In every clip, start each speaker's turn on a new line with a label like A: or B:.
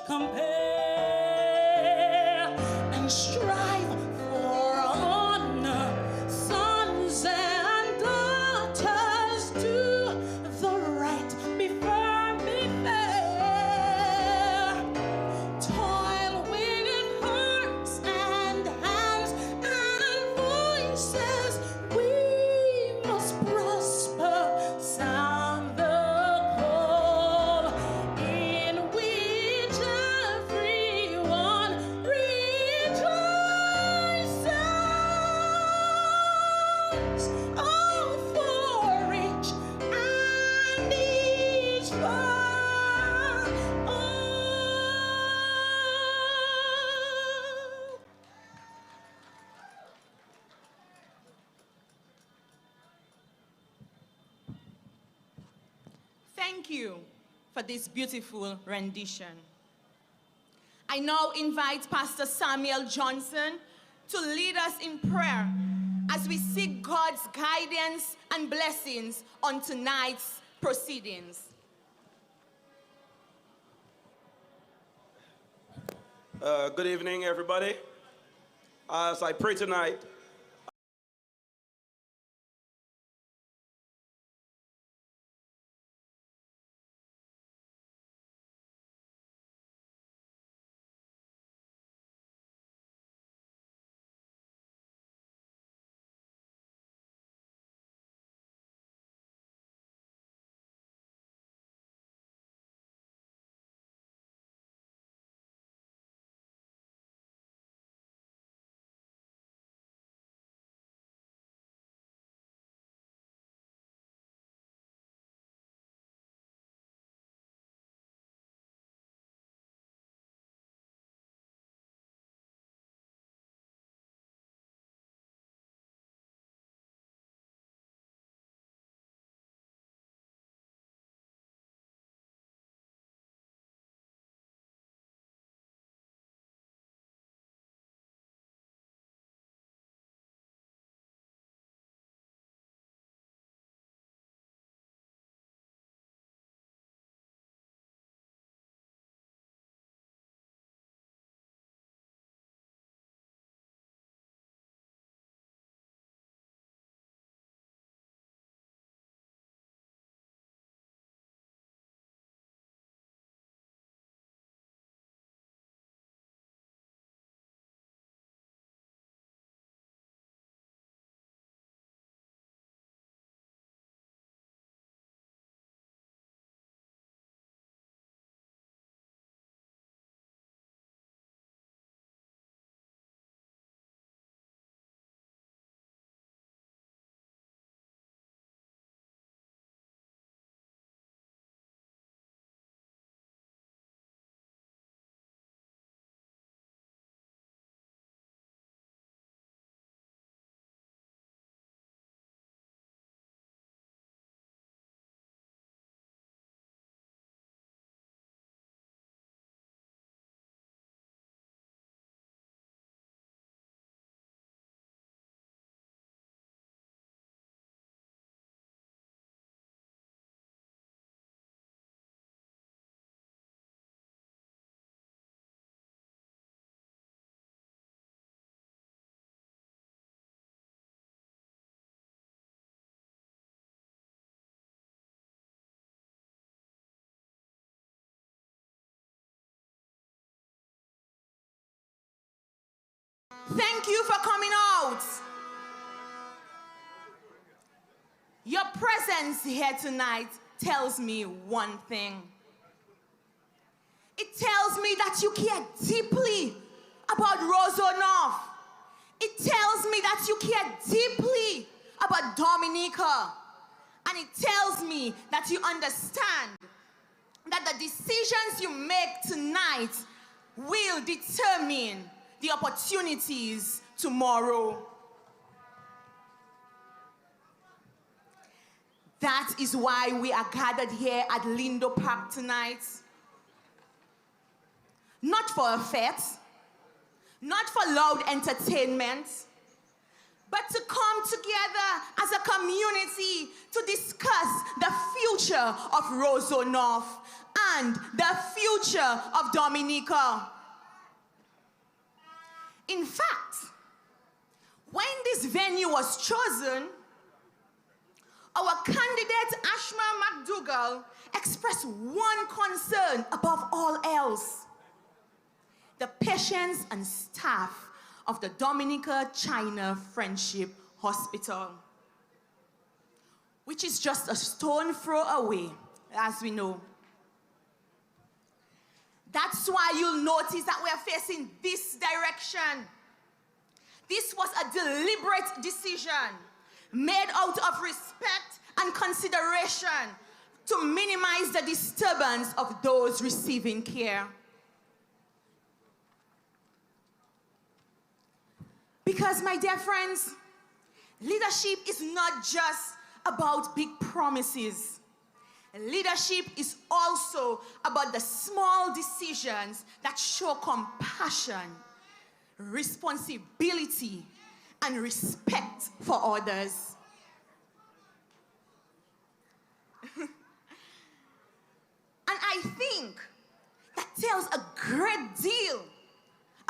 A: compare and strive for honor. Sons and daughters, do the right, be firm, be fair. Toil with hearts and hands and voices. We must prosper. Sound the call in which everyone rejoices. All for each and each for all.
B: Thank you for this beautiful rendition. I now invite Pastor Samuel Johnson to lead us in prayer as we seek God's guidance and blessings on tonight's proceedings.
C: Good evening, everybody. As I pray tonight,
B: Thank you for coming out. Your presence here tonight tells me one thing. It tells me that you care deeply about Roseau North. It tells me that you care deeply about Dominica. And it tells me that you understand that the decisions you make tonight will determine the opportunities tomorrow. That is why we are gathered here at Lindo Park tonight. Not for a fete, not for loud entertainment, but to come together as a community to discuss the future of Roseau North and the future of Dominica. In fact, when this venue was chosen, our candidate Ashma McDougall expressed one concern above all else: the patients and staff of the Dominica-China Friendship Hospital, which is just a stone throw away, as we know. That's why you'll notice that we are facing this direction. This was a deliberate decision made out of respect and consideration to minimize the disturbance of those receiving care. Because, my dear friends, leadership is not just about big promises. Leadership is also about the small decisions that show compassion, responsibility, and respect for others. And I think that tells a great deal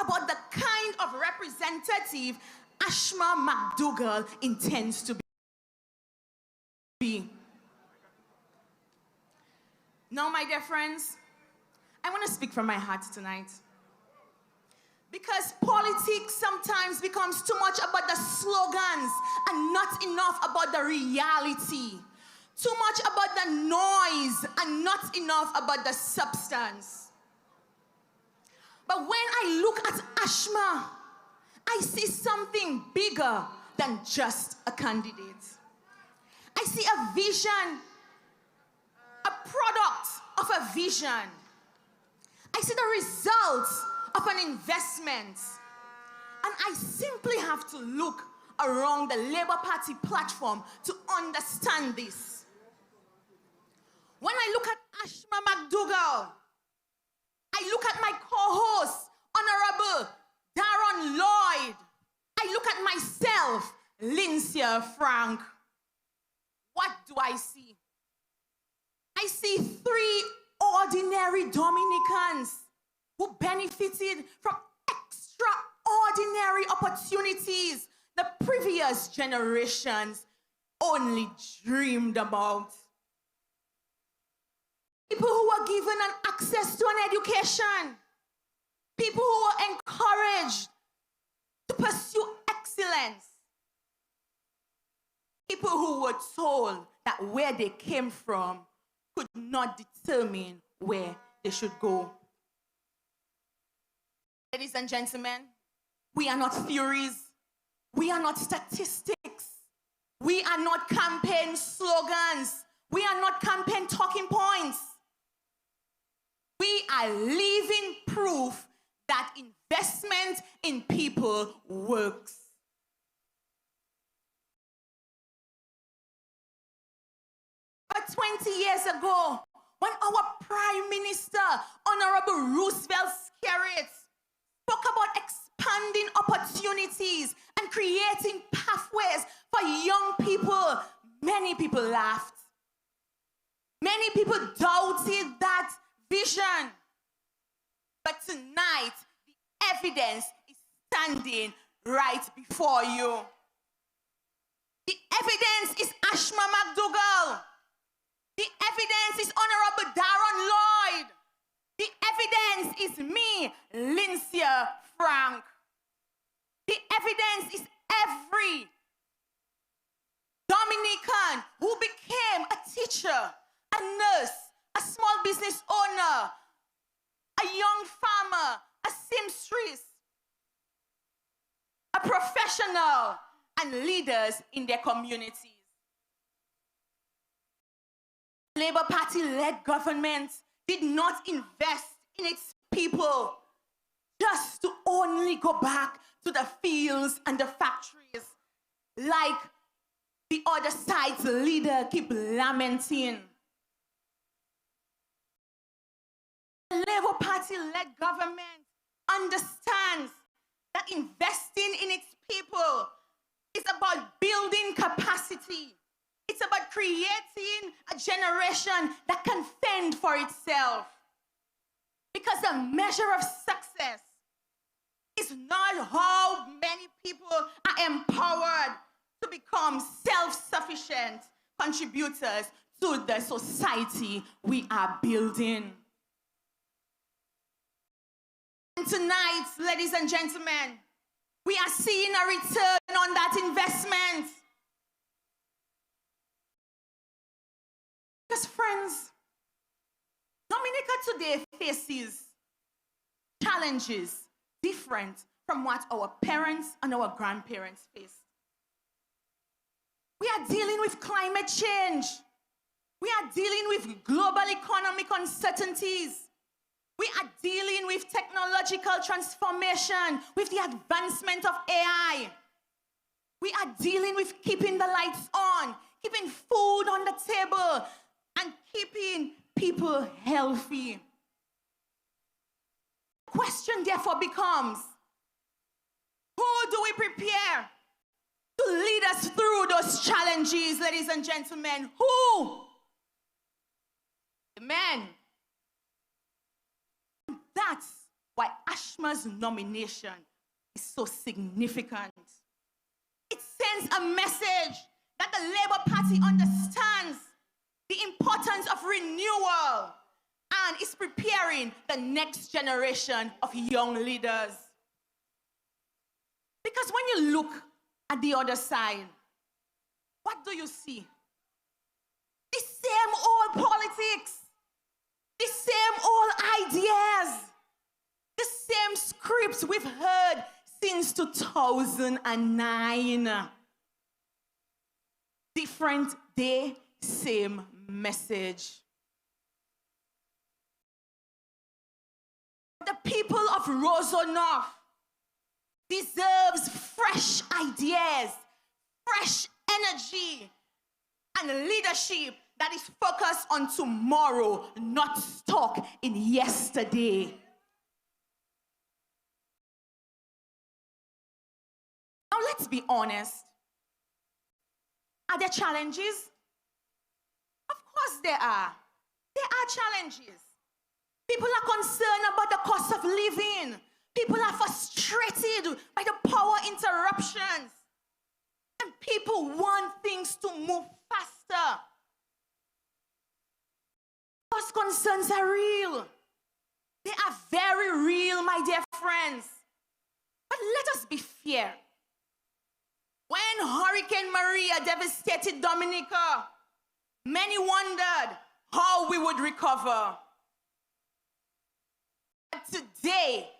B: about the kind of representative Ashma McDougall intends to be. Now, my dear friends, I want to speak from my heart tonight. Because politics sometimes becomes too much about the slogans and not enough about the reality. Too much about the noise and not enough about the substance. But when I look at Ashma, I see something bigger than just a candidate. I see a vision, a product of a vision. I see the results of an investment. And I simply have to look around the Labour Party platform to understand this. When I look at Ashma McDougall, I look at my co-host, Honorable Darren Lloyd. I look at myself, Lyncia Frank. What do I see? I see three ordinary Dominicans who benefited from extraordinary opportunities the previous generations only dreamed about. People who were given an access to an education. People who were encouraged to pursue excellence. People who were told that where they came from could not determine where they should go. Ladies and gentlemen, we are not theories. We are not statistics. We are not campaign slogans. We are not campaign talking points. We are living proof that investment in people works. But 20 years ago, when our Prime Minister, Honorable Roosevelt Skerrit, spoke about expanding opportunities and creating pathways for young people, many people laughed. Many people doubted that vision. But tonight, the evidence is standing right before you. The evidence is Ashma McDougall. The evidence is Honorable Darren Lloyd. The evidence is me, Lyncia Frank. The evidence is every Dominican who became a teacher, a nurse, a small business owner, a young farmer, a seamstress, a professional, and leaders in their communities. Labour Party-led government did not invest in its people just to only go back to the fields and the factories like the other side's leader keep lamenting. The Labour Party-led government understands that investing in its people is about building capacity. It's about creating a generation that can fend for itself. the measure of success is not how many people are empowered to become self-sufficient contributors to the society we are building. And tonight, ladies and gentlemen, we are seeing a return on that investment. Because friends, Dominica today faces challenges different from what our parents and our grandparents faced. We are dealing with climate change. We are dealing with global economic uncertainties. We are dealing with technological transformation, with the advancement of AI. We are dealing with keeping the lights on, keeping food on the table, and keeping people healthy. The question therefore becomes, who do we prepare to lead us through those challenges, ladies and gentlemen? Who? The men. That's why Ashma's nomination is so significant. It sends a message that the Labour Party understands the importance of renewal and is preparing the next generation of young leaders. Because when you look at the other side, what do you see? The same old politics, the same old ideas, the same scripts we've heard since 2009. Different day, same message. The people of Roseau North deserves fresh ideas, fresh energy, and leadership that is focused on tomorrow, not stuck in yesterday. Now let's be honest. Are there challenges? Of course there are. There are challenges. People are concerned about the cost of living. People are frustrated by the power interruptions. And people want things to move faster. Those concerns are real. They are very real, my dear friends. But let us be fair. When Hurricane Maria devastated Dominica, many wondered how we would recover. But today,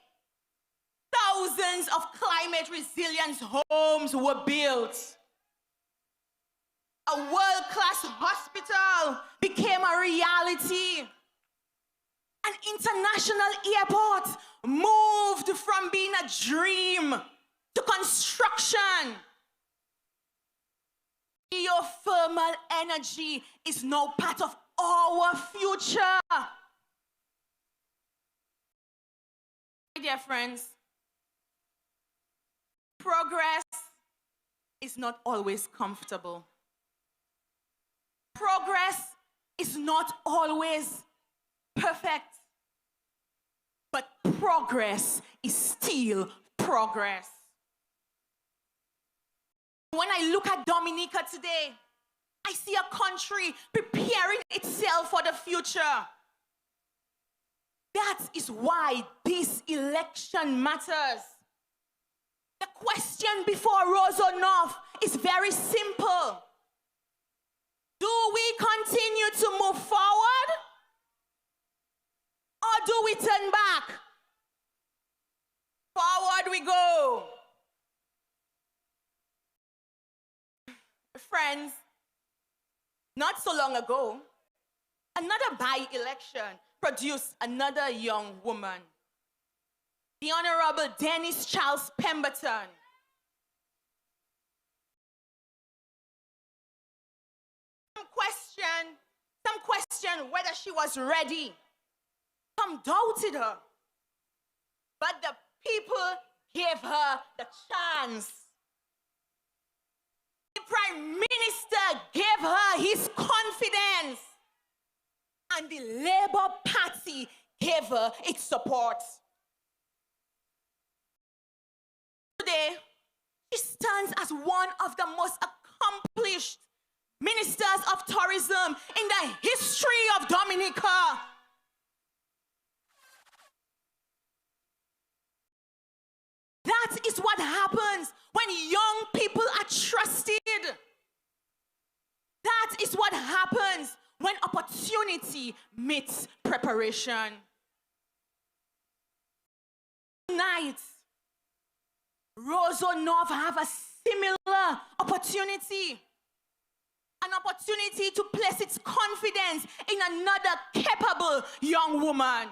B: thousands of climate resilience homes were built. A world-class hospital became a reality. An international airport moved from being a dream to construction. Geothermal energy is now part of our future. My dear friends, progress is not always comfortable. Progress is not always perfect. But progress is still progress. When I look at Dominica today, I see a country preparing itself for the future. That is why this election matters. The question before Roseau North is very simple. Do we continue to move forward? Or do we turn back? Forward we go. Friends, not so long ago, another by-election produced another young woman, the Honorable Dennis Charles Pemberton. Some questioned whether she was ready. Some doubted her. But the people gave her the chance. The Prime Minister gave her his confidence. And the Labour Party whatever it supports. Today, she stands as one of the most accomplished ministers of tourism in the history of Dominica. That is what happens when young people are trusted. That is what happens when opportunity meets preparation. Tonight, Roseau North have a similar opportunity. An opportunity to place its confidence in another capable young woman.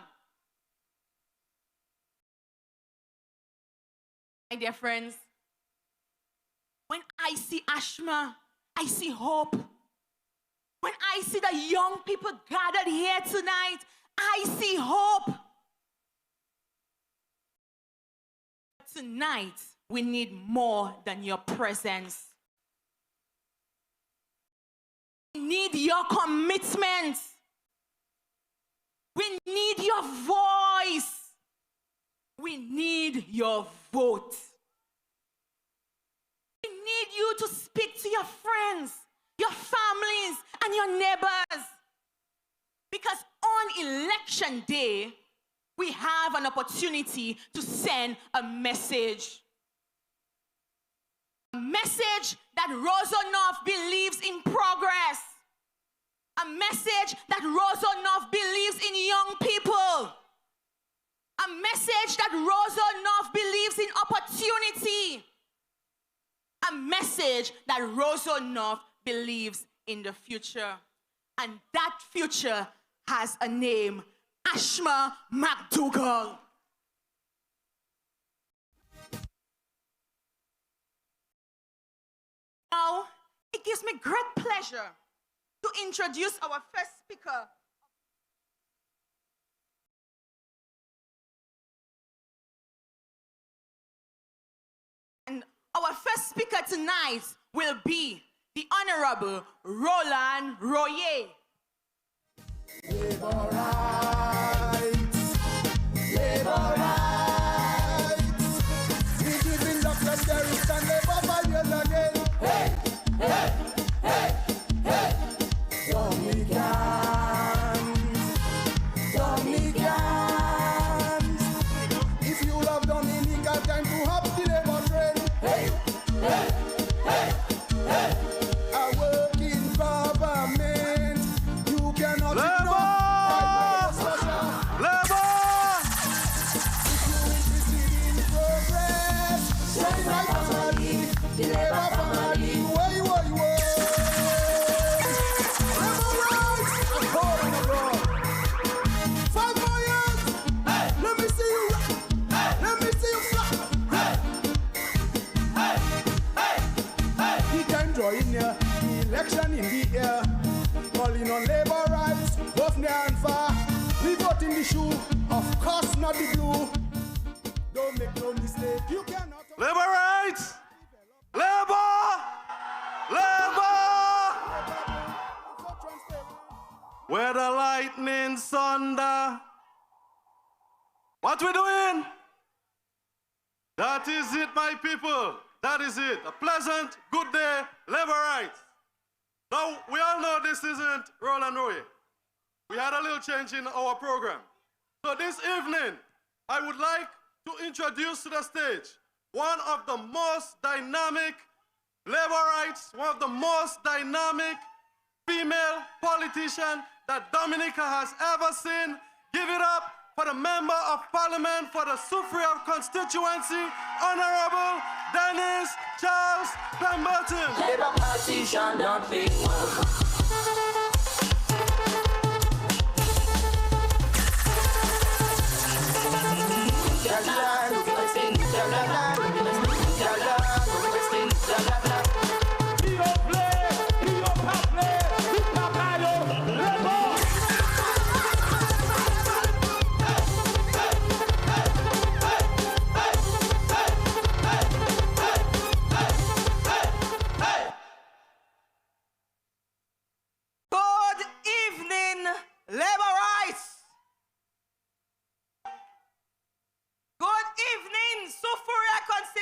B: My dear friends, when I see Ashma, I see hope. When I see the young people gathered here tonight, I see hope. Tonight, we need more than your presence. We need your commitment. We need your voice. We need your vote. We need you to speak to your friends, your families, and your neighbors. Because on election day, we have an opportunity to send a message. A message that Roseau North believes in progress. A message that Roseau North believes in young people. A message that Roseau North believes in opportunity. A message that Roseau North believes in the future. And that future has a name, Ashma McDougall. Now, it gives me great pleasure to introduce our first speaker. And our first speaker tonight will be the Honorable Roland Royer.
D: Labor rights, labor rights. We giving doctors terrorists and labor values again. Hey, hey, hey, hey. Dominicans, Dominicans. If you love Dominica, time to hop the labor train. Hey, hey, hey, hey. I work in government. You cannot ignore. The labor family, way, way, way. Labor rights, I'm calling abroad. 5 more years. Hey. Let me see you. Hey. Let me see you fly. Hey. Hey. Hey. The time drawing near, the election in the air. Calling on labor rights, both near and far. We vote in the shoe, of course not the blue. Don't make no mistake, you cannot.
E: Labor rights! Labor! Labor! Where the lightning thunder. What we doing? That is it, my people. That is it. A pleasant, good day, labor rights. Now, we all know this isn't Roland Royer. We had a little change in our program. So this evening, I would like to introduce to the stage one of the most dynamic labor rights, one of the most dynamic female politician that Dominica has ever seen. Give it up for the Member of Parliament for the Soufrière constituency, Honorable Dennis Charles Pemberton.
F: Labor politician don't be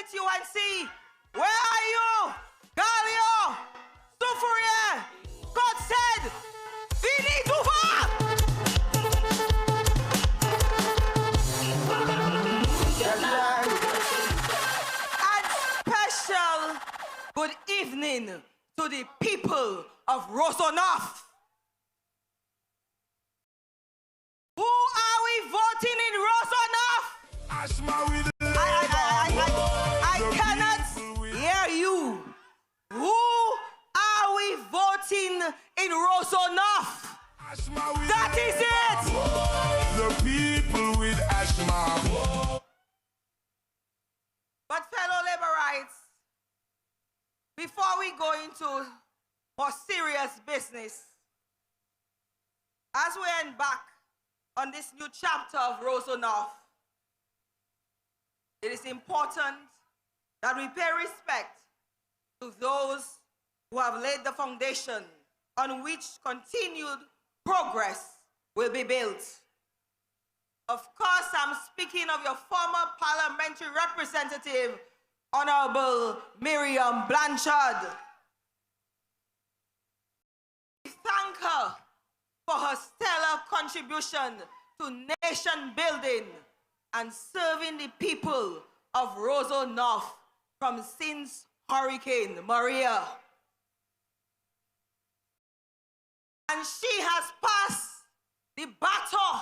B: visit you and see. Where are you? Galio, Sufuria, God said, we need to work. And special good evening to the people of Roseau North. Who are we voting in Roseau North?
D: Ashma with the
B: I cannot hear you. Who are we voting in Roseau North?
D: Ashma with
B: That is it.
D: the people with Ashma.
B: But fellow laborites, before we go into more serious business, as we embark on this new chapter of Roseau North, it is important that we pay respect to those who have laid the foundation on which continued progress will be built. Of course, I'm speaking of your former parliamentary representative, Honorable Miriam Blanchard. We thank her for her stellar contribution to nation building and serving the people of Roseau North from since Hurricane Maria. And she has passed the baton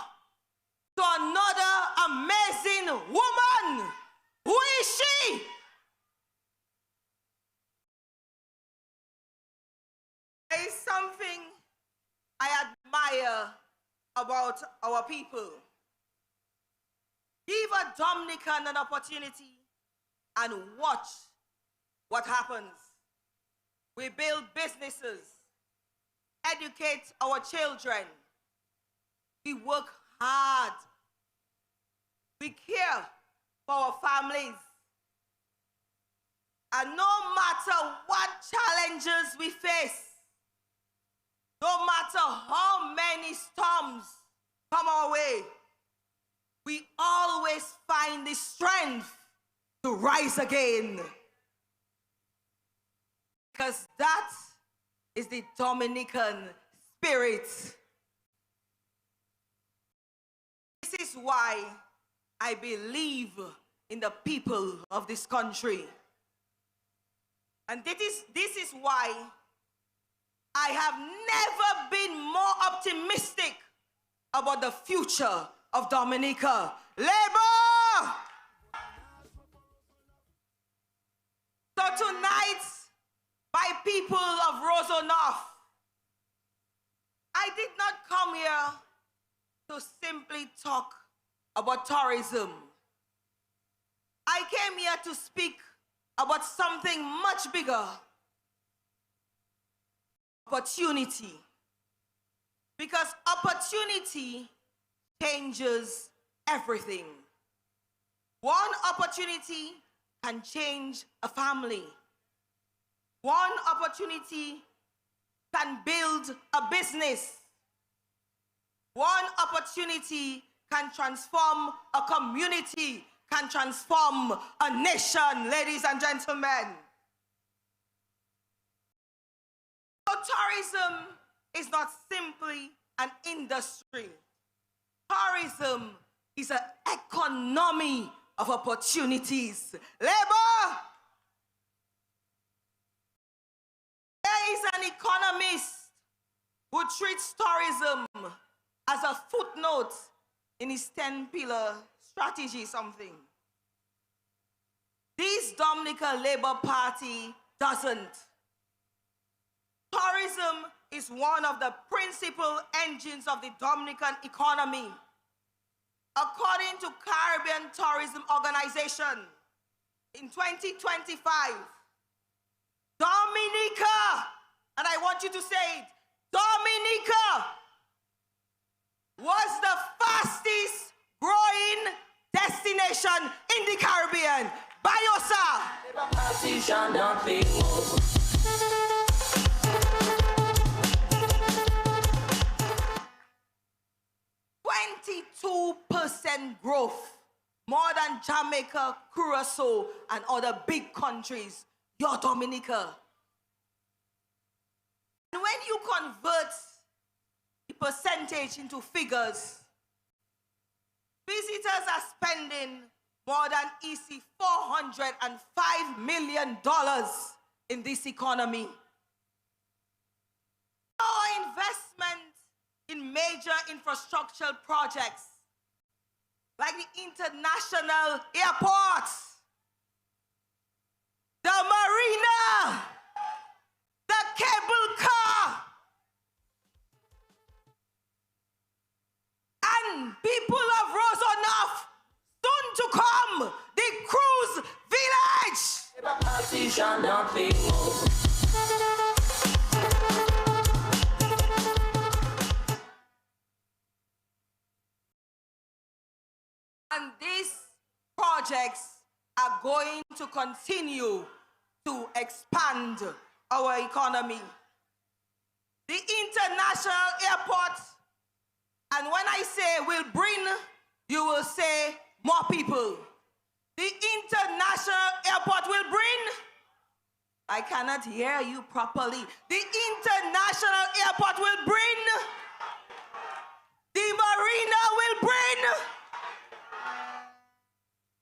B: to another amazing woman. Who is she? There is something I admire about our people. Give a Dominican an opportunity and watch what happens. We build businesses, educate our children. We work hard. We care for our families. And no matter what challenges we face, no matter how many storms come our way, we always find the strength to rise again. Because that is the Dominican spirit. This is why I believe in the people of this country. And this is why I have never been more optimistic about the future of Dominica. Labor! So tonight, by people of Roseau North, I did not come here to simply talk about tourism. I came here to speak about something much bigger. Opportunity. Because opportunity changes everything. One opportunity can change a family. One opportunity can build a business. One opportunity can transform a community, can transform a nation, ladies and gentlemen. So tourism is not simply an industry. Tourism is an economy of opportunities. Labor! There is an economist who treats tourism as a footnote in his 10-pillar strategy something. This Dominican Labour Party doesn't. Tourism is one of the principal engines of the Dominican economy. According to Caribbean Tourism Organization, in 2025, Dominica, and I want you to say it, Dominica was the fastest growing destination in the Caribbean. Bayosa. 22% growth more than Jamaica, Roseau, and other big countries. You're Dominica. And when you convert the percentage into figures, visitors are spending more than easy $405 million in this economy. Our investment in major infrastructural projects like the international airports, the marina, the cable car, and people of Roseau North, soon to come, the cruise village.
F: Partition don't pay more.
B: And these projects are going to continue to expand our economy. The international airport, and when I say will bring, you will say more people. The international airport will bring, I cannot hear you properly. The international airport will bring, the marina will bring,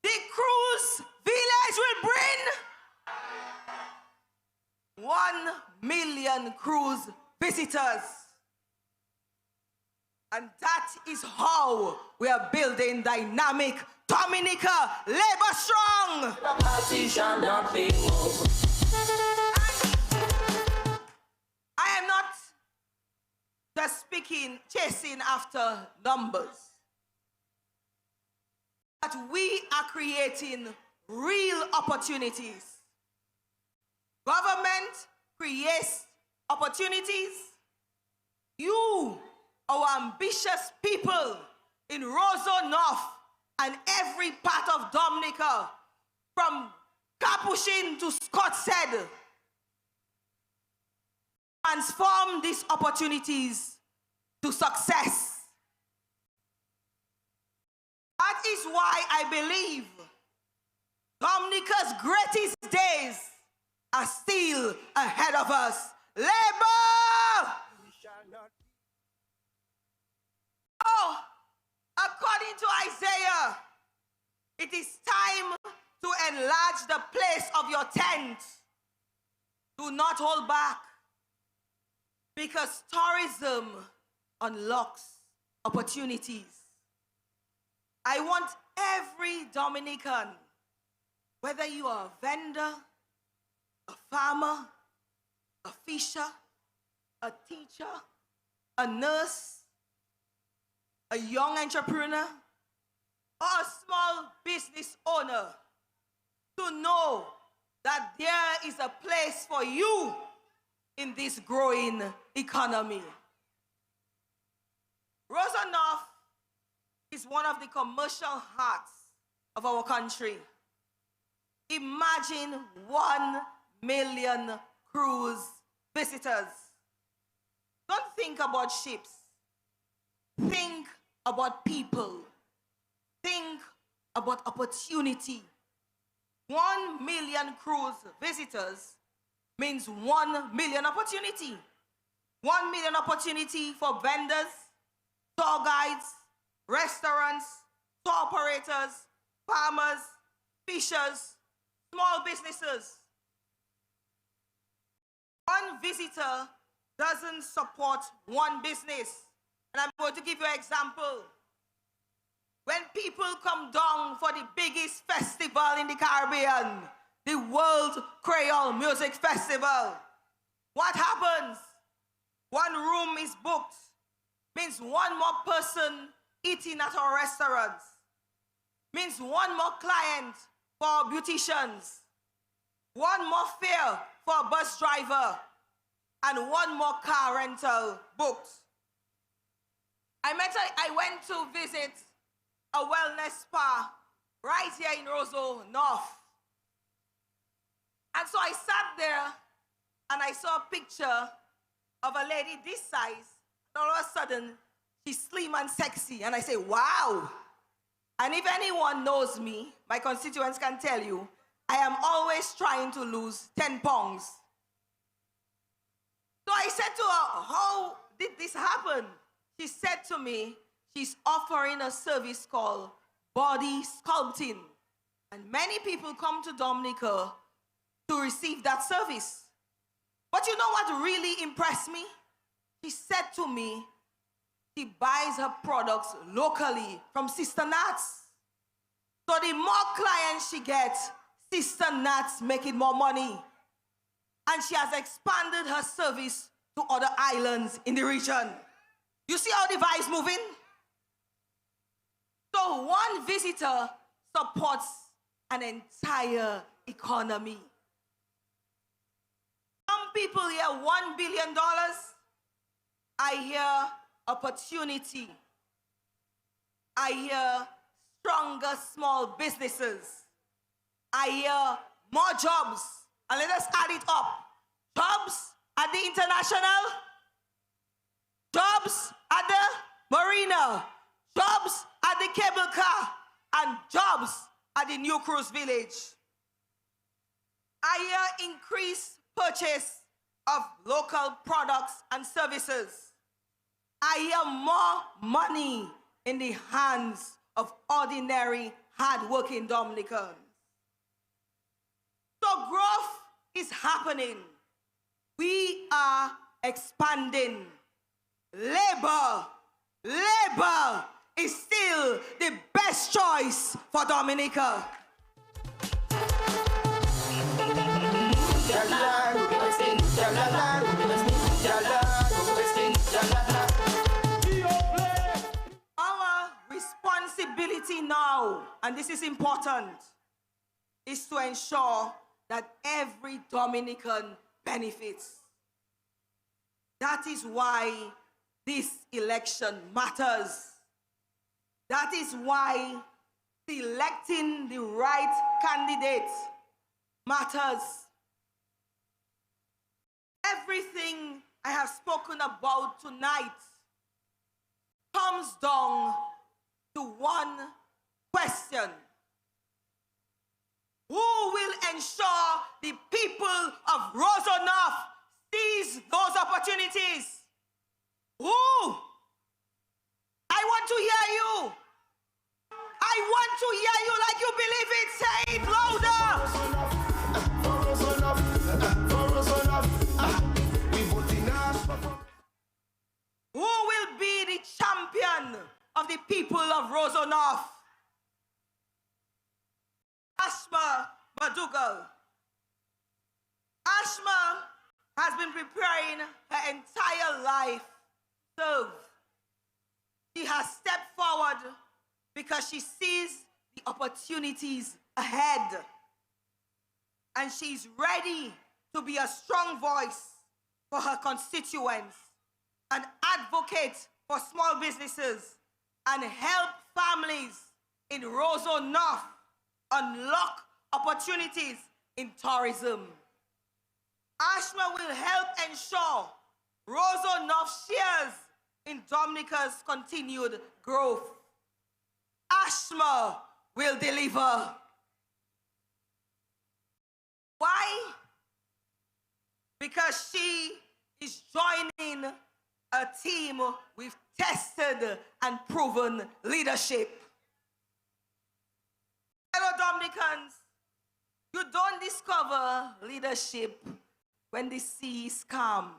B: the cruise village will bring 1 million cruise visitors. And that is how we are building dynamic Dominica, labor strong.
F: Partition don't pay more.
B: I am not just chasing after numbers. But we are creating real opportunities. Government creates opportunities. You, our ambitious people in Roseau North and every part of Dominica, from Capuchin to Scottshead, transform these opportunities to success. That is why I believe Dominica's greatest days are still ahead of us. Labor! Oh, according to Isaiah, it is time to enlarge the place of your tent. Do not hold back, because tourism unlocks opportunities. I want every Dominican, whether you are a vendor, a farmer, a fisher, a teacher, a nurse, a young entrepreneur, or a small business owner, to know that there is a place for you in this growing economy. Roseau North is one of the commercial hearts of our country. Imagine 1 million cruise visitors. Don't think about ships. Think about people. Think about opportunity. 1 million cruise visitors means 1 million opportunity. 1 million opportunity for vendors, tour guides, restaurants, tour operators, farmers, fishers, small businesses. One visitor doesn't support one business. And I'm going to give you an example. When people come down for the biggest festival in the Caribbean, the World Creole Music Festival, what happens? One room is booked, means one more person eating at our restaurants, means one more client for our beauticians, one more fare for a bus driver, and one more car rental booked. I went to visit a wellness spa right here in Roseau North. And so I sat there and I saw a picture of a lady this size, and all of a sudden she's slim and sexy, and I say, wow, And if anyone knows me, my constituents can tell you, I am always trying to lose 10 pounds. So I said to her, how did this happen? She said to me, she's offering a service called body sculpting. And many people come to Dominica to receive that service. But you know what really impressed me? She said to me, she buys her products locally from Sister Nats. So the more clients she gets, Sister Nats making more money. And she has expanded her service to other islands in the region. You see how the vibe's moving? So one visitor supports an entire economy. Some people hear $1 billion. I hear opportunity. I hear stronger small businesses. I hear more jobs. And let us add it up. Jobs at the international, jobs at the marina, jobs at the cable car, and jobs at the new cruise village. I hear increased purchase of local products and services. I hear more money in the hands of ordinary, hard-working Dominicans. So growth is happening. We are expanding. Labor is still the best choice for Dominica. Our responsibility now, and this is important, is to ensure that every Dominican benefits. That is why this election matters. That is why selecting the right candidate matters. Everything I have spoken about tonight comes down to one question. Who will ensure the people of Roseau North seize those opportunities? Who? I want to hear you. I want to hear you like you believe it. Say it louder. Who will be the champion of the people of Roseau North? Ashma McDougall. Ashma has been preparing her entire life to serve. She has stepped forward because she sees the opportunities ahead. And she's ready to be a strong voice for her constituents, an advocate for small businesses, and help families in Roseau North unlock opportunities in tourism. Ashma will help ensure Roseau North shares in Dominica's continued growth. Ashma will deliver. Why? Because she is joining a team with tested and proven leadership. Fellow Dominicans, you don't discover leadership when the sea is calm.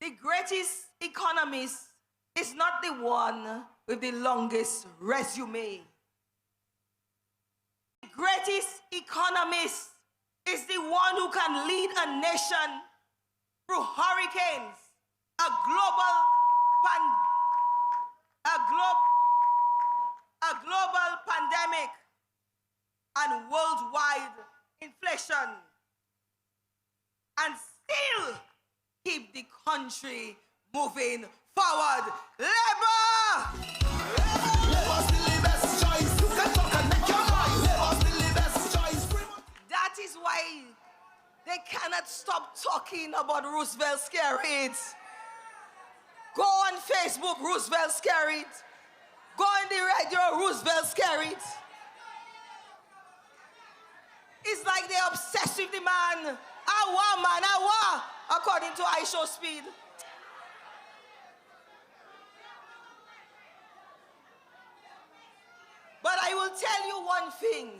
B: The greatest economist is not the one with the longest resume. The greatest economist is the one who can lead a nation through hurricanes, a global pandemic, and worldwide inflation, and still keep the country moving forward. Labor! That is why they cannot stop talking about Roosevelt scare it. Go on Facebook, Roosevelt scare it.
G: Go on the radio, Roosevelt scare it. It's like they're obsessed with the man. Awa, man, awa, according to iShow Speed. But I will tell you one thing.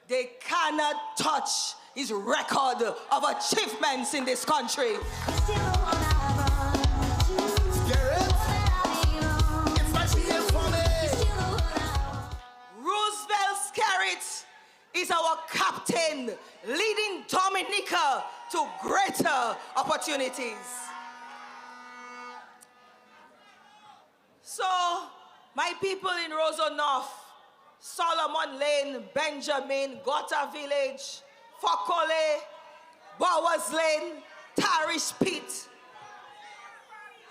G: They cannot touch his record of achievements in this country. Roosevelt Scarrett is our captain, leading Dominica to greater opportunities. So, my people in Roseau North, Solomon Lane, Benjamin, Gota Village, Fokole, Bowers Lane, Tarish Pit,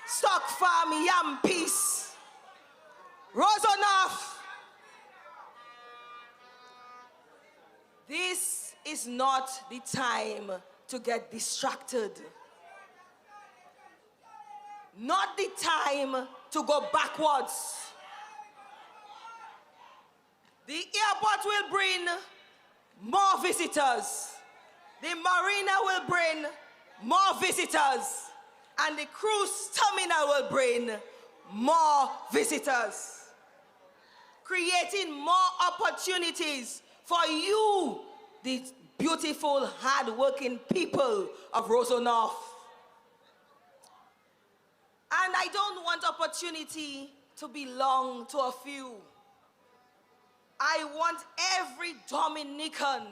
G: Stock Farm, Yam Peace, Roseau North. This is not the time to get distracted. Not the time to go backwards. The airport will bring more visitors. The marina will bring more visitors. And the cruise terminal will bring more visitors. Creating more opportunities for you, the beautiful, hard-working people of Roseau North. And I don't want opportunity to belong to a few. I want every Dominican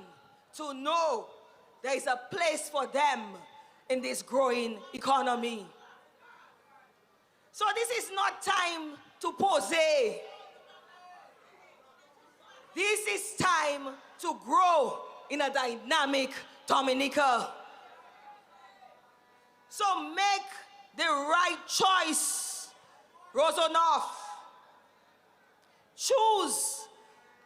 G: to know there is a place for them in this growing economy. So this is not time to pose. This is time to grow in a dynamic Dominica. So make the right choice, Roseau North. Choose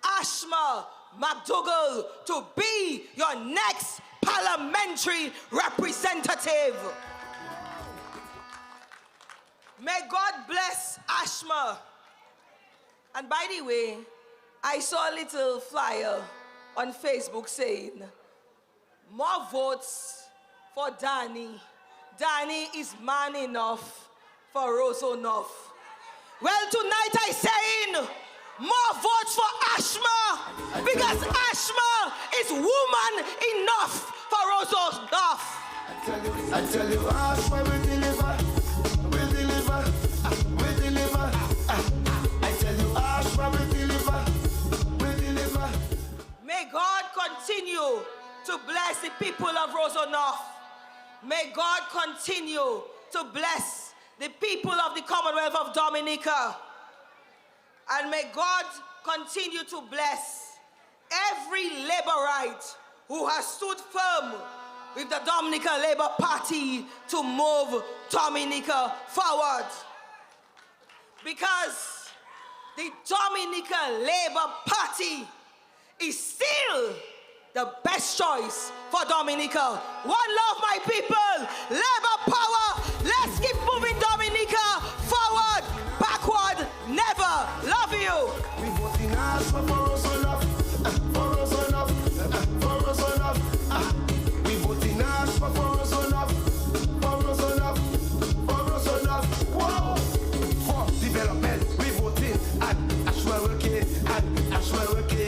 G: Ashma McDougall to be your next parliamentary representative. May God bless Ashma. And by the way, I saw a little flyer on Facebook saying, more votes for Danny. Danny is man enough for Roseau North. Well, tonight I saying, more votes for Ashma, because Ashma is woman enough for Roseau North.
D: I tell you, Ashma will deliver, will deliver, will deliver. I tell you, Ashma will deliver, will deliver.
G: May God continue to bless the people of Roseau North. May God continue to bless the people of the Commonwealth of Dominica. And may God continue to bless every Labourite who has stood firm with the Dominica Labour Party to move Dominica forward. Because the Dominica Labour Party is still the best choice for Dominica. One love, my people. Labour power. Let's keep moving Dominica forward. Backward, never. Love you.
D: We vote in Ashma for Roseau North, for Roseau North, for Roseau North. We vote in Ashma for Roseau North, for Roseau North, for Roseau North. Whoa! For development, we vote in and Ashma working, and Ashma working.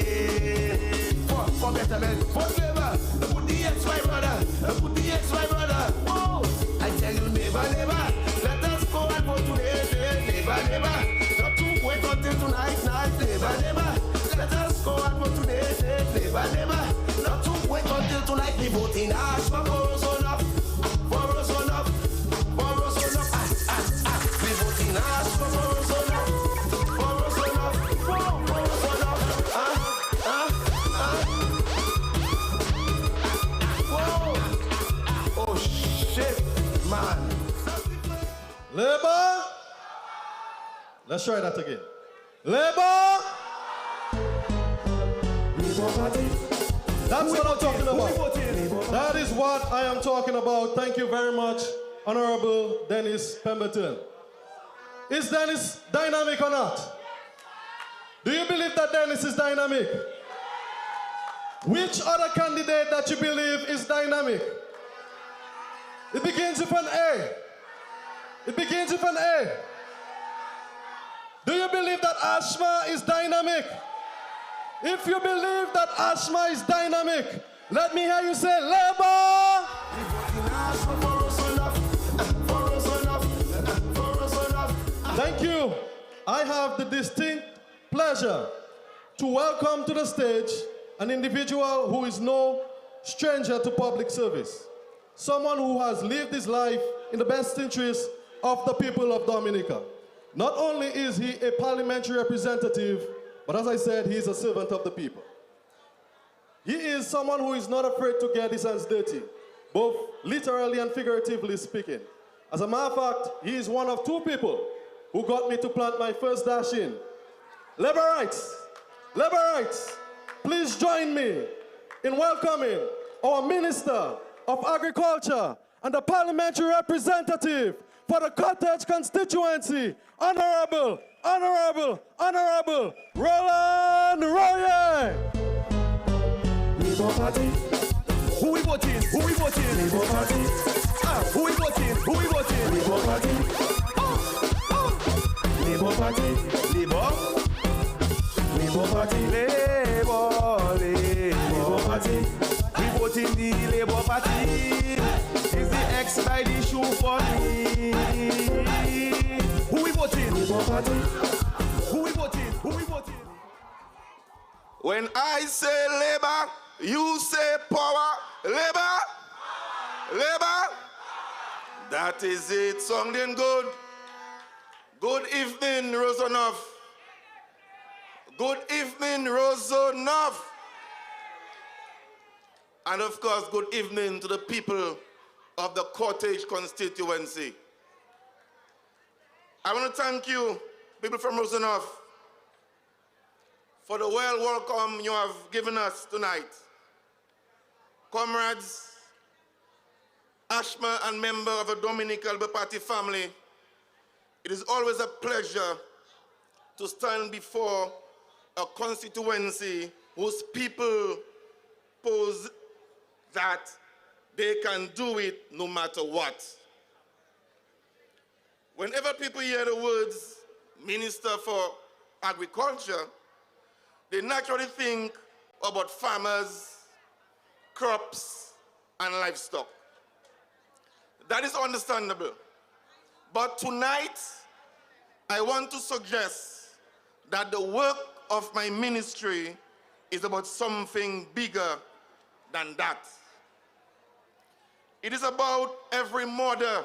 D: For betterment, for labor. Put the X, my brother. Put the X, my brother. Whoa! I tell you, never, never. Let us go and vote today, never, never. Not to wait until tonight, night, never, never. Let us go and vote today, never, never. Not to wait until tonight. We vote in Ashma for Roseau North, for Roseau North, for Roseau North. We vote in Ashma for Roseau North, for Roseau North, for Roseau North. Whoa! Oh shit, man.
E: Labour. Let's try that again. Labour. That's what I'm talking about. That is what I am talking about. Thank you very much, Honorable Dennis Pemberton. Is Dennis dynamic or not? Do you believe that Dennis is dynamic? Which other candidate that you believe is dynamic? It begins with an A. It begins with an A. Do you believe that Ashma is dynamic? If you believe that Ashma is dynamic, let me hear you say, Labour! Thank you. I have the distinct pleasure to welcome to the stage an individual who is no stranger to public service. Someone who has lived his life in the best interest of the people of Dominica. Not only is he a parliamentary representative, but as I said, he is a servant of the people. He is someone who is not afraid to get his hands dirty, both literally and figuratively speaking. As a matter of fact, he is one of two people who got me to plant my first dash in. Laborites, please join me in welcoming our Minister of Agriculture and the parliamentary representative for the Cottage constituency, Honorable Roland Royer.
D: Labour Party. Who we voting? Who we voting? Labour Party. Who we voting? Who we voting? Labour Party. Labour Party. Labour. Labour Party. Labour Party. We voting the Labour Party. Is the X by the shoe for me? Who we voting? Labour Party. Who we voting? Who we voting?
H: When I say labor, you say power. Labor, labor. That is it. Sounding good. Good evening, Roseau. Good evening, Roseau. And of course, good evening to the people of the Cottage constituency. I want to thank you, people from Roseau, for the well welcome you have given us tonight. Comrades, Ashma and member of the Dominican Labour Party family, it is always a pleasure to stand before a constituency whose people pose that they can do it no matter what. Whenever people hear the words Minister for Agriculture, they naturally think about farmers, crops, and livestock. That is understandable. But tonight, I want to suggest that the work of my ministry is about something bigger than that. It is about every mother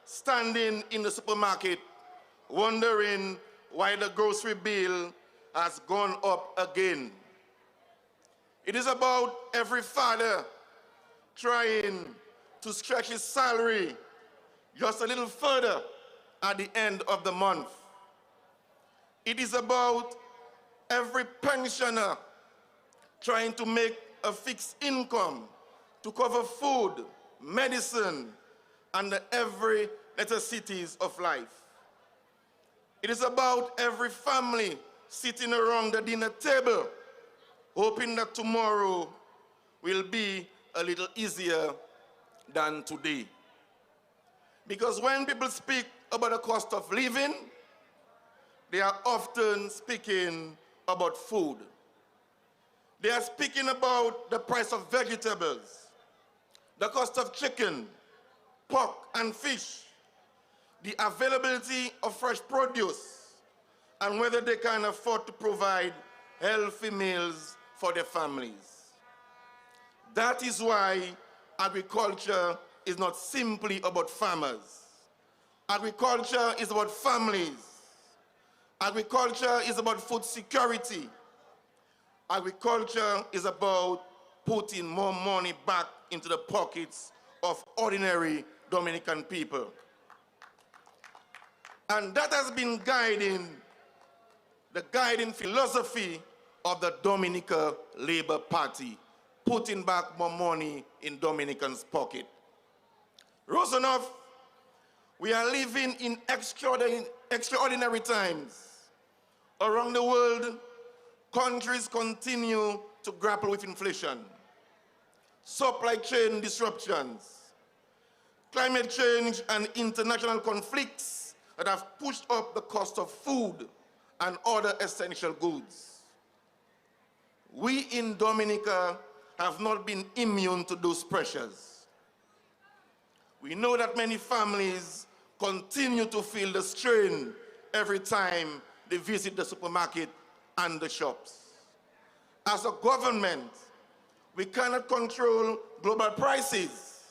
H: standing in the supermarket wondering why the grocery bill has gone up again. It is about every father trying to stretch his salary just a little further at the end of the month. It is about every pensioner trying to make a fixed income to cover food, medicine, and the every necessities of life. It is about every family sitting around the dinner table, hoping that tomorrow will be a little easier than today. Because when people speak about the cost of living, they are often speaking about food. They are speaking about the price of vegetables, the cost of chicken, pork, and fish, the availability of fresh produce, and whether they can afford to provide healthy meals for their families. That is why agriculture is not simply about farmers. Agriculture is about families. Agriculture is about food security. Agriculture is about putting more money back into the pockets of ordinary Dominican people. And that has been the guiding philosophy of the Dominican Labour Party, putting back more money in Dominicans' pocket. Roseau, we are living in extraordinary times. Around the world, countries continue to grapple with inflation, supply chain disruptions, climate change, and international conflicts that have pushed up the cost of food and other essential goods. We in Dominica have not been immune to those pressures. We know that many families continue to feel the strain every time they visit the supermarket and the shops. As a government, we cannot control global prices.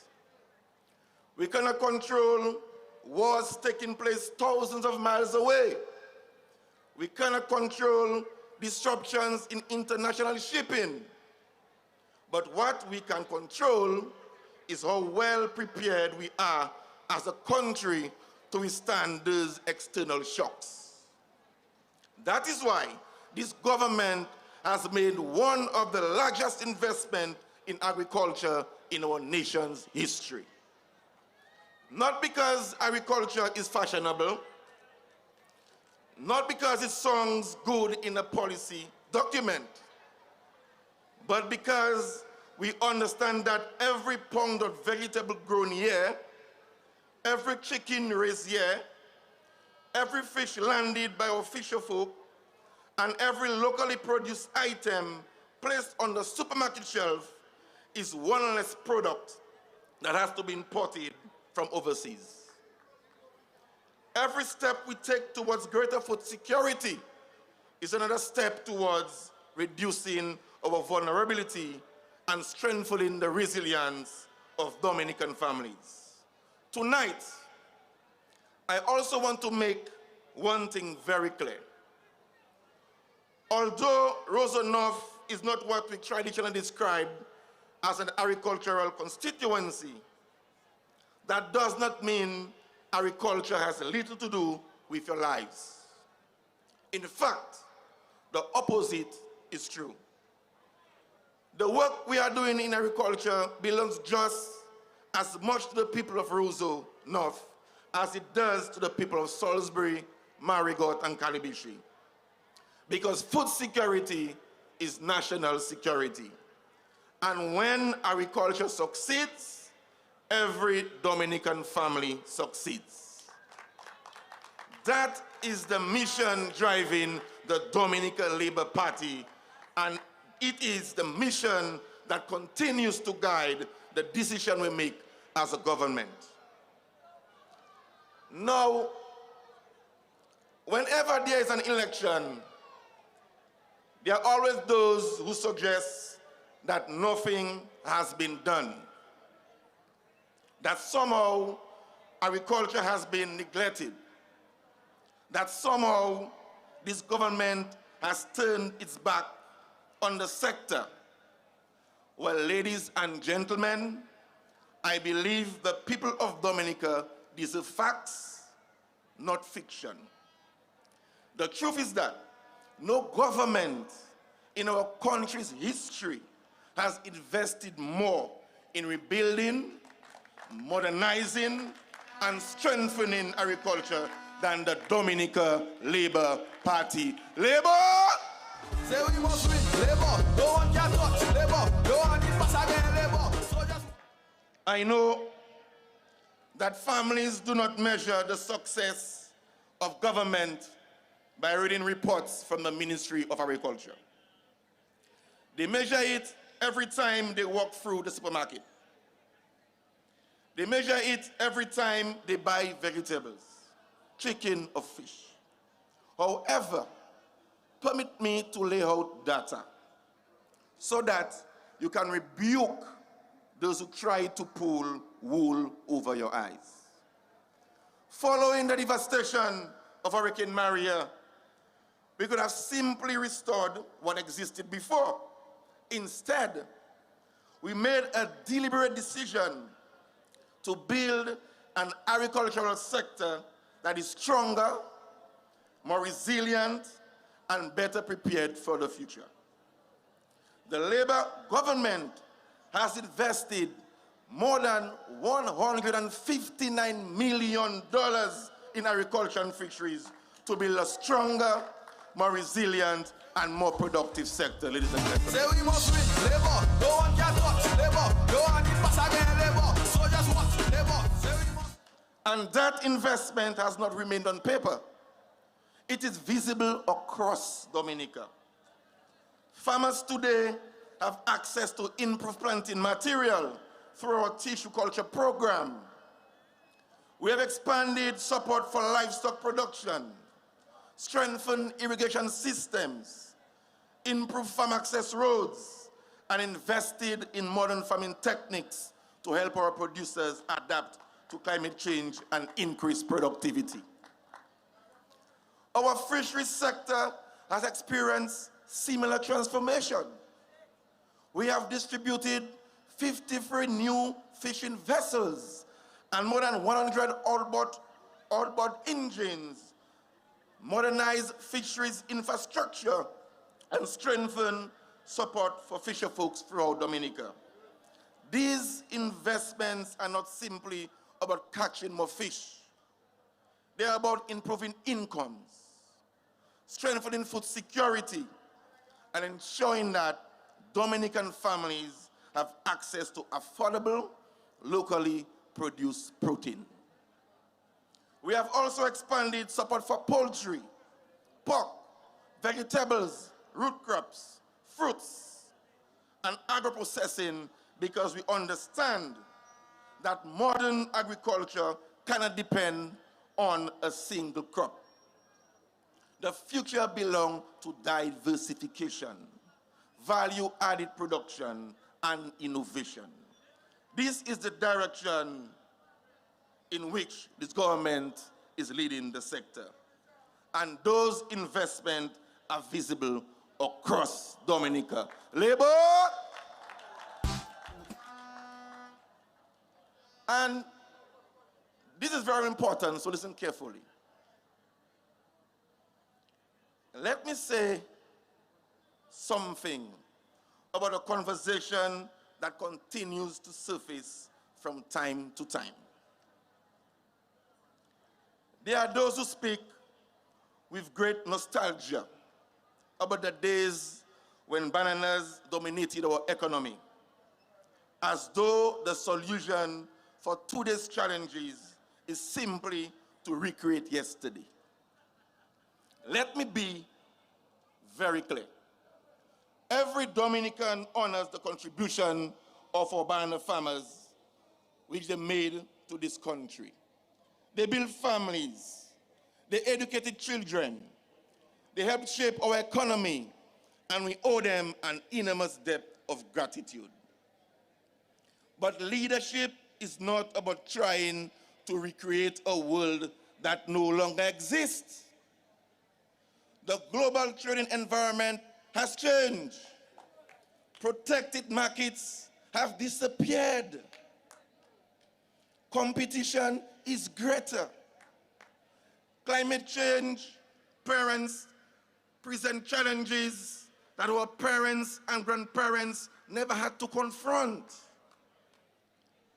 H: We cannot control wars taking place thousands of miles away. We cannot control disruptions in international shipping. But what we can control is how well prepared we are as a country to withstand these external shocks. That is why this government has made one of the largest investments in agriculture in our nation's history. Not because agriculture is fashionable, not because it sounds good in a policy document, but because we understand that every pound of vegetable grown here, every chicken raised here, every fish landed by our fisher folk, and every locally produced item placed on the supermarket shelf is one less product that has to be imported from overseas. Every step we take towards greater food security is another step towards reducing our vulnerability and strengthening the resilience of Dominican families. Tonight, I also want to make one thing very clear. Although Roseau North is not what we traditionally describe as an agricultural constituency, that does not mean agriculture has little to do with your lives. In fact, the opposite is true. The work we are doing in agriculture belongs just as much to the people of Roseau North as it does to the people of Salisbury, Marigot, and Calibishi. Because food security is national security. And when agriculture succeeds, every Dominican family succeeds. That is the mission driving the Dominican Labour Party, and it is the mission that continues to guide the decision we make as a government. Now, whenever there is an election, there are always those who suggest that nothing has been done, that somehow agriculture has been neglected, that somehow this government has turned its back on the sector. Well, ladies and gentlemen, I believe the people of Dominica deserve facts, not fiction. The truth is that no government in our country's history has invested more in rebuilding, modernizing, and strengthening agriculture than the Dominica Labour Party. Labour!
D: Say we must win, Labour. No one can touch, Labour. No one can pass again, Labour. So just...
H: I know that families do not measure the success of government by reading reports from the Ministry of Agriculture. They measure it every time they walk through the supermarket. They measure it every time they buy vegetables, chicken or fish. However, permit me to lay out data so that you can rebuke those who try to pull wool over your eyes. Following the devastation of Hurricane Maria, we could have simply restored what existed before. Instead, we made a deliberate decision to build an agricultural sector that is stronger, more resilient, and better prepared for the future. The Labour government has invested more than $159 million in agriculture and fisheries to build a stronger, more resilient, and more productive sector, ladies and gentlemen.
D: Say we must win, labor. No one can touch labor. No one can pass again, labor. So just watch labor. Say we must.
H: And that investment has not remained on paper. It is visible across Dominica. Farmers today have access to improved planting material through our tissue culture program. We have expanded support for livestock production, strengthened irrigation systems, improved farm access roads, and invested in modern farming techniques to help our producers adapt to climate change and increase productivity. Our fisheries sector has experienced similar transformation. We have distributed 53 new fishing vessels and more than 100 outboard engines, modernized fisheries infrastructure, and strengthened support for fisher folks throughout Dominica. These investments are not simply about catching more fish. They are about improving incomes, strengthening food security, and ensuring that Dominican families have access to affordable, locally produced protein. We have also expanded support for poultry, pork, vegetables, root crops, fruits, and agro-processing because we understand that modern agriculture cannot depend on a single crop. The future belongs to diversification, value-added production, and innovation. This is the direction in which this government is leading the sector. And those investments are visible across Dominica. Labor! And this is very important, so listen carefully. Let me say something about a conversation that continues to surface from time to time. There are those who speak with great nostalgia about the days when bananas dominated our economy, as though the solution for today's challenges is simply to recreate yesterday. Let me be very clear. Every Dominican honors the contribution of our banana farmers, which they made to this country. They built families, they educated children, they helped shape our economy, and we owe them an enormous debt of gratitude. But leadership is not about trying to recreate a world that no longer exists. The global trading environment has changed. Protected markets have disappeared. Competition is greater. Climate change, parents present challenges that our parents and grandparents never had to confront.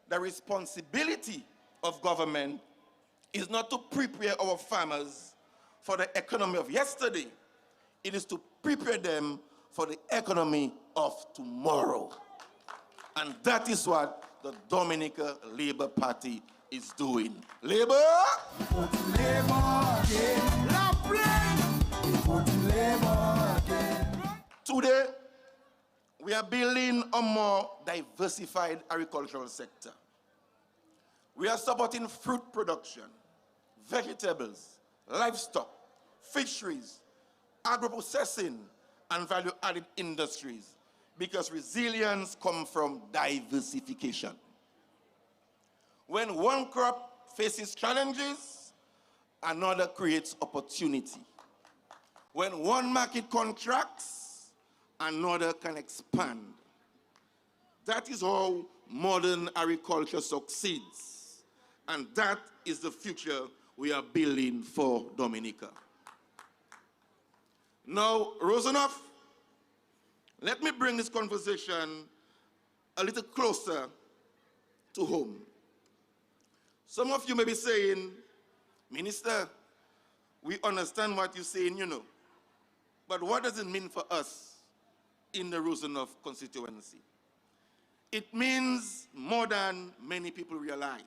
H: The responsibility of government is not to prepare our farmers for the economy of yesterday. It is to prepare them for the economy of tomorrow. And that is what the Dominica Labour Party is doing. Labour! Today, we are building a more diversified agricultural sector. We are supporting fruit production, vegetables, livestock, fisheries, agro-processing, and value-added industries, because resilience comes from diversification. When one crop faces challenges, another creates opportunity. When one market contracts, another can expand. That is how modern agriculture succeeds. And that is the future we are building for Dominica. Now, Roseau, let me bring this conversation a little closer to home. Some of you may be saying, Minister, we understand what you're saying, you know. But what does it mean for us in the Roseau constituency? It means more than many people realize.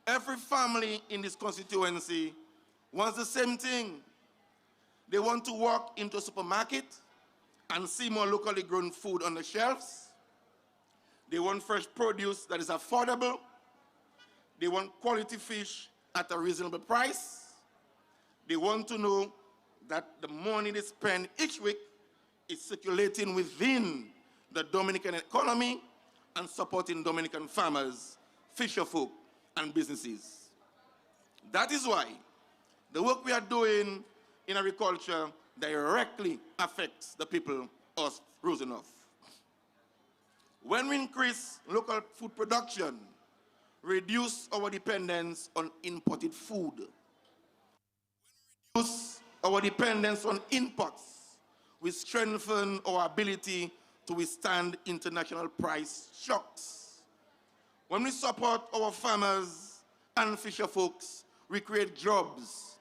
H: Every family in this constituency wants the same thing. They want to walk into a supermarket and see more locally grown food on the shelves. They want fresh produce that is affordable. They want quality fish at a reasonable price. They want to know that the money they spend each week is circulating within the Dominican economy and supporting Dominican farmers, fisherfolk, and businesses. That is why the work we are doing in agriculture directly affects the people of Roseau. When we increase local food production, reduce our dependence on imported food, reduce our dependence on imports, we strengthen our ability to withstand international price shocks. When we support our farmers and fisher folks, we create jobs,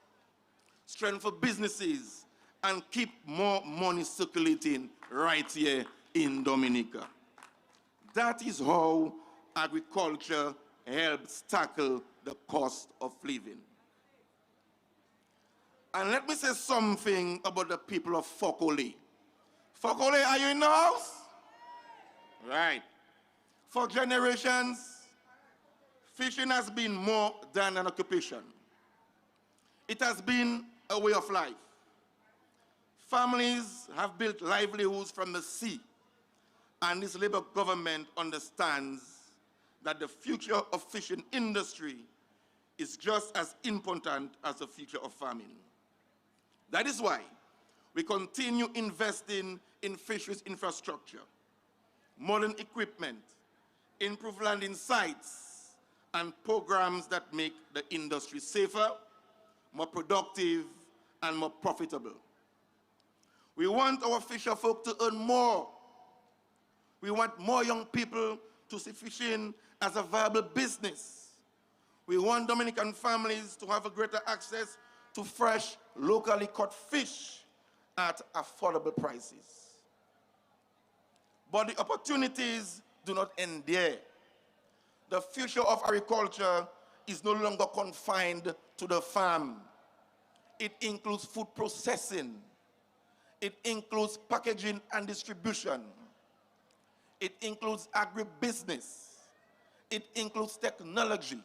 H: strengthen businesses, and keep more money circulating right here in Dominica. That is how agriculture helps tackle the cost of living. And let me say something about the people of Fokole. Fokole, are you in the house? Right. For generations, fishing has been more than an occupation. It has been a way of life. Families have built livelihoods from the sea, and this Labour government understands that the future of fishing industry is just as important as the future of farming. That is why we continue investing in fisheries infrastructure, modern equipment, improved landing sites, and programs that make the industry safer, more productive, and more profitable. We want our fisher folk to earn more. We want more young people to see fishing as a viable business. We want Dominican families to have a greater access to fresh, locally caught fish at affordable prices. But the opportunities do not end there. The future of agriculture is no longer confined to the farm. It includes food processing. It includes packaging and distribution. It includes agribusiness. It includes technology.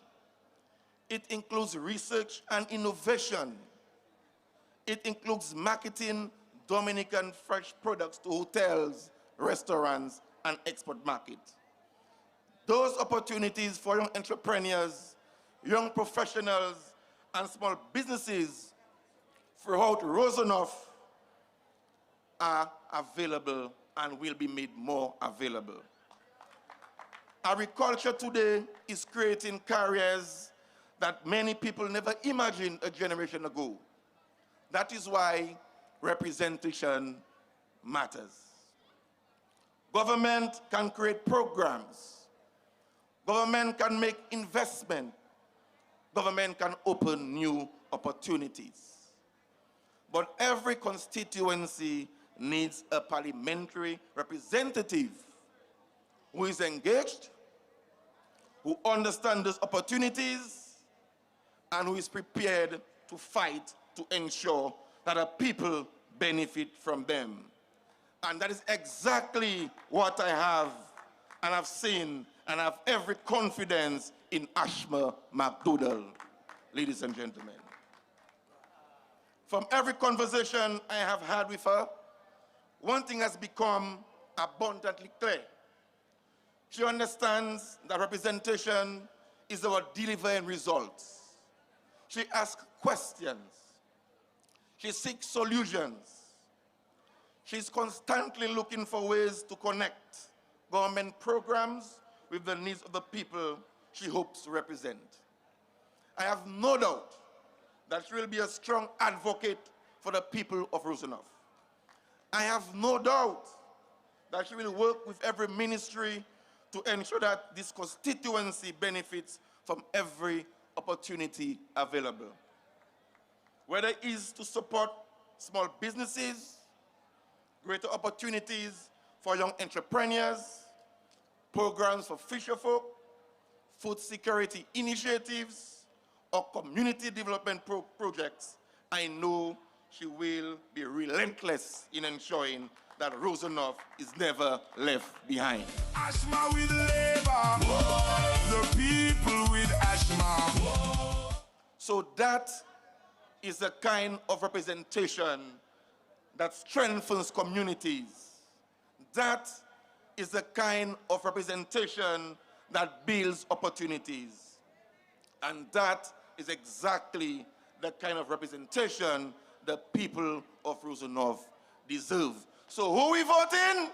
H: It includes research and innovation. It includes marketing Dominican fresh products to hotels, restaurants, and export markets. Those opportunities for young entrepreneurs, young professionals, and small businesses throughout Roseau are available and will be made more available. Agriculture today is creating careers that many people never imagined a generation ago. That is why representation matters. Government can create programs. Government can make investment. Government can open new opportunities. But every constituency needs a parliamentary representative who is engaged, who understands those opportunities, and who is prepared to fight to ensure that the people benefit from them. And that is exactly what I have and have seen and have every confidence in Ashma McDougall, ladies and gentlemen. From every conversation I have had with her, one thing has become abundantly clear. She understands that representation is about delivering results. She asks questions. She seeks solutions. She's constantly looking for ways to connect government programs with the needs of the people she hopes to represent. I have no doubt that she will be a strong advocate for the people of Roseau. I have no doubt that she will work with every ministry to ensure that this constituency benefits from every opportunity available. Whether it is to support small businesses, greater opportunities for young entrepreneurs, programs for fisherfolk, food security initiatives, or community development projects, I know she will be relentless in ensuring that Roseau North is never left behind.
D: Ashma with labor, the people with Ashma.
H: So that is the kind of representation that strengthens communities. That is the kind of representation that builds opportunities. And that is exactly the kind of representation the people of Roseau North deserve. So who we voting?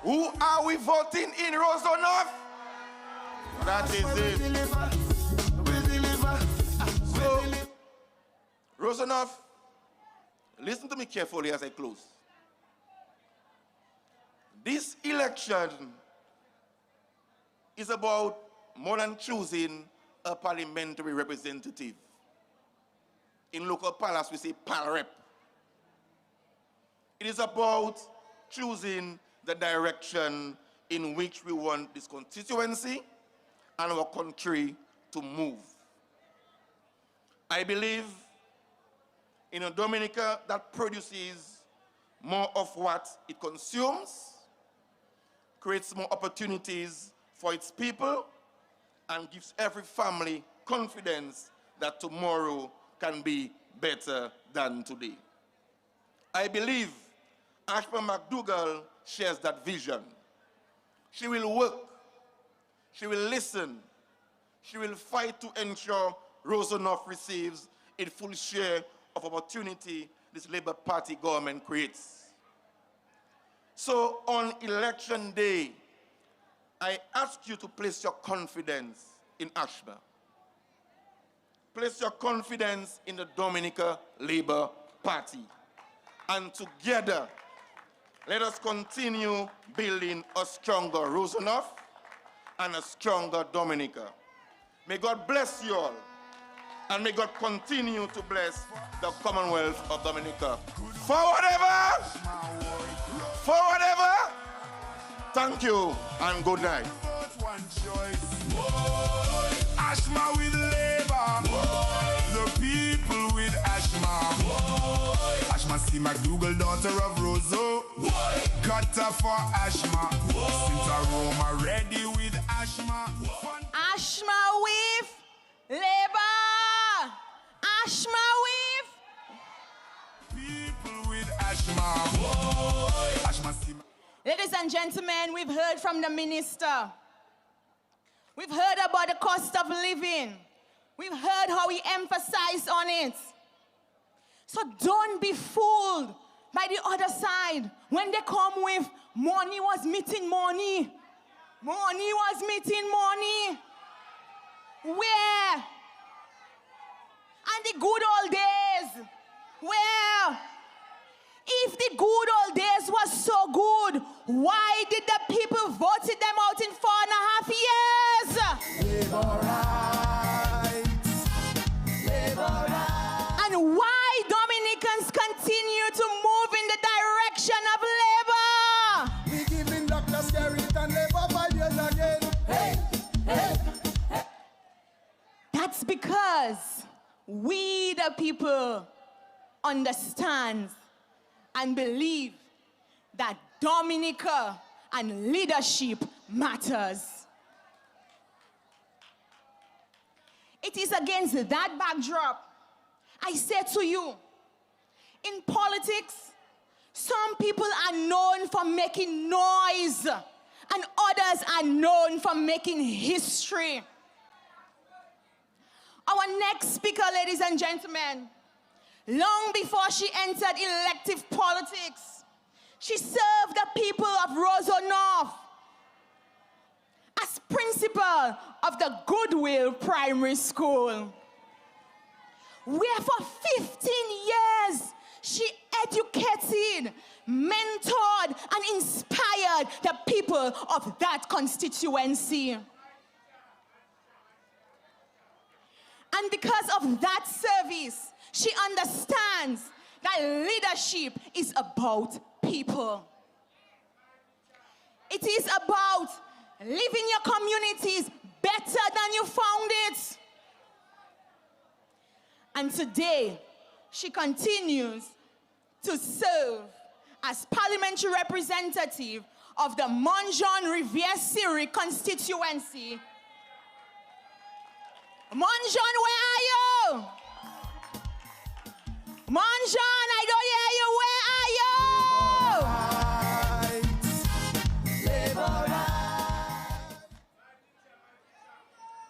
H: Who are we voting in Roseau North? That is it. So, Roseau North, listen to me carefully as I close. This election is about more than choosing a parliamentary representative. In local palace, we say pal rep. It is about choosing the direction in which we want this constituency and our country to move. I believe in a Dominica that produces more of what it consumes, creates more opportunities for its people, and gives every family confidence that tomorrow can be better than today. I believe Ashma McDougall shares that vision. She will work, she will listen, she will fight to ensure Roseau North receives its full share of opportunity this Labour Party government creates. So on election day, I ask you to place your confidence in Ashma. Place your confidence in the Dominica Labour Party. And together, let us continue building a stronger Roseau North and a stronger Dominica. May God bless you all. And may God continue to bless the Commonwealth of Dominica. Forward ever! Forward ever! Thank you and good night.
D: Ashma with labor, the people with Ashma. Ashma C. McDougall, daughter of Roseau. Cut her for Ashma. Since Aroma ready with Ashma.
B: Ashma with labor. Ashma with.
D: People with Ashma. Ashma C.
B: Ladies and gentlemen, we've heard from the minister. We've heard about the cost of living. We've heard how he emphasized on it. So don't be fooled by the other side when they come with money was meeting money. Money was meeting money. Where? And the good old days. Where? If the good old days was so good, why did the people voted them out in 4.5 years?
D: Labor rights. Labor rights.
B: And why Dominicans continue to move in the direction of labor?
D: We giving Dr. Skerritt labor 5 years again. Hey, hey, hey.
B: That's because we the people understand and believe that Dominica and leadership matters. It is against that backdrop, I say to you, in politics, some people are known for making noise and others are known for making history. Our next speaker, ladies and gentlemen, long before she entered elective politics, she served the people of Roseau North as principal of the Goodwill Primary School, where for 15 years she educated, mentored, and inspired the people of that constituency. And because of that service, she understands that leadership is about people. It is about living your communities better than you found it. And today, she continues to serve as parliamentary representative of the Montjean Rivière-Syriac constituency. Montjean, where are you? Montjean, I don't hear you. Where are you?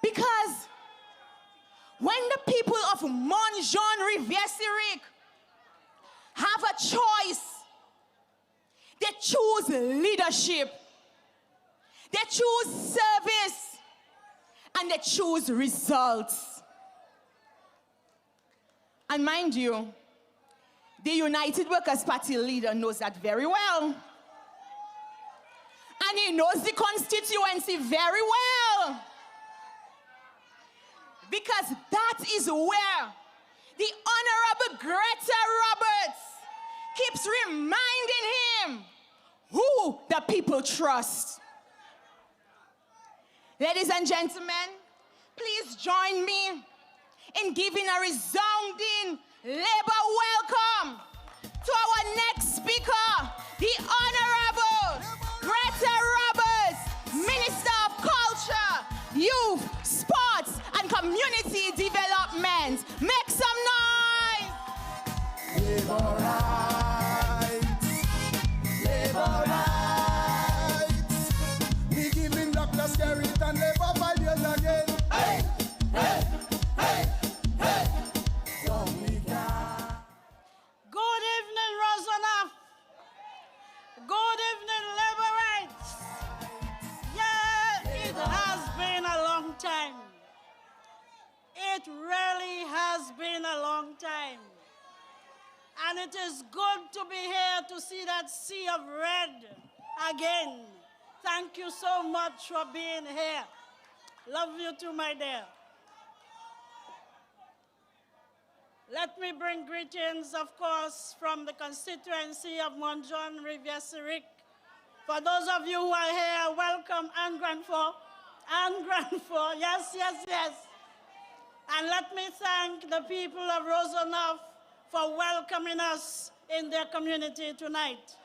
B: Because when the people of Montjean Rivière-Syriac have a choice, they choose leadership, they choose service, and they choose results. And mind you, the United Workers' Party leader knows that very well. And he knows the constituency very well. Because that is where the Honorable Greta Roberts keeps reminding him who the people trust. Ladies and gentlemen, please join me in giving a resounding Labour welcome to our next speaker, the Honorable Greta Roberts, Minister of Culture, Youth, Sports, and Community Development. Make some noise!
D: Labor rights, labor rights. We giving Dr. Skerritt and labor values again. Hey, hey, hey, hey.
I: Good evening, Roseau. Good evening, Laborites. Yeah, it has been a long time. It really has been a long time. And it is good to be here to see that sea of red again. Thank you so much for being here. Love you too, my dear. Let me bring greetings, of course, from the constituency of Montjean Rivière-Syriac. For those of you who are here, welcome, Anne Grandfort. Anne Grandfort, yes, yes, yes. And let me thank the people of Roseau for welcoming us in their community tonight.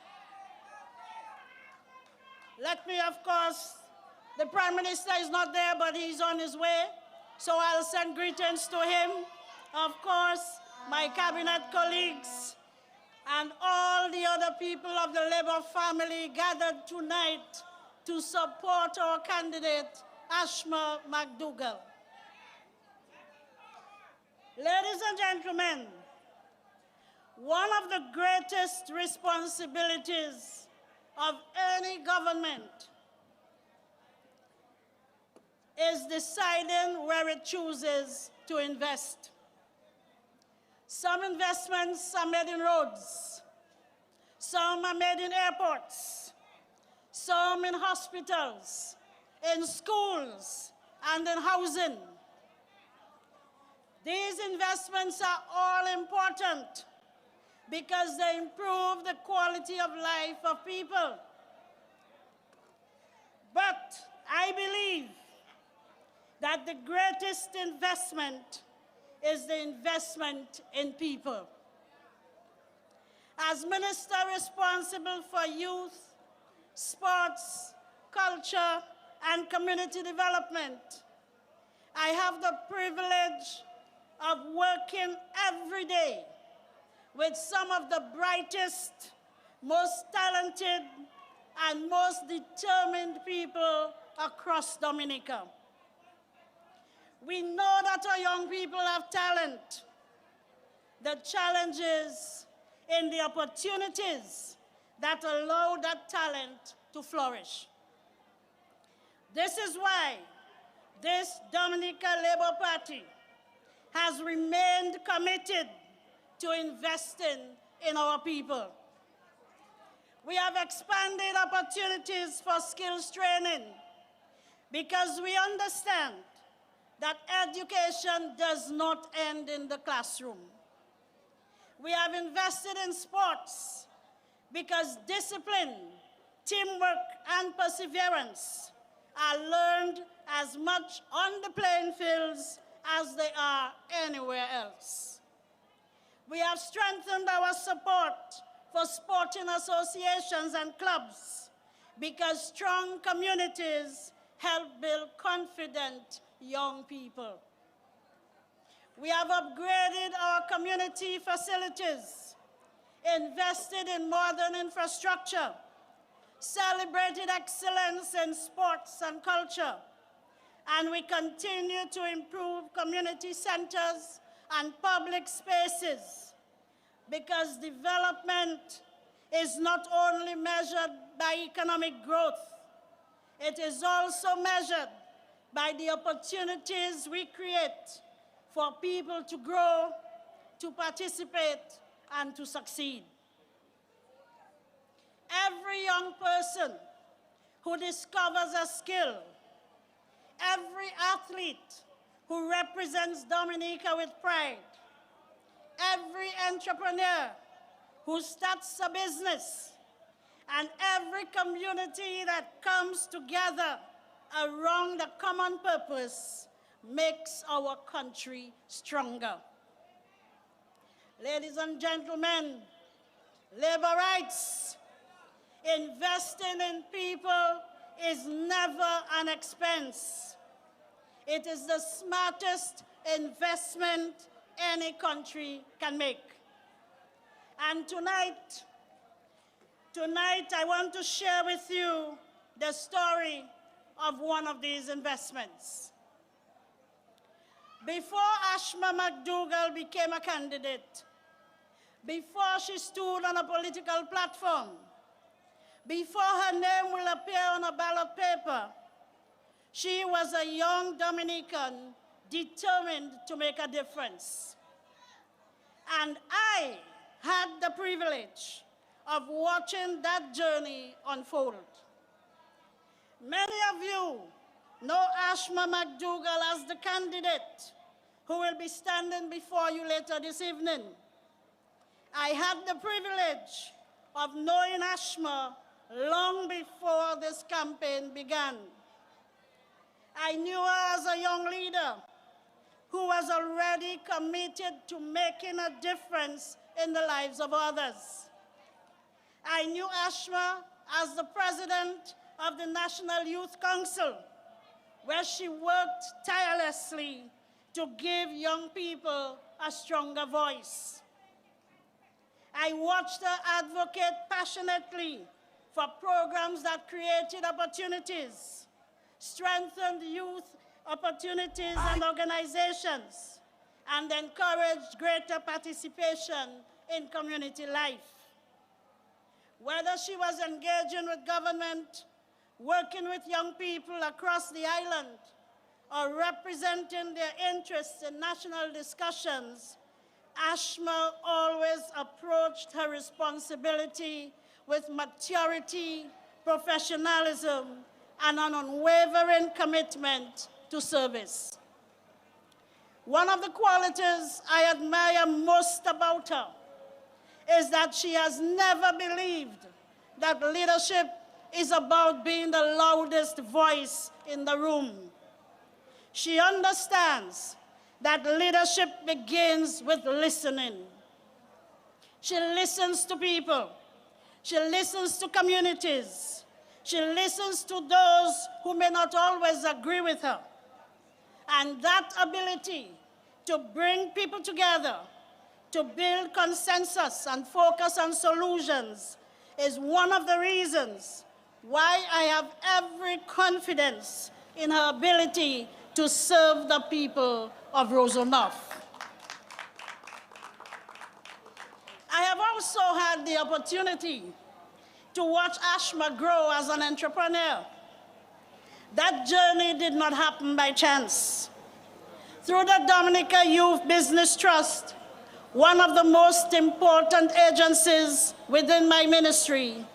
I: Let me, of course, the Prime Minister is not there, but he's on his way, so I'll send greetings to him. Of course, my cabinet colleagues and all the other people of the Labour family gathered tonight to support our candidate, Ashma McDougall. Ladies and gentlemen, one of the greatest responsibilities of any government is deciding where it chooses to invest. Some investments are made in roads, some are made in airports, some in hospitals, in schools, and in housing. These investments are all important because they improve the quality of life of people. But I believe that the greatest investment is the investment in people. As minister responsible for youth, sports, culture, and community development, I have the privilege of working every day with some of the brightest, most talented, and most determined people across Dominica. We know that our young people have talent. The challenge is in the opportunities that allow that talent to flourish. This is why this Dominica Labour Party has remained committed to investing in our people. We have expanded opportunities for skills training because we understand that education does not end in the classroom. We have invested in sports because discipline, teamwork, and perseverance are learned as much on the playing fields as they are anywhere else. We have strengthened our support for sporting associations and clubs because strong communities help build confident young people. We have upgraded our community facilities, invested in modern infrastructure, celebrated excellence in sports and culture, and we continue to improve community centers and public spaces because development is not only measured by economic growth, it is also measured by the opportunities we create for people to grow, to participate, and to succeed. Every young person who discovers a skill, every athlete who represents Dominica with pride, every entrepreneur who starts a business, and every community that comes together around a common purpose makes our country stronger. Ladies and gentlemen, labor rights, investing in people is never an expense. It is the smartest investment any country can make. And tonight I want to share with you the story of one of these investments. Before Ashma McDougall became a candidate, before she stood on a political platform, before her name will appear on a ballot paper, she was a young Dominican determined to make a difference. And I had the privilege of watching that journey unfold. Many of you know Ashma McDougall as the candidate who will be standing before you later this evening. I had the privilege of knowing Ashma long before this campaign began. I knew her as a young leader who was already committed to making a difference in the lives of others. I knew Ashma as the president of the National Youth Council, where she worked tirelessly to give young people a stronger voice. I watched her advocate passionately for programs that created opportunities, strengthened youth opportunities and organizations, and encouraged greater participation in community life. Whether she was engaging with government, working with young people across the island, or representing their interests in national discussions, Ashma always approached her responsibility with maturity, professionalism, and an unwavering commitment to service. One of the qualities I admire most about her is that she has never believed that leadership is about being the loudest voice in the room. She understands that leadership begins with listening. She listens to people. She listens to communities. She listens to those who may not always agree with her. And that ability to bring people together, to build consensus and focus on solutions is one of the reasons why I have every confidence in her ability to serve the people of Roseau North. I have also had the opportunity to watch Ashma grow as an entrepreneur. That journey did not happen by chance. Through the Dominica Youth Business Trust, one of the most important agencies within my ministry,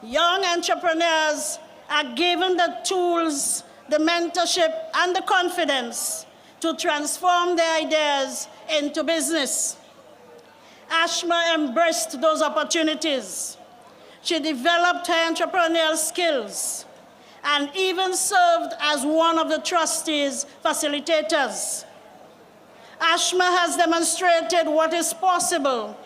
I: young entrepreneurs are given the tools, the mentorship, and the confidence to transform their ideas into business. Ashma embraced those opportunities. She developed her entrepreneurial skills and even served as one of the trustees facilitators. Ashma has demonstrated what is possible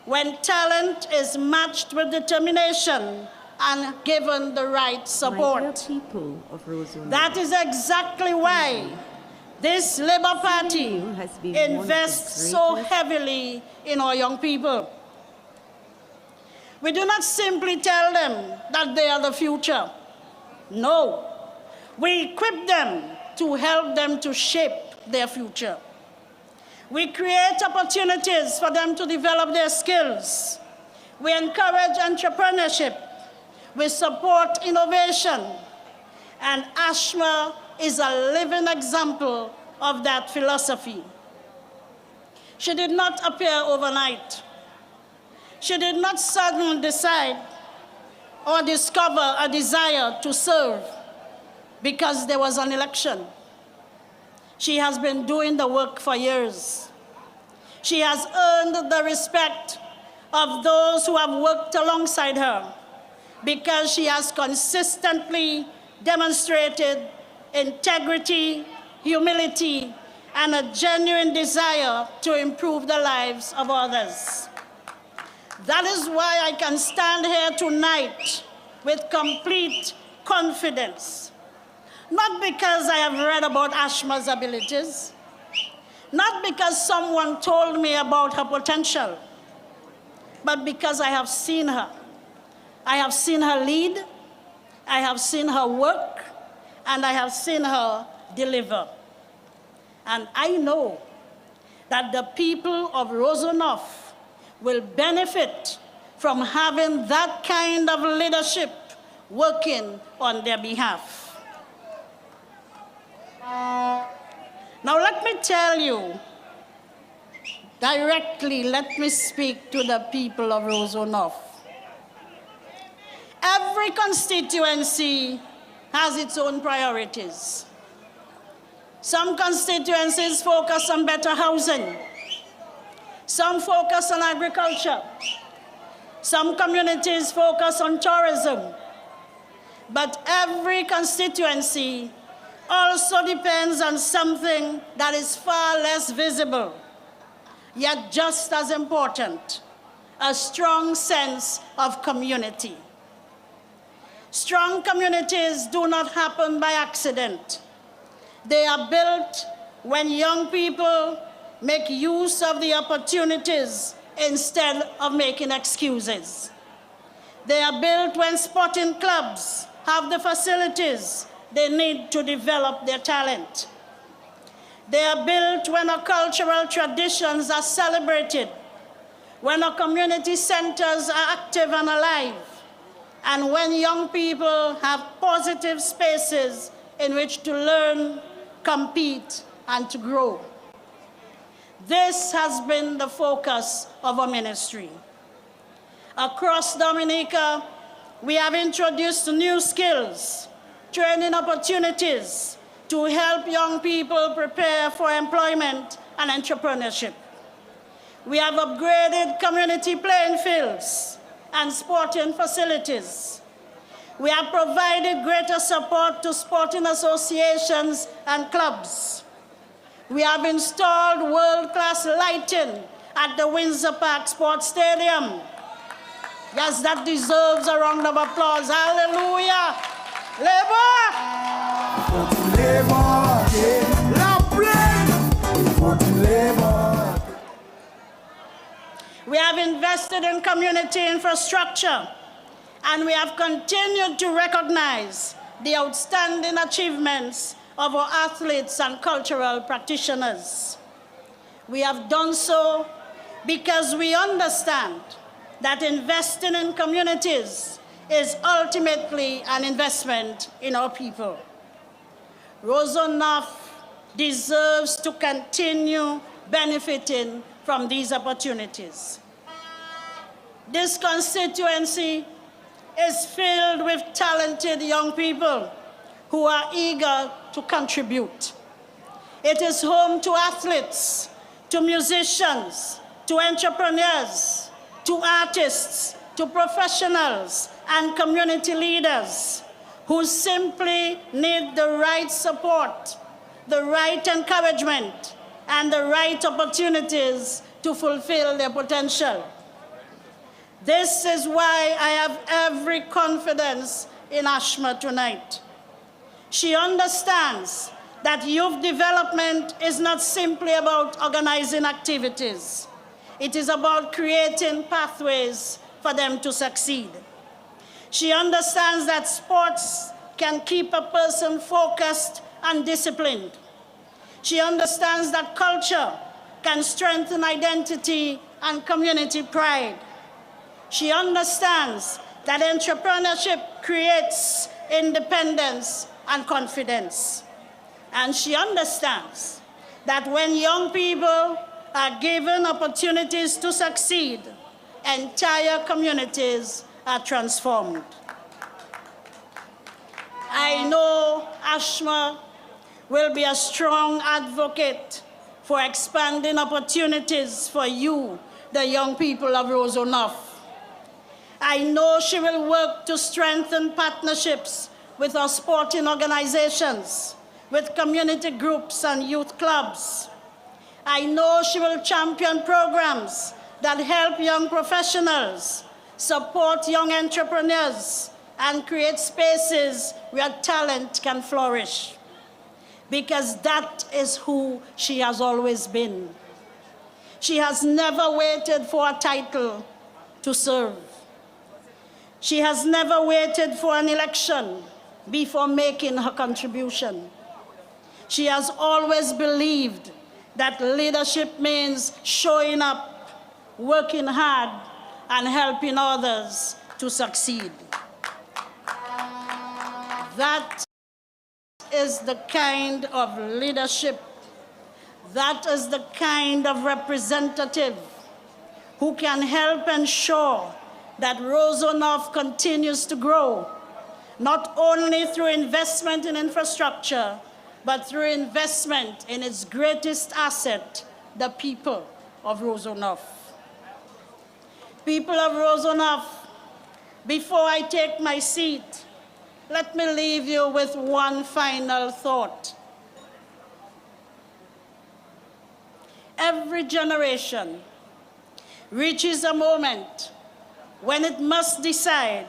I: when talent is matched with determination and given the right support.
J: People of Roseau.
I: That is exactly why this Labour Party invests so heavily in our young people. We do not simply tell them that they are the future. No, we equip them to help them to shape their future. We create opportunities for them to develop their skills. We encourage entrepreneurship. We support innovation. And Ashma is a living example of that philosophy. She did not appear overnight. She did not suddenly decide or discover a desire to serve because there was an election. She has been doing the work for years. She has earned the respect of those who have worked alongside her because she has consistently demonstrated integrity, humility, and a genuine desire to improve the lives of others. That is why I can stand here tonight with complete confidence. Not because I have read about Ashma's abilities, not because someone told me about her potential, but because I have seen her. I have seen her lead, I have seen her work, and I have seen her deliver. And I know that the people of Roseau will benefit from having that kind of leadership working on their behalf. Now let me tell you, directly, let me speak to the people of Roseau North. Every constituency has its own priorities. Some constituencies focus on better housing. Some focus on agriculture. Some communities focus on tourism. But every constituency also depends on something that is far less visible, yet just as important: a strong sense of community. Strong communities do not happen by accident. They are built when young people make use of the opportunities instead of making excuses. They are built when sporting clubs have the facilities they need to develop their talent. They are built when our cultural traditions are celebrated, when our community centers are active and alive, and when young people have positive spaces in which to learn, compete, and to grow. This has been the focus of our ministry. Across Dominica, we have introduced new skills, training opportunities to help young people prepare for employment and entrepreneurship. We have upgraded community playing fields and sporting facilities. We have provided greater support to sporting associations and clubs. We have installed world-class lighting at the Windsor Park Sports Stadium. Yes, that deserves a round of applause. Hallelujah! We have invested in community infrastructure, and we have continued to recognize the outstanding achievements of our athletes and cultural practitioners. We have done so because we understand that investing in communities is ultimately an investment in our people. Roseau North deserves to continue benefiting from these opportunities. This constituency is filled with talented young people who are eager to contribute. It is home to athletes, to musicians, to entrepreneurs, to artists, to professionals and community leaders who simply need the right support, the right encouragement, and the right opportunities to fulfill their potential. This is why I have every confidence in Ashma tonight. She understands that youth development is not simply about organizing activities. It is about creating pathways for them to succeed. She understands that sports can keep a person focused and disciplined. She understands that culture can strengthen identity and community pride. She understands that entrepreneurship creates independence and confidence. And she understands that when young people are given opportunities to succeed, entire communities are transformed. I know Ashma will be a strong advocate for expanding opportunities for you, the young people of Roseau North. I know she will work to strengthen partnerships with our sporting organizations, with community groups and youth clubs. I know she will champion programs that help young professionals, support young entrepreneurs, and create spaces where talent can flourish. Because that is who she has always been. She has never waited for a title to serve. She has never waited for an election before making her contribution. She has always believed that leadership means showing up, working hard, and helping others to succeed. That is the kind of leadership, that is the kind of representative who can help ensure that Roseau North continues to grow, not only through investment in infrastructure, but through investment in its greatest asset, the people of Roseau North. People of Roseau North, before I take my seat, let me leave you with one final thought. Every generation reaches a moment when it must decide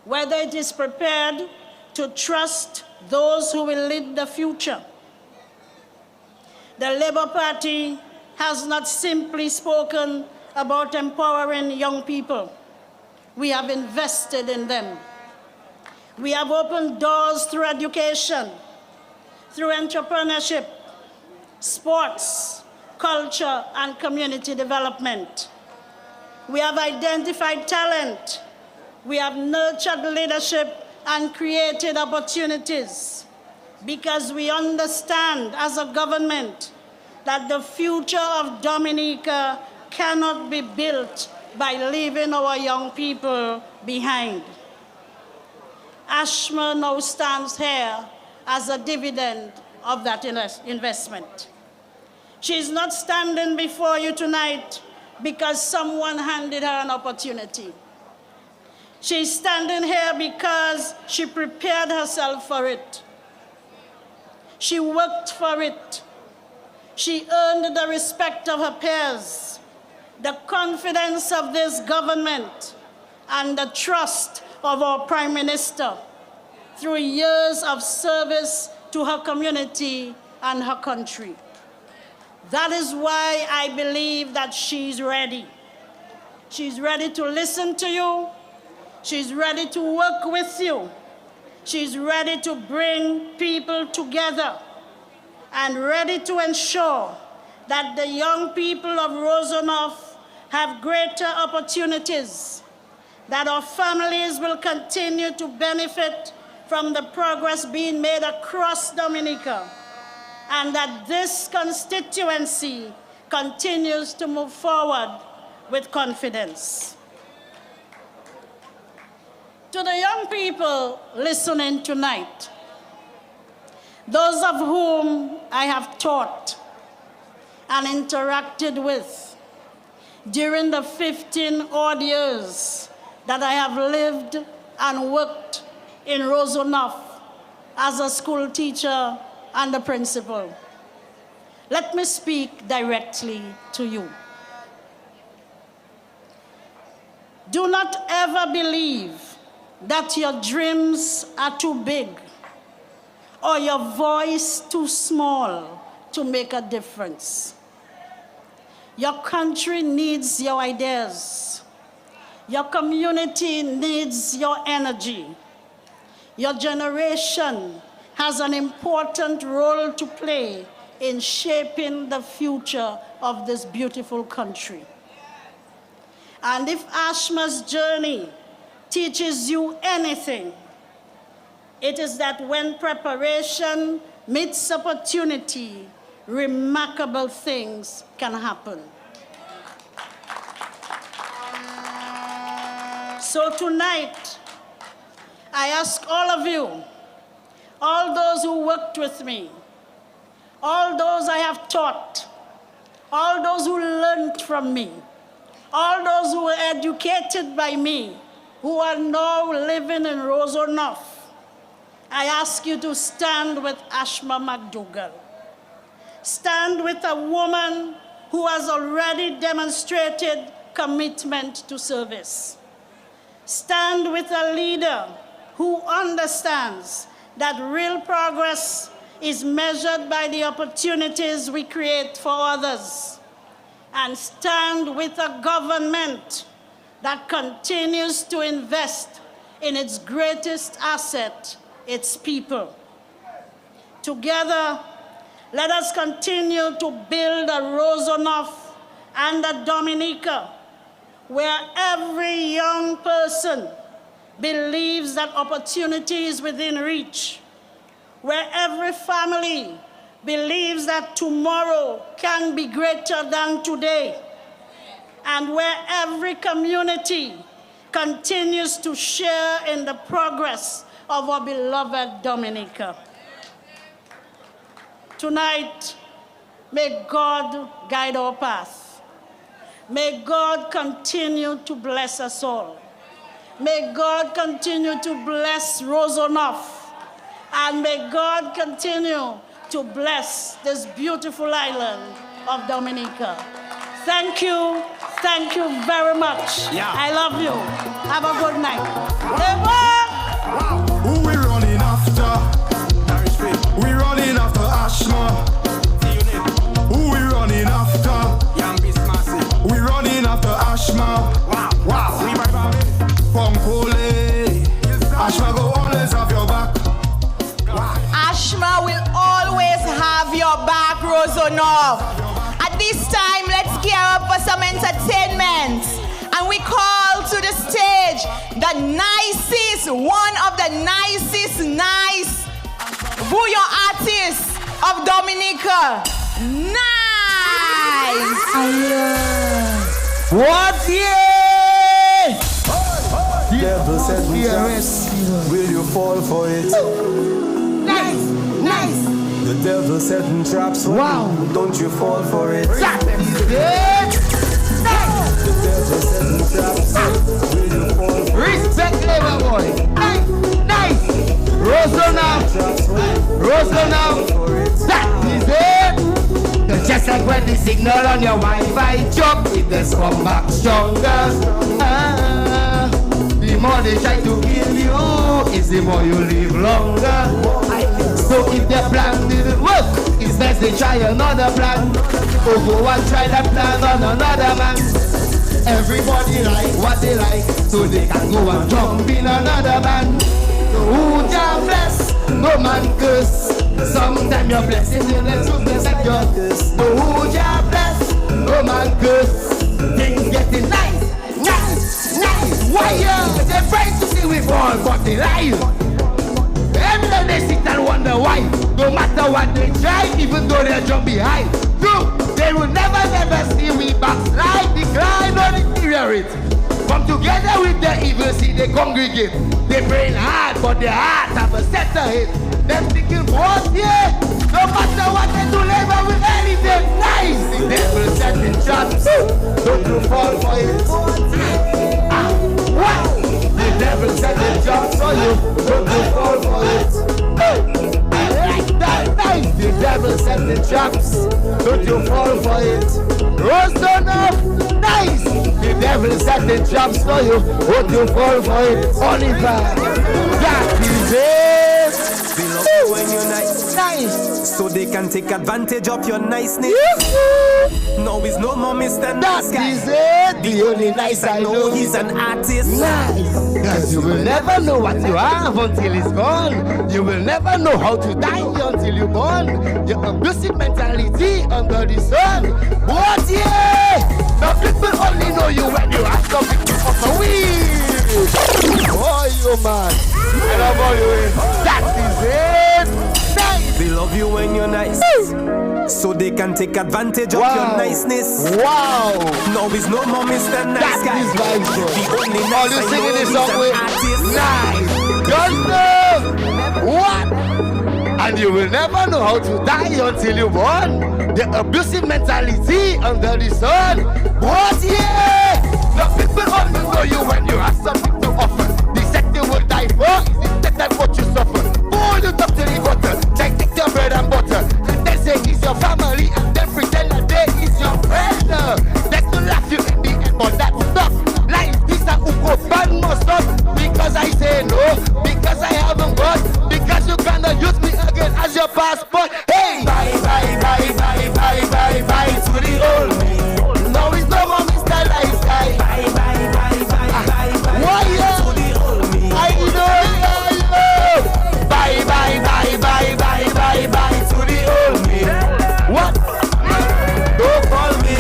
I: whether it is prepared to trust those who will lead the future. The Labour Party has not simply spoken about empowering young people. We have invested in them. We have opened doors through education, through entrepreneurship, sports, culture, and community development. We have identified talent. We have nurtured leadership and created opportunities because we understand as a government that the future of Dominica cannot be built by leaving our young people behind. Ashma now stands here as a dividend of that investment. She is not standing before you tonight because someone handed her an opportunity. She's standing here because she prepared herself for it. She worked for it. She earned the respect of her peers, the confidence of this government, and the trust of our Prime Minister through years of service to her community and her country. That is why I believe that she's ready. She's ready to listen to you. She's ready to work with you. She's ready to bring people together and ready to ensure that the young people of Roseau North have greater opportunities, that our families will continue to benefit from the progress being made across Dominica, and that this constituency continues to move forward with confidence. To the young people listening tonight, those of whom I have taught and interacted with, during the 15 odd years that I have lived and worked in Roseau as a school teacher and a principal. Let me speak directly to you. Do not ever believe that your dreams are too big or your voice too small to make a difference. Your country needs your ideas. Your community needs your energy. Your generation has an important role to play in shaping the future of this beautiful country. And if Ashma's journey teaches you anything, it is that when preparation meets opportunity, remarkable things can happen. So tonight, I ask all of you, all those who worked with me, all those I have taught, all those who learned from me, all those who were educated by me, who are now living in Roseau North, I ask you to stand with Ashma McDougall. Stand with a woman who has already demonstrated commitment to service. Stand with a leader who understands that real progress is measured by the opportunities we create for others. And stand with a government that continues to invest in its greatest asset, its people. Together, let us continue to build a Roseau North and a Dominica where every young person believes that opportunity is within reach, where every family believes that tomorrow can be greater than today, and where every community continues to share in the progress of our beloved Dominica. Tonight, may God guide our path. May God continue to bless us all. May God continue to bless Roseau North, and may God continue to bless this beautiful island of Dominica. Thank you very much.
D: Yeah.
I: I love you. Have a good night.
D: Who we running after? We running after Ashma. Who we running after? We running after Ashma. Wow. Punkole. Ashma go always have your back.
B: Ashma will always have your back, Roseau North. At this time, let's gear up for some entertainment. And we call to the stage the nicest, one of the nicest, Bouillon artists of Dominica. Nice!
D: What yeah?
J: Devil said me traps, will you fall for it?
D: Nice.
J: The devil setting traps for you, don't you fall for it? The devil setting traps, will you fall for it?
D: Respect labor boy. Nice. Roseau now. That is it. Just like when the signal on your Wi-Fi jump, it does come back stronger. The more they try to kill you, is the more you live longer. So if their plan didn't work, it's best they try another plan. Or go and try that plan on another man. Everybody like what they like, so they can go and jump in another man. So who can bless? No man curse. Sometimes your blessings in the truth is like your curse. So who can bless? No man curse. Things getting nice. Why they pray to see we fall, but they lie. Every time they sit and wonder why. No matter what they try, even though they jump behind. No, they will never see we backslide, decline, or deteriorate. Come together with the evil, see they congregate. They praying hard, but their hearts have a set ahead.
K: Them thinking what, yeah. No matter what they do, labor with anything nice. The devil setting traps, don't you fall for it. What? The devil setting traps for you, don't you fall for it. Like that nice. The devil setting traps, don't you fall for it. Roseau enough, nice. The devil setting traps for you, don't you fall for it. Oliver, that is it.
L: They love you when you're nice.
K: Nice.
L: So they can take advantage of your niceness. No, he's no more Mr. Nice Guy.
K: That is it. The only nice I know,
L: he's an artist.
K: Nice. Cause you will never know what you have until it's gone. You will never know how to die until you're born. Your abusive mentality under the sun. What, yeah? The people only know you when you have something to offer. Oh, you man. I love how you is. That is it. Nice.
L: They love you when you're nice. So they can take advantage of your niceness.
K: Wow.
L: No, he's no more Mr. Nice
K: That
L: Guy.
K: is right, bro.
L: The only
K: All
L: nice
K: you
L: I
K: singing
L: know,
K: this
L: he's
K: song
L: an
K: with
L: artist.
K: nice. Just know what? And you will never know how to die until you're born. The abusive mentality under the sun. What, yeah? The people only know you when you have something to offer. The sect you will die for is instead that what you suffer. Pull you up to the gutter, take your bread and butter, and then say it's your family, and then pretend that they is your friend. That's to laugh you in the end, but that stuff. Like this a uko ban must stop. Because I say no, because I haven't got, because you cannot use me again as your passport. Hey, bye, bye, bye, bye, bye, bye, bye to the old me. No, it's no more Mr. Nice Guy. Bye, bye, bye, bye, bye, bye. Why, yeah? To the old me. I know, yeah. Bye, bye, bye, bye, bye, bye, bye to the old me. What? Don't call me,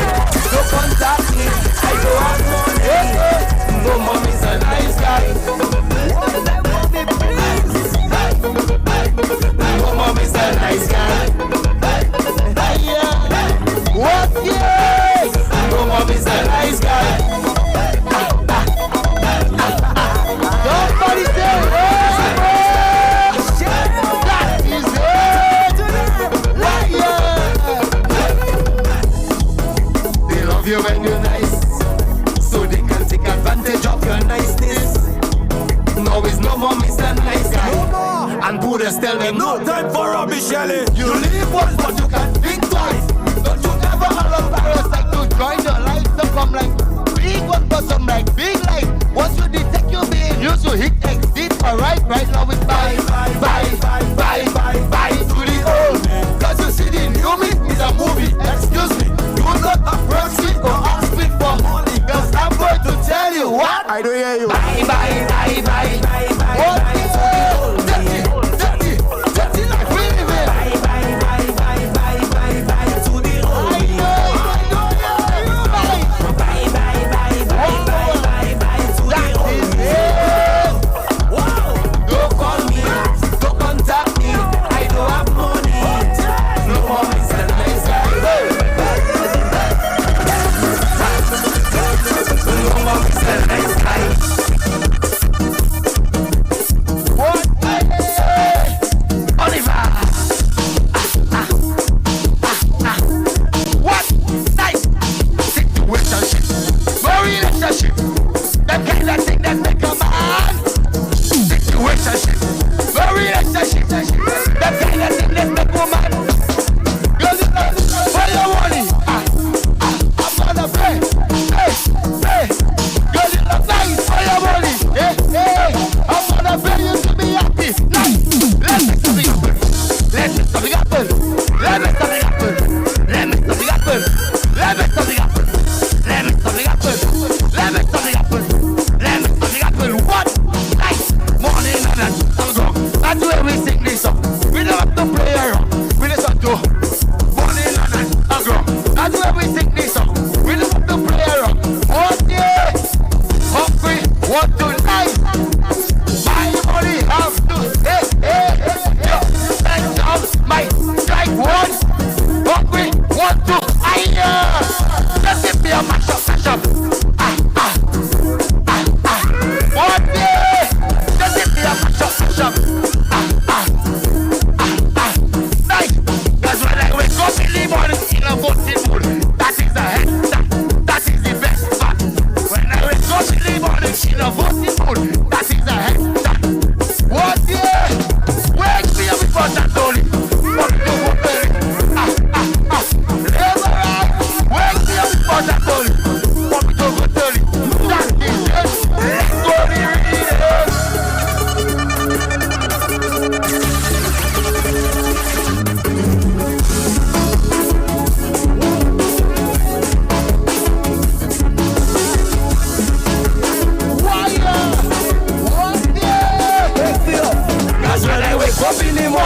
K: don't contact me. I don't have money. No, mom is a nice guy. No, mom is a nice guy. What? Yeah. No, mom is a nice guy. Somebody say, oh, that is it. They love you when you're nice, so they can take advantage of your niceness. No, it's no more Mr. Nice Guy. No more. And Buddha's tell me no time for rubbish, Shelly. You live once, but you can think twice. Don't you ever allow parasites to join your life? Some come like big one, but some like big life. Once you detect you being used to hit exit, alright, right now it's bye, bye, bye, bye, bye, bye, bye to the old man. Cause you see the new me is a movie, excuse me. Do not approach me or ask me for money, cause I'm going to tell you what. I don't hear you. Bye, bye, bye, bye, bye, bye, what? Bye to the old man. Dirty life we live in. Bye, bye, bye, bye, bye, bye, bye to the old man. I know, bye. Bye, bye, bye, bye, bye, bye, bye to the old man. Wow. Don't call me, don't contact me. I don't have money. No more Mr. Nice Guy. No more Mr. Nice Guy.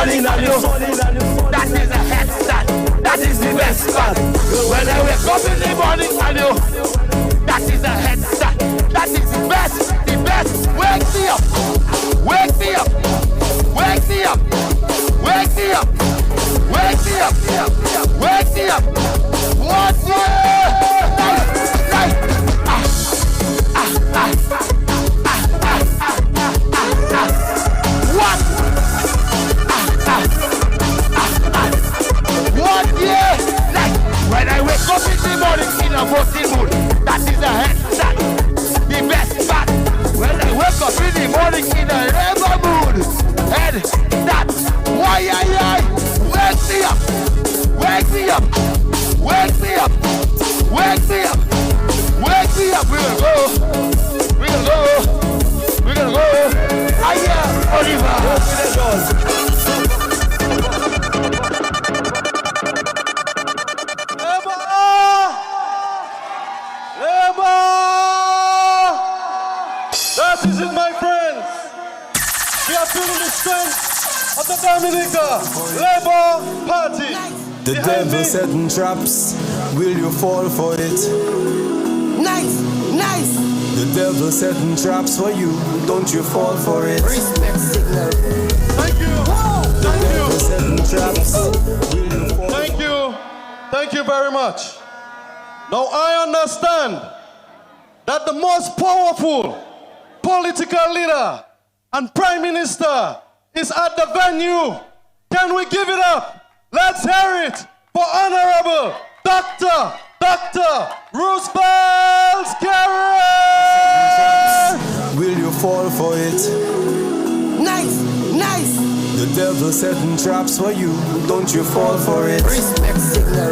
K: morning and you. That is a head start. That is the best start. When I wake up in the morning and you. That is a head start. That is the best. The best. Wake me up. Wake me up. Wake me up. Wake me up. Wake me up. Wake me up. What? Like. What? What? Yeah. Like when I wake up in the morning in a bossy mood, that is a head start. The best part. When I wake up in the morning in a labor mood, head start. Why? Wake me up. Wake me up. Wake me up. Wake me up. Wake me up. We're gonna go. We're gonna go. We're gonna go. I am Oliver.
E: That is it, my friends. We are feeling the strength of the Dominica Labour Party.
L: The devil setting traps, will you fall for it?
K: Nice, nice.
L: The devil setting traps for you, don't you fall for it?
K: Respect signal.
E: Thank you.
L: The devil setting traps, will you fall for it?
E: Thank you. Thank you very much. Now I understand that the most powerful political leader and prime minister is at the venue. Can we give it up? Let's hear it for Honorable Dr. Roosevelt Carey.
L: Will you fall for it?
K: Nice, nice.
L: The devil setting traps for you, don't you fall for it?
K: Respect signal.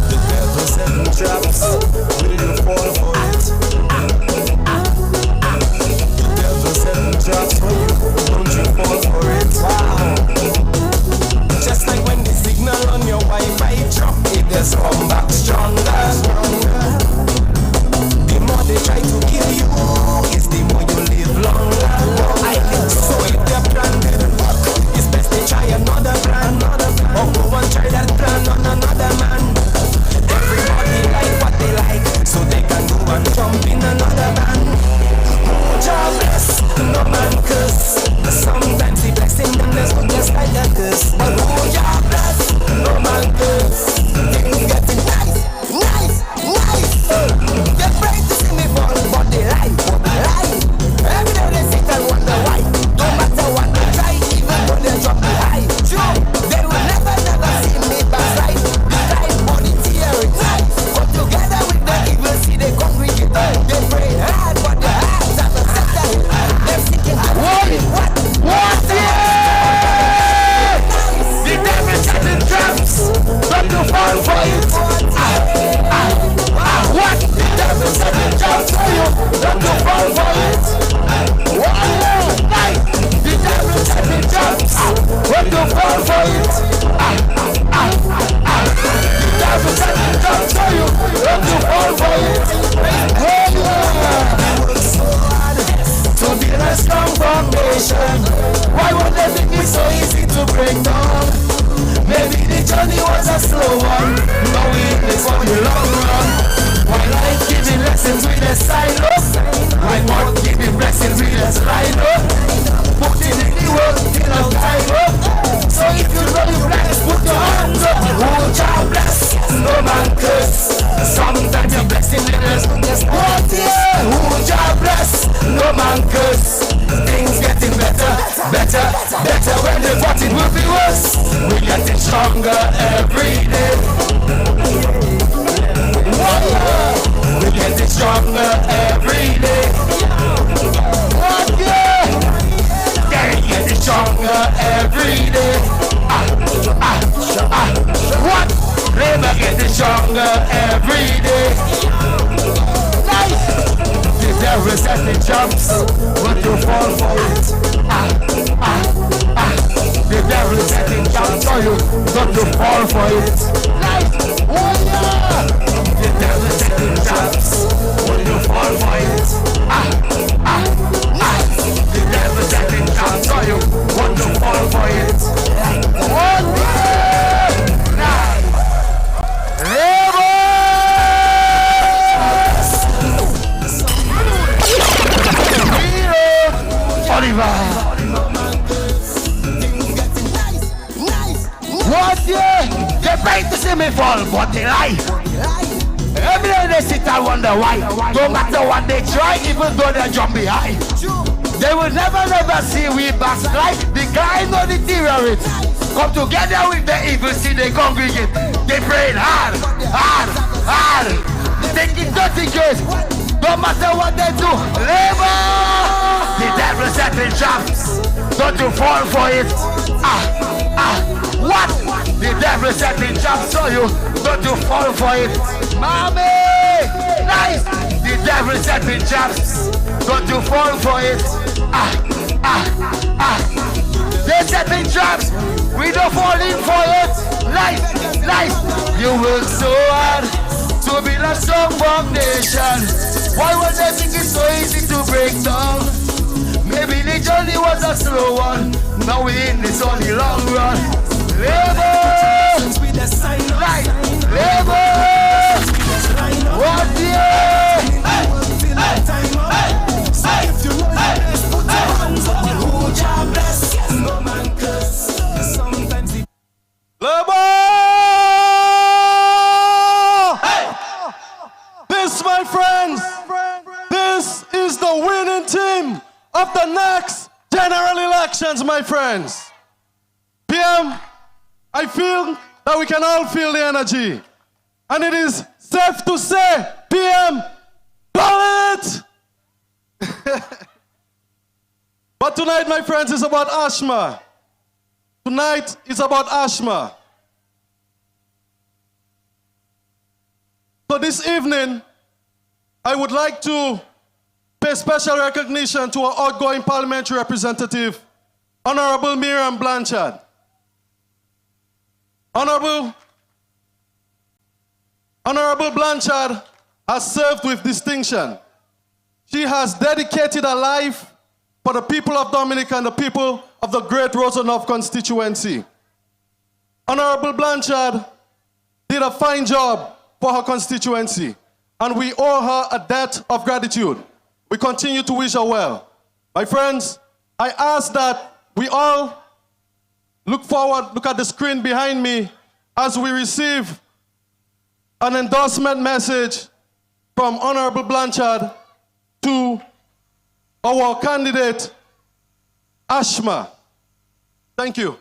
L: The devil setting traps, will you fall for it? The devil setting traps for you, don't you fall for it? Just like when the signal on your Wi-Fi drop, it just come back stronger. The more they try to kill you, is the more you live longer. So if their plan didn't work, it's best they try another plan. Or go and try that plan on another man. Everybody like what they like, so they can go and jump in another man. Jobless, no man curse. Sometimes the blessing them there's one just like that curse. But oh, jobless, no man curse. Things getting nice. They're afraid to see me fall, but they lie. Every day they sit and wonder why. No matter what they try, even though they drop me high. Sure, they will never see me backside. The time for the tearing nice. But together with the evil, see they congregate. They pray hard, but their hearts are not set down. They're seeking to what? Yeah! The devil setting traps, but to fall for it. What? The devil setting traps for you, not to fall for it. What? Nice. The devil setting traps, but to fall for it. The devil setting traps for you, not to fall for it. To build a strong foundation. Why would they think it's so easy to break down? Maybe the journey was a slow one, but we in this for the long run. Why life giving lessons with a silo? Why God giving blessings with a silo? Putting in the work till a time up. So if you know you blessed, put your hands up. Oh, child bless, no man curse. Sometimes your blessing is what? Yeah, oh, child bless, no man curse. Things getting better when they thought it would be worse. We getting stronger every day. We getting stronger every day. What? Yeah, they're getting stronger every day. What? They're getting stronger every day. Nice. The devil setting jumps, but you fall for it. The devil setting jumps for you, but you fall for it. Nice. Oh yeah. The devil setting jumps, but you fall for it. Nice. The devil setting jumps for you, but you fall for it.
K: What yeah? They pray to see me fall, but they lie. Every day they sit and wonder why. No matter what they try, even though they jump behind. They will never see we backslide, decline or deteriorate. Come together with the evil, see they congregate. They praying hard, hard, hard. Taking dirty case. No matter what they do, labor. The devil setting traps. Don't you fall for it. What? The devil setting traps on you. Don't you fall for it. Mommy! Nice! The devil setting traps. Don't you fall for it. They setting traps. We don't fall in for it. Nice! Nice! You work so hard to build a strong foundation. Why would they think it's so easy to break down? Maybe the journey was a slow one. Now we in this only long run. Labor! Right! Labor! What yeah!
E: Labor! This, my friends, this is the winning team of the next general elections, my friends. PM, I feel that we can all feel the energy. And it is safe to say, PM, call it! But tonight, my friends, is about Ashma. Tonight is about Ashma. So this evening, I would like to pay special recognition to our outgoing parliamentary representative, Honorable Miriam Blanchard. Honorable Blanchard has served with distinction. She has dedicated her life for the people of Dominica and the people of the great Roseau North constituency. Honorable Blanchard did a fine job for her constituency, and we owe her a debt of gratitude. We continue to wish her well. My friends, I ask that we all look at the screen behind me as we receive an endorsement message from Honorable Blanchard to our candidate, Ashma. Thank you.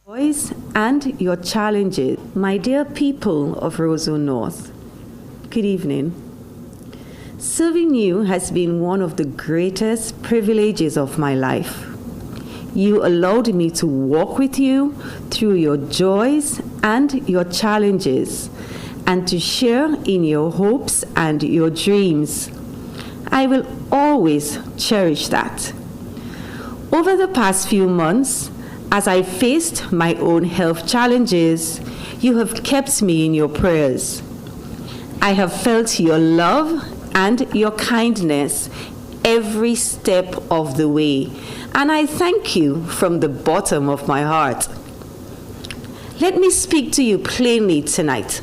M: Joys and your challenges. My dear people of Roseau North, good evening. Serving you has been one of the greatest privileges of my life. You allowed me to walk with you through your joys and your challenges, and to share in your hopes and your dreams. I will always cherish that. Over the past few months, as I faced my own health challenges, you have kept me in your prayers. I have felt your love and your kindness every step of the way, and I thank you from the bottom of my heart. Let me speak to you plainly tonight.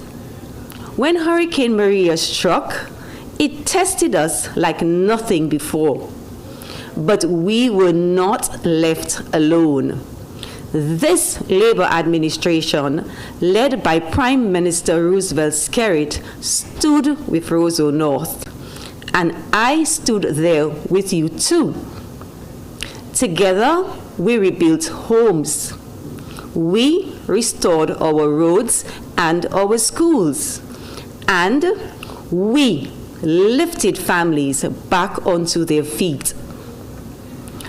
M: When Hurricane Maria struck, it tested us like nothing before, but we were not left alone. This Labour administration, led by Prime Minister Roosevelt Skerrit, stood with Roseau North, and I stood there with you too. Together, we rebuilt homes. We restored our roads and our schools, and we lifted families back onto their feet.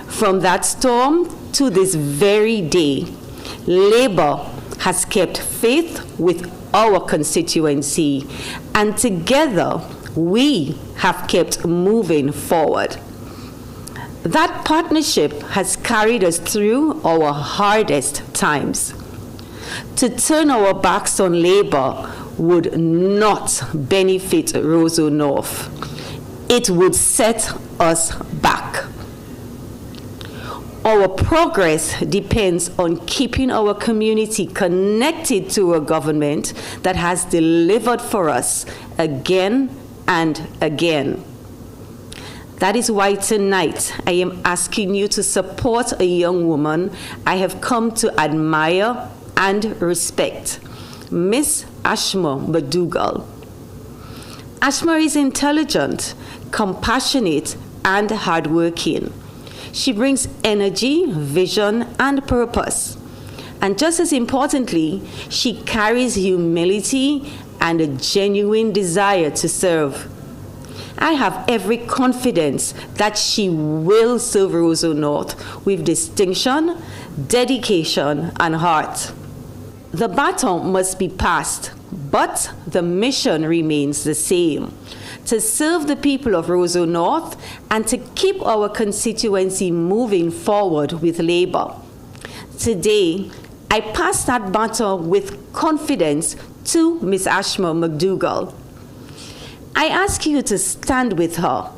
M: From that storm to this very day, Labour has kept faith with our constituency, and together we have kept moving forward. That partnership has carried us through our hardest times. To turn our backs on Labour would not benefit Roseau North. It would set us back. Our progress depends on keeping our community connected to a government that has delivered for us again and again. That is why tonight I am asking you to support a young woman I have come to admire and respect, Miss Ashma McDougall. Ashma is intelligent, compassionate, and hardworking. She brings energy, vision, and purpose. And just as importantly, she carries humility and a genuine desire to serve. I have every confidence that she will serve Roseau North with distinction, dedication, and heart. The baton must be passed, but the mission remains the same: to serve the people of Roseau North and to keep our constituency moving forward with Labour. Today, I pass that baton with confidence to Ms. Ashma McDougall. I ask you to stand with her,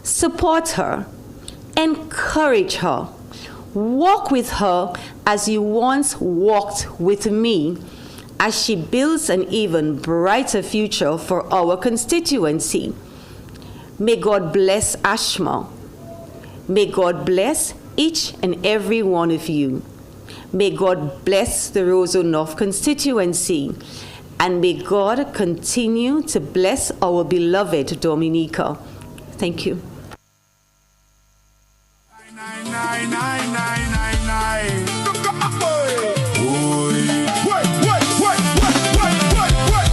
M: support her, encourage her, walk with her as you once walked with me, as she builds an even brighter future for our constituency. May God bless Ashma. May God bless each and every one of you. May God bless the Roseau North constituency. And may God continue to bless our beloved Dominica. Thank you.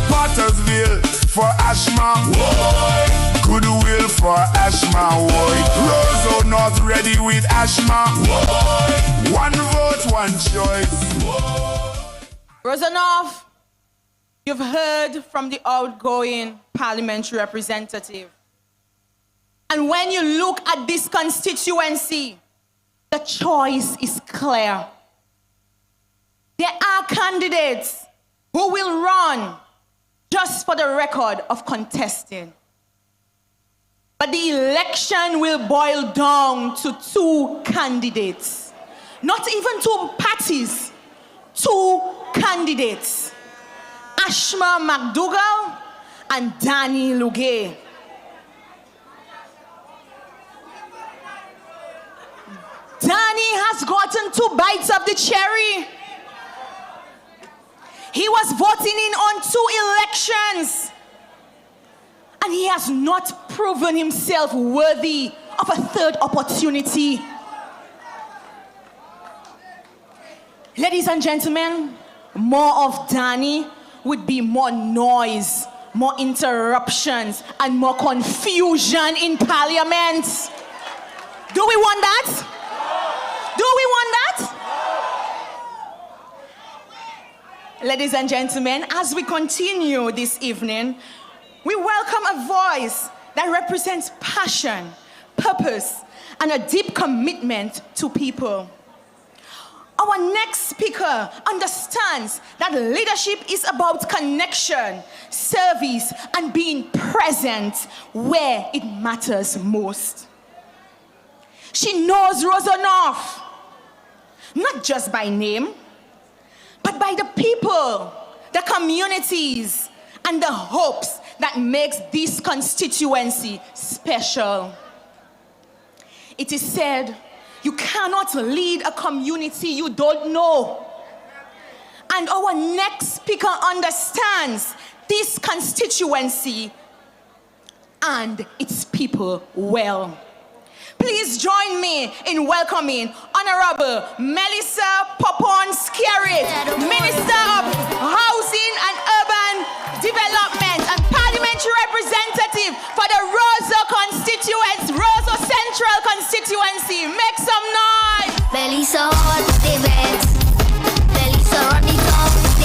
N: Pottersville for Ashma. Goodwill for Ashma. Roseau North ready with Ashma. One vote, one choice.
B: Roseau North, you've heard from the outgoing parliamentary representative. And when you look at this constituency, the choice is clear. There are candidates who will run just for the record of contesting. But the election will boil down to two candidates. Not even two parties, two candidates. Ashma McDougall and Danny Lugay. Danny has gotten 2 bites of the cherry. He was voting in on 2 elections, and he has not proven himself worthy of a 3rd opportunity. Ladies and gentlemen, more of Danny would be more noise, more interruptions, and more confusion in Parliament. Do we want that? Do we want that? Ladies and gentlemen, as we continue this evening, we welcome a voice that represents passion, purpose, and a deep commitment to people. Our next speaker understands that leadership is about connection, service, and being present where it matters most. She knows Roseau North, not just by name, but by the people, the communities, and the hopes that makes this constituency special. It is said, you cannot lead a community you don't know. And our next speaker understands this constituency and its people well. Please join me in welcoming Honorable Melissa Popon-Skerrit, Minister of Housing and Urban Development and Parliamentary Representative for the Roseau constituency, Roseau Central constituency. Make some noise.
O: Melissa on the bed. Melissa on the top.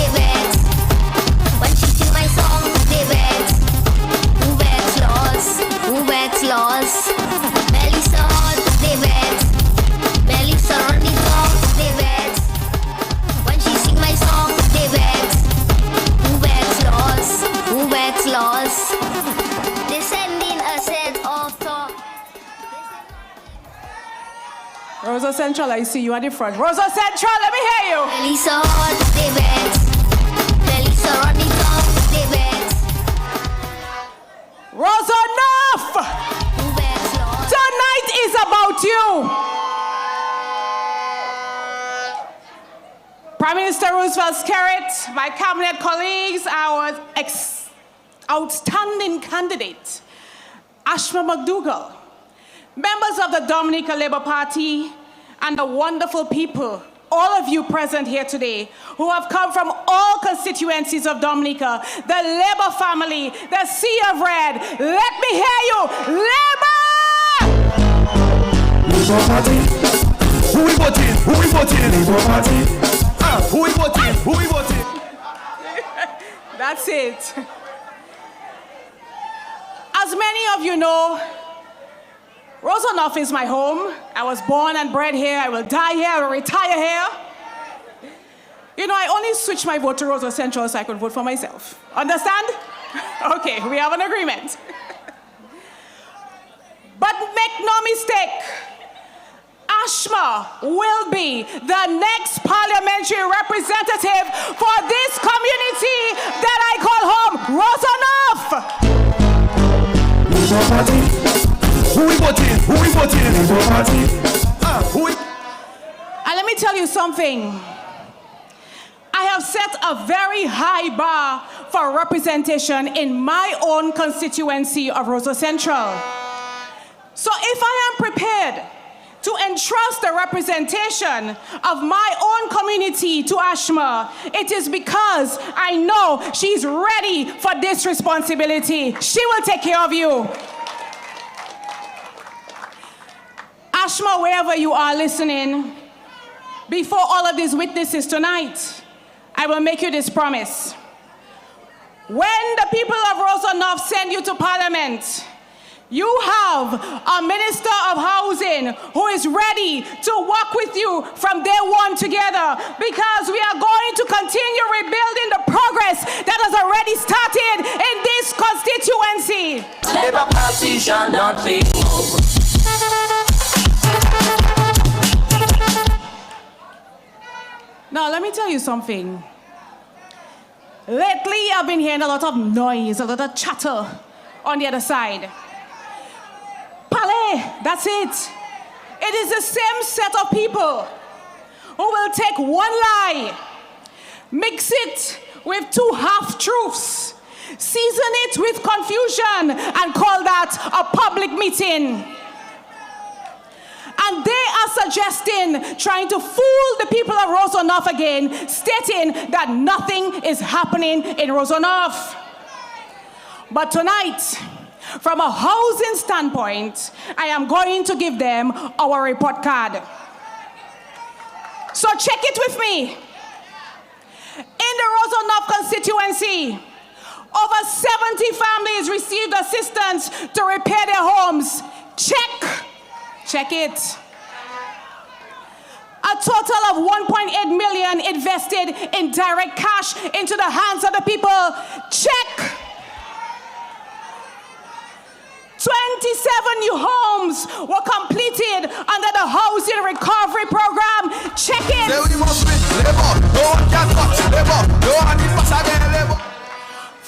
O: Roseau Central, I see you at the front. Roseau Central, let me hear you.
P: Belisa hot, they bet. Belisa run it up, they bet.
O: Roseau North! Tonight is about you. Prime Minister Roosevelt Skerritt, my cabinet colleagues, our outstanding candidate, Ashma McDougall, members of the Dominica Labour Party, and the wonderful people, all of you present here today, who have come from all constituencies of Dominica, the Labour family, the Sea of Red. Let me hear you, Labour!
L: Labour Party. Who we voting? Who we voting? Labour Party. Who we voting? Who we voting?
O: That's it. As many of you know, Roseau North is my home. I was born and bred here. I will die here. I will retire here. You know, I only switched my vote to Roseau Central so I could vote for myself. Understand? Okay, we have an agreement. But make no mistake, Ashma will be the next parliamentary representative for this community that I call home, Roseau North.
L: Labour Party. Who we voting? Who we voting? Labour Party. Who we...
O: And let me tell you something. I have set a very high bar for representation in my own constituency of Roseau Central. So if I am prepared to entrust the representation of my own community to Ashma, it is because I know she's ready for this responsibility. She will take care of you. Ashma, wherever you are listening, before all of these witnesses tonight, I will make you this promise. When the people of Roseau North send you to Parliament, you have a Minister of Housing who is ready to work with you from day one together, because we are going to continue rebuilding the progress that has already started in this constituency.
F: Labour Party shall not be moved.
O: Now, let me tell you something. Lately, I've been hearing a lot of noise, a lot of chatter on the other side. Palais, that's it. It is the same set of people who will take one lie, mix it with two half-truths, season it with confusion, and call that a public meeting. And they are suggesting, trying to fool the people of Roseau North again, stating that nothing is happening in Roseau North. But tonight, from a housing standpoint, I am going to give them our report card. So check it with me. In the Roseau North constituency, over 70 families received assistance to repair their homes. Check. Check it. A total of 1.8 million invested in direct cash into the hands of the people. Check. 27 new homes were completed under the Housing Recovery Program. Check it.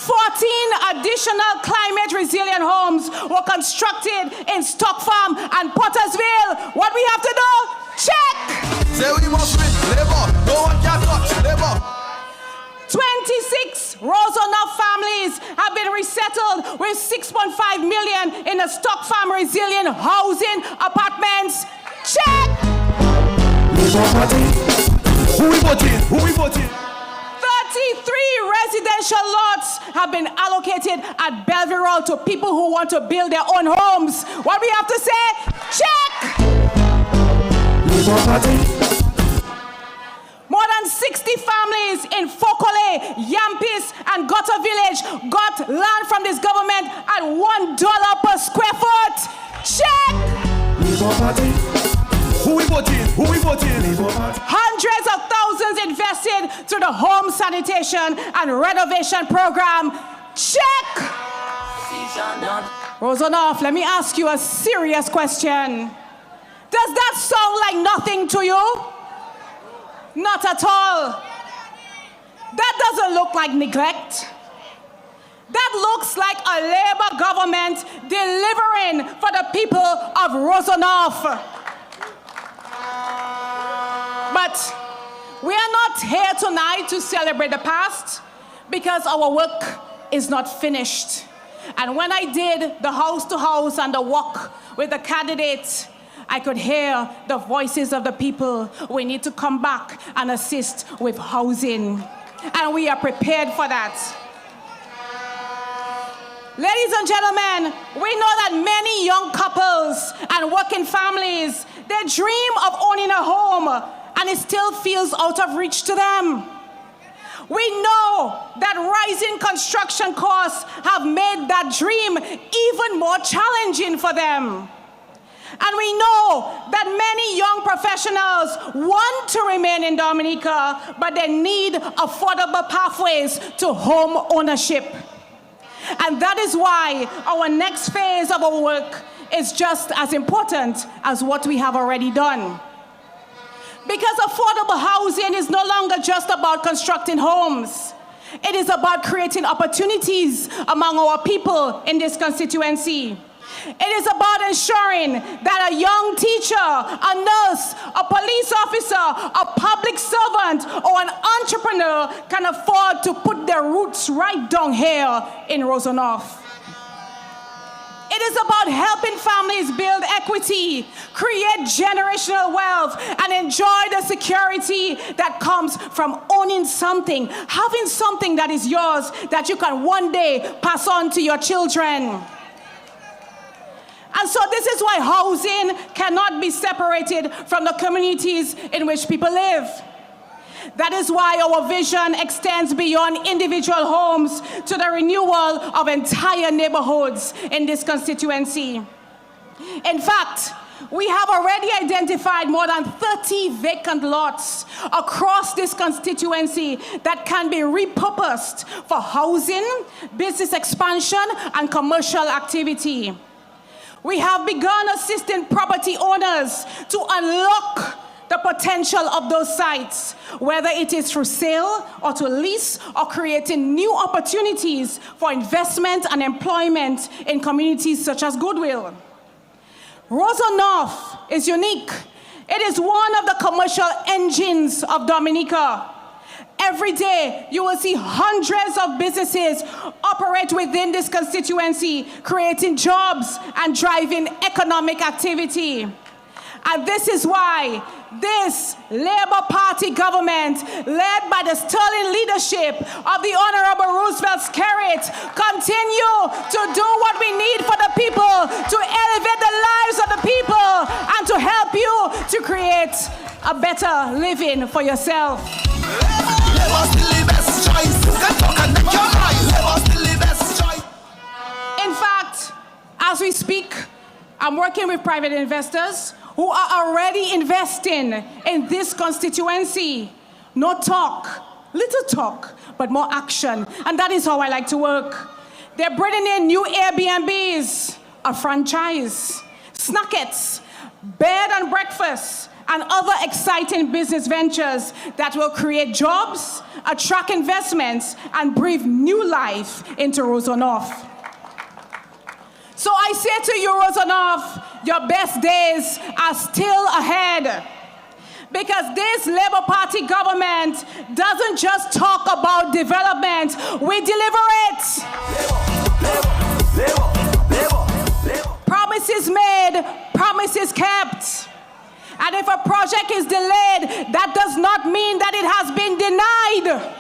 O: 14 additional climate resilient homes were constructed in Stock Farm and Pottersville. What we have to do? Check. 26 Roseau North families have been resettled with 6.5 million in the Stock Farm resilient housing apartments. Check.
L: Who we voting? Who we voting?
O: 33 residential lots have been allocated at Bellevue Road to people who want to build their own homes. What we have to say? Check. More than 60 families in Fokole, Yampis, and Gotta Village got land from this government at $1 per square foot. Check.
L: Who we voting? Who we voting?
O: Hundreds of thousands invested through the home sanitation and renovation program. Check. Roseau North, let me ask you a serious question. Does that sound like nothing to you? Not at all. That doesn't look like neglect. That looks like a Labour government delivering for the people of Roseau North. But we are not here tonight to celebrate the past because our work is not finished. And when I did the house to house and the walk with the candidates, I could hear the voices of the people. We need to come back and assist with housing. And we are prepared for that. Ladies and gentlemen, we know that many young couples and working families, they dream of owning a home and it still feels out of reach to them. We know that rising construction costs have made that dream even more challenging for them. And we know that many young professionals want to remain in Dominica, but they need affordable pathways to home ownership. And that is why our next phase of our work is just as important as what we have already done. Because affordable housing is no longer just about constructing homes. It is about creating opportunities among our people in this constituency. It is about ensuring that a young teacher, a nurse, a police officer, a public servant, or an entrepreneur can afford to put their roots right down here in Roseau North. It is about helping families build equity, create generational wealth, and enjoy the security that comes from owning something, having something that is yours that you can one day pass on to your children. And so this is why housing cannot be separated from the communities in which people live. That is why our vision extends beyond individual homes to the renewal of entire neighborhoods in this constituency. In fact, we have already identified more than 30 vacant lots across this constituency that can be repurposed for housing, business expansion, and commercial activity. We have begun assisting property owners to unlock the potential of those sites, whether it is through sale or to lease or creating new opportunities for investment and employment in communities such as Goodwill. Roseau North is unique. It is one of the commercial engines of Dominica. Every day, you will see hundreds of businesses operate within this constituency, creating jobs and driving economic activity. And this is why this Labour Party government, led by the sterling leadership of the Honorable Roosevelt Skerrit, continue to do what we need for the people, to elevate the lives of the people, and to help you to create a better living for yourself. In fact, as we speak, I'm working with private investors who are already investing in this constituency. No talk, little talk, but more action. And that is how I like to work. They're bringing in new Airbnbs, a franchise, snackets, bed and breakfast, and other exciting business ventures that will create jobs, attract investments, and breathe new life into Roseau North. So I say to you, Roseau North, your best days are still ahead. Because this Labour Party government doesn't just talk about development, we deliver it. Promises made, promises kept. And if a project is delayed, that does not mean that it has been denied.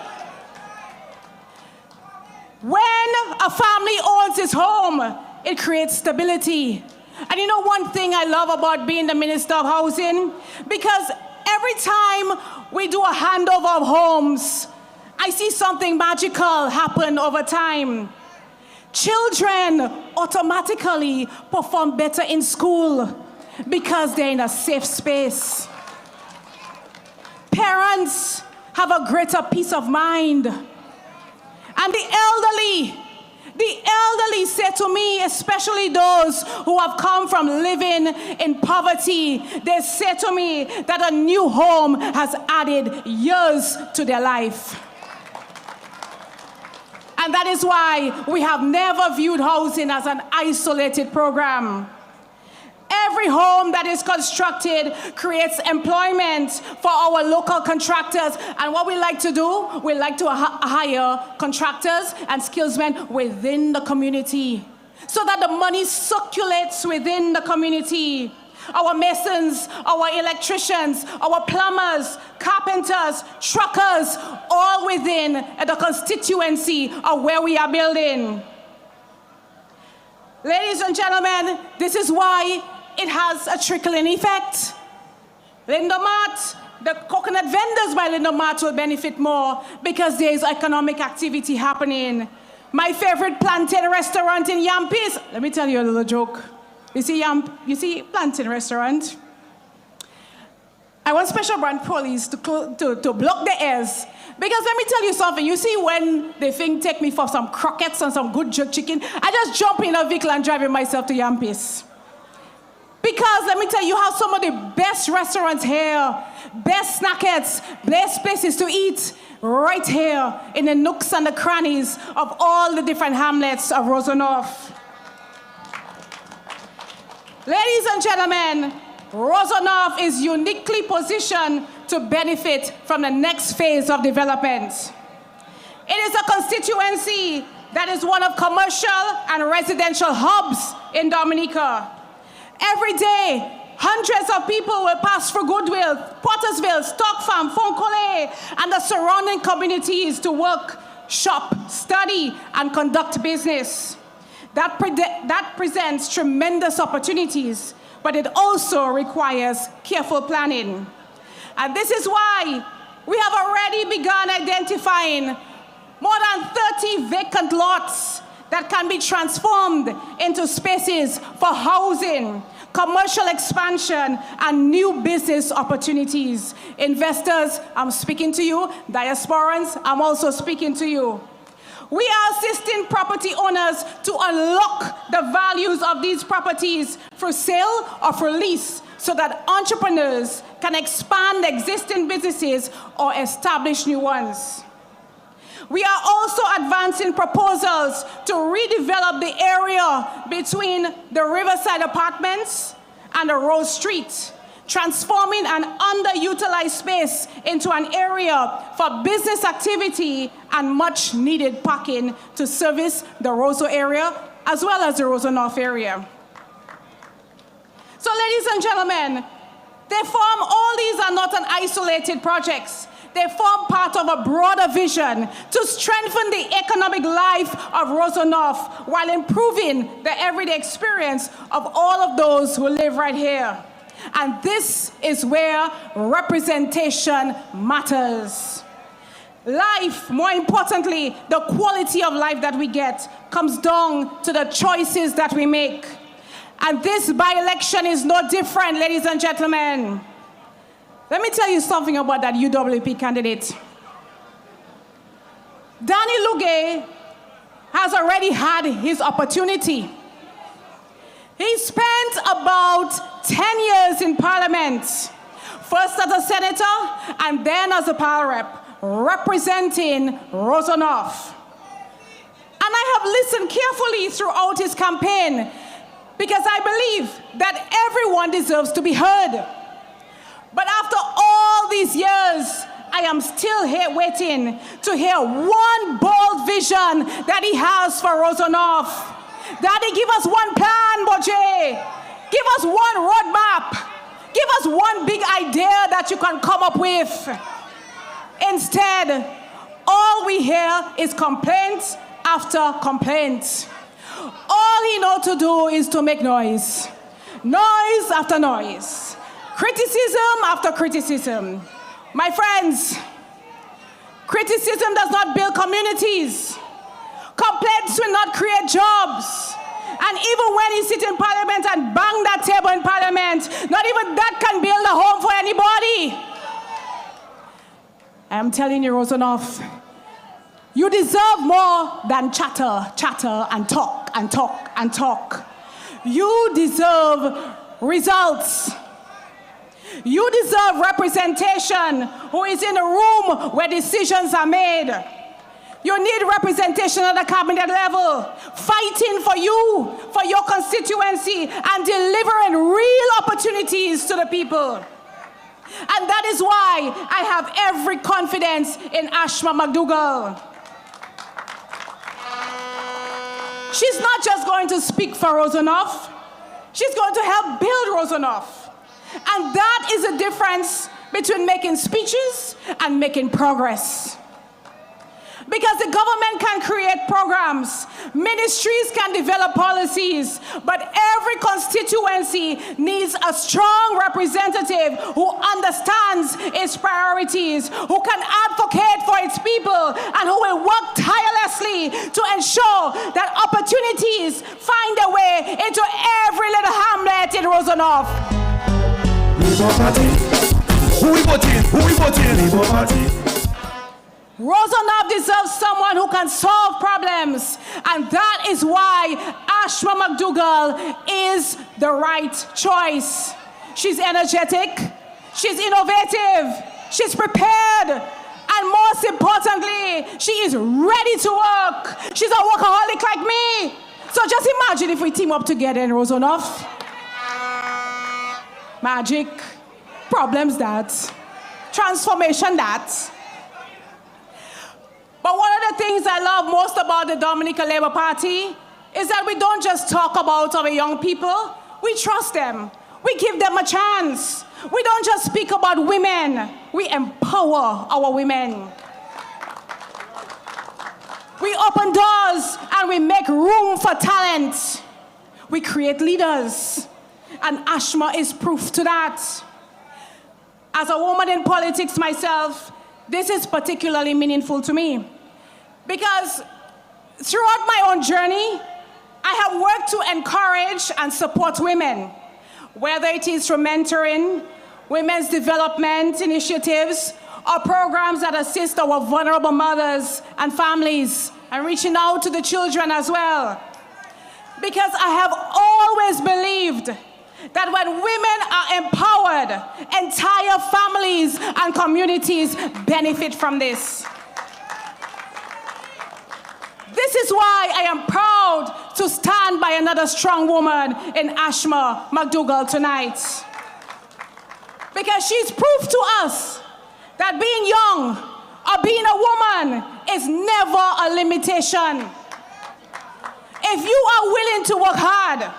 O: When a family owns its home, it creates stability. And you know one thing I love about being the Minister of Housing? Because every time we do a handover of homes, I see something magical happen over time. Children automatically perform better in school because they're in a safe space. Parents have a greater peace of mind. And the elderly, The elderly say to me, especially those who have come from living in poverty, they say to me that a new home has added years to their life. And that is why we have never viewed housing as an isolated program. Every home that is constructed creates employment for our local contractors. And what we like to do, we like to hire contractors and skillsmen within the community so that the money circulates within the community. Our masons, our electricians, our plumbers, carpenters, truckers, all within the constituency of where we are building. Ladies and gentlemen, this is why it has a trickling effect. Lindomat, the coconut vendors by Lindomat will benefit more because there is economic activity happening. My favorite plantain restaurant in Yampis, let me tell you a little joke. You see plantain restaurant? I want special brand police to block the airs. Because let me tell you something, you see when they think take me for some croquettes and some good jerk chicken, I just jump in a vehicle and drive myself to Yampis. Because let me tell you, you have some of the best restaurants here, best snackets, best places to eat right here in the nooks and the crannies of all the different hamlets of Roseau North. Ladies and gentlemen, Roseau North is uniquely positioned to benefit from the next phase of development. It is a constituency that is one of commercial and residential hubs in Dominica. Every day, hundreds of people will pass through Goodwill, Pottersville, Stock Farm, Foncole, and the surrounding communities to work, shop, study, and conduct business. That presents tremendous opportunities, but it also requires careful planning. And this is why we have already begun identifying more than 30 vacant lots that can be transformed into spaces for housing, commercial expansion, and new business opportunities. Investors, I'm speaking to you. Diasporans, I'm also speaking to you. We are assisting property owners to unlock the values of these properties for sale or for lease so that entrepreneurs can expand existing businesses or establish new ones. We are also advancing proposals to redevelop the area between the Riverside Apartments and the Rose Street, transforming an underutilized space into an area for business activity and much needed parking to service the Roseau area as well as the Roseau North area. So ladies and gentlemen, all these are not an isolated projects. They form part of a broader vision to strengthen the economic life of Roseau North while improving the everyday experience of all of those who live right here. And this is where representation matters. Life, more importantly, the quality of life that we get comes down to the choices that we make. And this by-election is no different, ladies and gentlemen. Let me tell you something about that UWP candidate. Danny Lugay has already had his opportunity. He spent about 10 years in Parliament, first as a senator and then as a power rep, representing Roseau North. And I have listened carefully throughout his campaign because I believe that everyone deserves to be heard. But after all these years, I am still here waiting to hear one bold vision that he has for Roseau North. Daddy, give us one plan, Boje. Give us one roadmap. Give us one big idea that you can come up with. Instead, all we hear is complaint after complaint. All he knows to do is to make noise. Noise after noise. Criticism after criticism. My friends, criticism does not build communities. Complaints will not create jobs. And even when you sit in Parliament and bang that table in Parliament, not even that can build a home for anybody. I am telling you, Roseau North, You deserve more than chatter, chatter, and talk, and talk, and talk. You deserve results. You deserve representation who is in a room where decisions are made. You need representation at the cabinet level, fighting for you, for your constituency, and delivering real opportunities to the people. And that is why I have every confidence in Ashma McDougall. She's not just going to speak for Roseau North, she's going to help build Roseau North. And that is the difference between making speeches and making progress. Because the government can create programs, ministries can develop policies, but every constituency needs a strong representative who understands its priorities, who can advocate for its people, and who will work tirelessly to ensure that opportunities find their way into every little hamlet in Roseau North.
L: Who we voting? Who we voting? Labour Party.
O: Roseau North deserves someone who can solve problems, and that is why Ashma McDougall is the right choice. She's energetic, she's innovative, she's prepared, and most importantly, she is ready to work. She's a workaholic like me. So just imagine if we team up together in Roseau North. Magic, problems that, transformation that. But one of the things I love most about the Dominican Labour Party is that we don't just talk about our young people, we trust them. We give them a chance. We don't just speak about women, we empower our women. We open doors and we make room for talent. We create leaders. And Ashma is proof to that. As a woman in politics myself, this is particularly meaningful to me because throughout my own journey, I have worked to encourage and support women, whether it is through mentoring, women's development initiatives, or programs that assist our vulnerable mothers and families, and reaching out to the children as well. Because I have always believed that when women are empowered, entire families and communities benefit from this. This is why I am proud to stand by another strong woman in Ashma McDougall tonight. Because she's proof to us that being young or being a woman is never a limitation. If you are willing to work hard,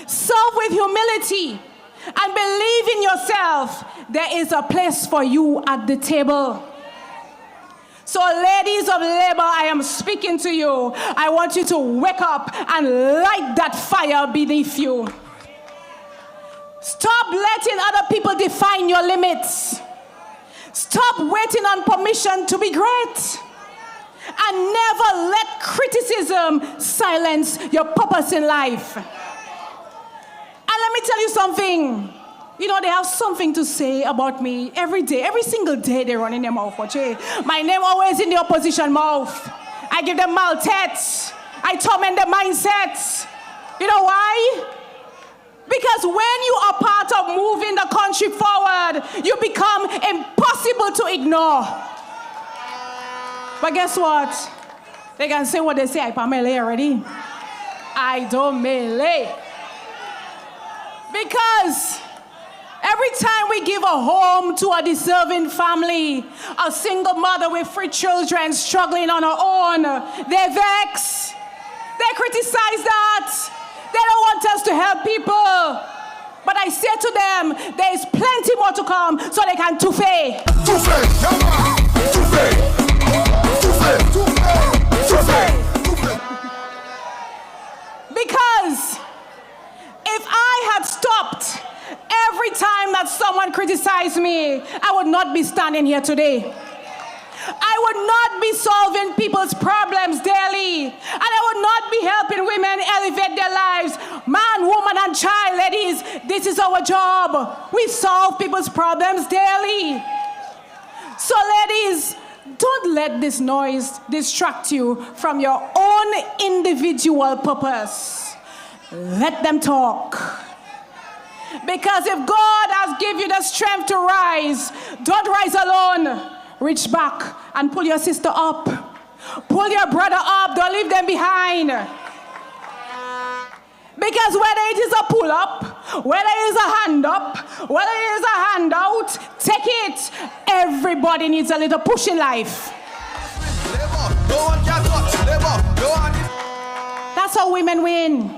O: serve with humility, and believe in yourself, there is a place for you at the table. So ladies of labor, I am speaking to you. I want you to wake up and light that fire beneath you. Stop letting other people define your limits. Stop waiting on permission to be great. And never let criticism silence your purpose in life. And let me tell you something. You know, they have something to say about me every day. Every single day they run in their mouth. My name always in the opposition mouth. I give them maltets. I torment their mindsets. You know why? Because when you are part of moving the country forward, you become impossible to ignore. But guess what? They can say what they say. I melee already. I don't melee. Because every time we give a home to a deserving family, a single mother with 3 children struggling on her own, they vex. They criticize that. They don't want us to help people. But I say to them, there is plenty more to come so they can tufe. Because if I had stopped every time that someone criticized me, I would not be standing here today. I would not be solving people's problems daily. And I would not be helping women elevate their lives. Man, woman, and child, ladies, this is our job. We solve people's problems daily. So ladies, don't let this noise distract you from your own individual purpose. Let them talk. Because if God has given you the strength to rise, don't rise alone. Reach back and pull your sister up. Pull your brother up. Don't leave them behind. Because whether it is a pull up, whether it is a hand up, whether it is a handout, take it. Everybody needs a little push in life. That's how women win.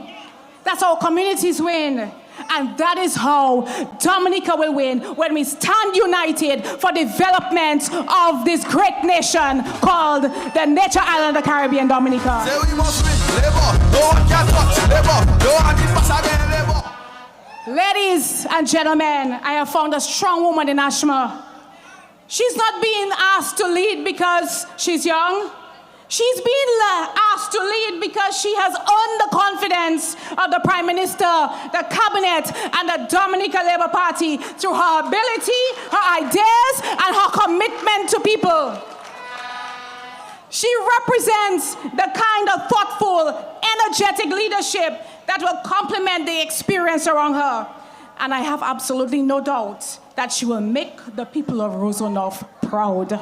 O: That's how communities win. And that is how Dominica will win when we stand united for development of this great nation called the Nature Island of the Caribbean, Dominica. Ladies and gentlemen, I have found a strong woman in Ashma. She's not being asked to lead because she's young. She's being asked to lead because she has earned the confidence of the Prime Minister, the Cabinet, and the Dominica Labour Party through her ability, her ideas, and her commitment to people. She represents the kind of thoughtful, energetic leadership that will complement the experience around her. And I have absolutely no doubt that she will make the people of Roseau North proud.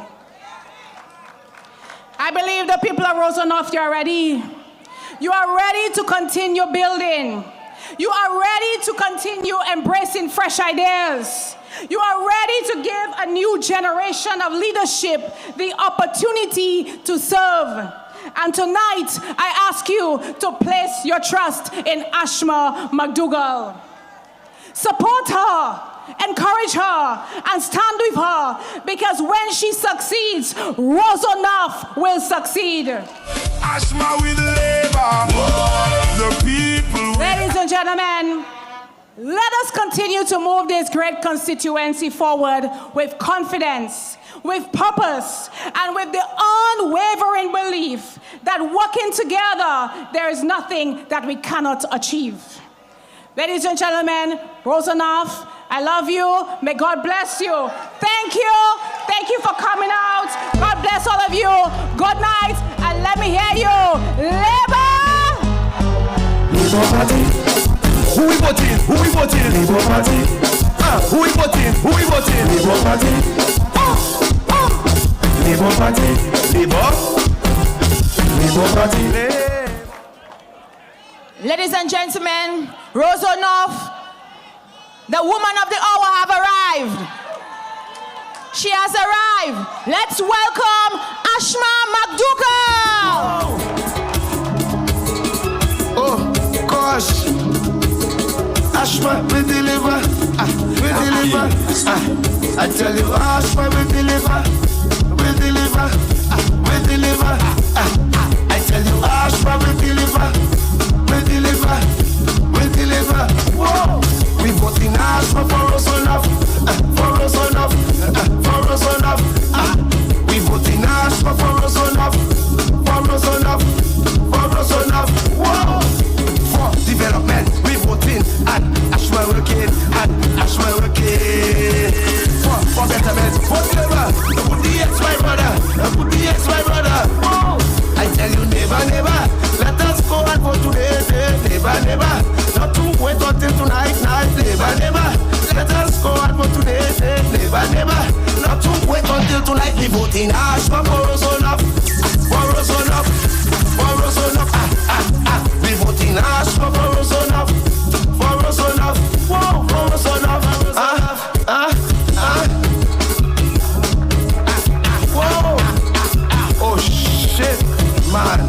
O: I believe the people of Roseau North, you are ready. You are ready to continue building. You are ready to continue embracing fresh ideas. You are ready to give a new generation of leadership the opportunity to serve. And tonight, I ask you to place your trust in Ashma McDougall. Support her, encourage her, and stand with her, because when she succeeds, Roseau North will succeed.
N: Ashma with labor, the people.
O: Ladies and gentlemen, let us continue to move this great constituency forward with confidence, with purpose, and with the unwavering belief that working together, there is nothing that we cannot achieve. Ladies and gentlemen, Roseau North, I love you. May God bless you. Thank you. Thank you for coming out. God bless all of you. Good night, and let me hear you. Labour!
L: Labour Party. Who we voting? Who we voting? Labour Party. Who we voting? Who we voting? Labour Party. Labour Party. Labour Party.
B: Ladies and gentlemen, Roseau North, the woman of the hour have arrived. She has arrived. Let's welcome Ashma McDougall.
L: Oh, gosh. Ashma, we deliver. We deliver. I tell you, Ashma, we deliver. We deliver. We deliver. I tell you, Ashma, we deliver. We deliver. We deliver. Whoa. We vote in Ashma for Roseau North. For Roseau North. For Roseau North. We vote in Ashma for Roseau North. For Roseau North. For Roseau North. Whoa. For development, we vote in and Ashma working. And Ashma working. For betterment, for deliver. Put the X, my brother. Put the X, my brother. Whoa. I tell you, never, never. Let us go and vote today. Never, never. Not to wait until tonight, night. Never, never. Let us go and vote today. Never, never. Not to wait until tonight. We vote in Ashma for Roseau North. For Roseau North. For Roseau North. We vote in Ashma for Roseau North. For Roseau North. Whoa, for Roseau North. Whoa. Oh shit, man.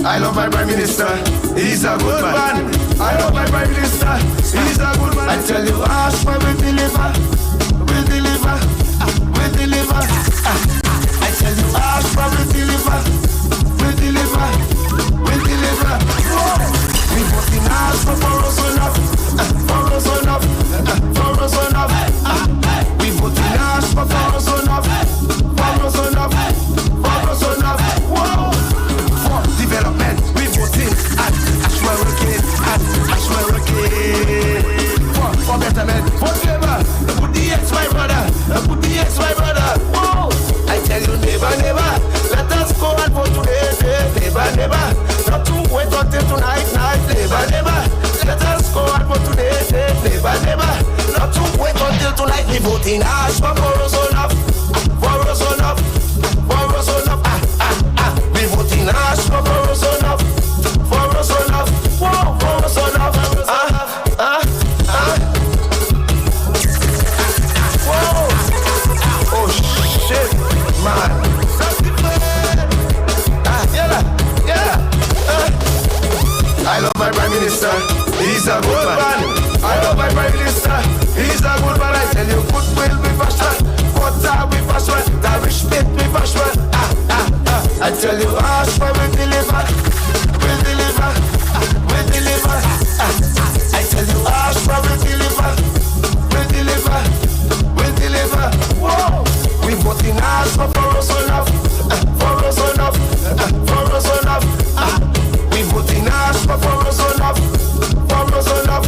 L: I love my Prime Minister, he's a good man. I love my Prime Minister, he's a good man. I tell you, Ashma will deliver, will deliver, will deliver. I tell you, Ashma will deliver, will deliver, will deliver. We vote in Ashma for Roseau North, for Roseau North, for Roseau North. We vote in Ashma for Roseau North, for Roseau North, for Roseau North. Whoa. Development, we vote in and Ashma working, and Ashma working. For betterment, for labor, Ashma for Roseau enough. For Roseau enough. For Roseau enough. We vote in Ashma for Roseau enough. For Roseau enough. Whoa, for Roseau enough. Whoa. Oh shit, man. I love my Prime Minister, he's a good man. I love my Prime Minister, he's a good man. I tell you, goodwill we passion, water we passion, the respect we passion. I tell you, Ashma will deliver, will deliver, will deliver. I tell you, Ashma will deliver, will deliver, will deliver. Whoa, we vote in Ashma for Roseau enough, for Roseau enough, for Roseau enough. We vote in Ashma for Roseau enough, for Roseau enough,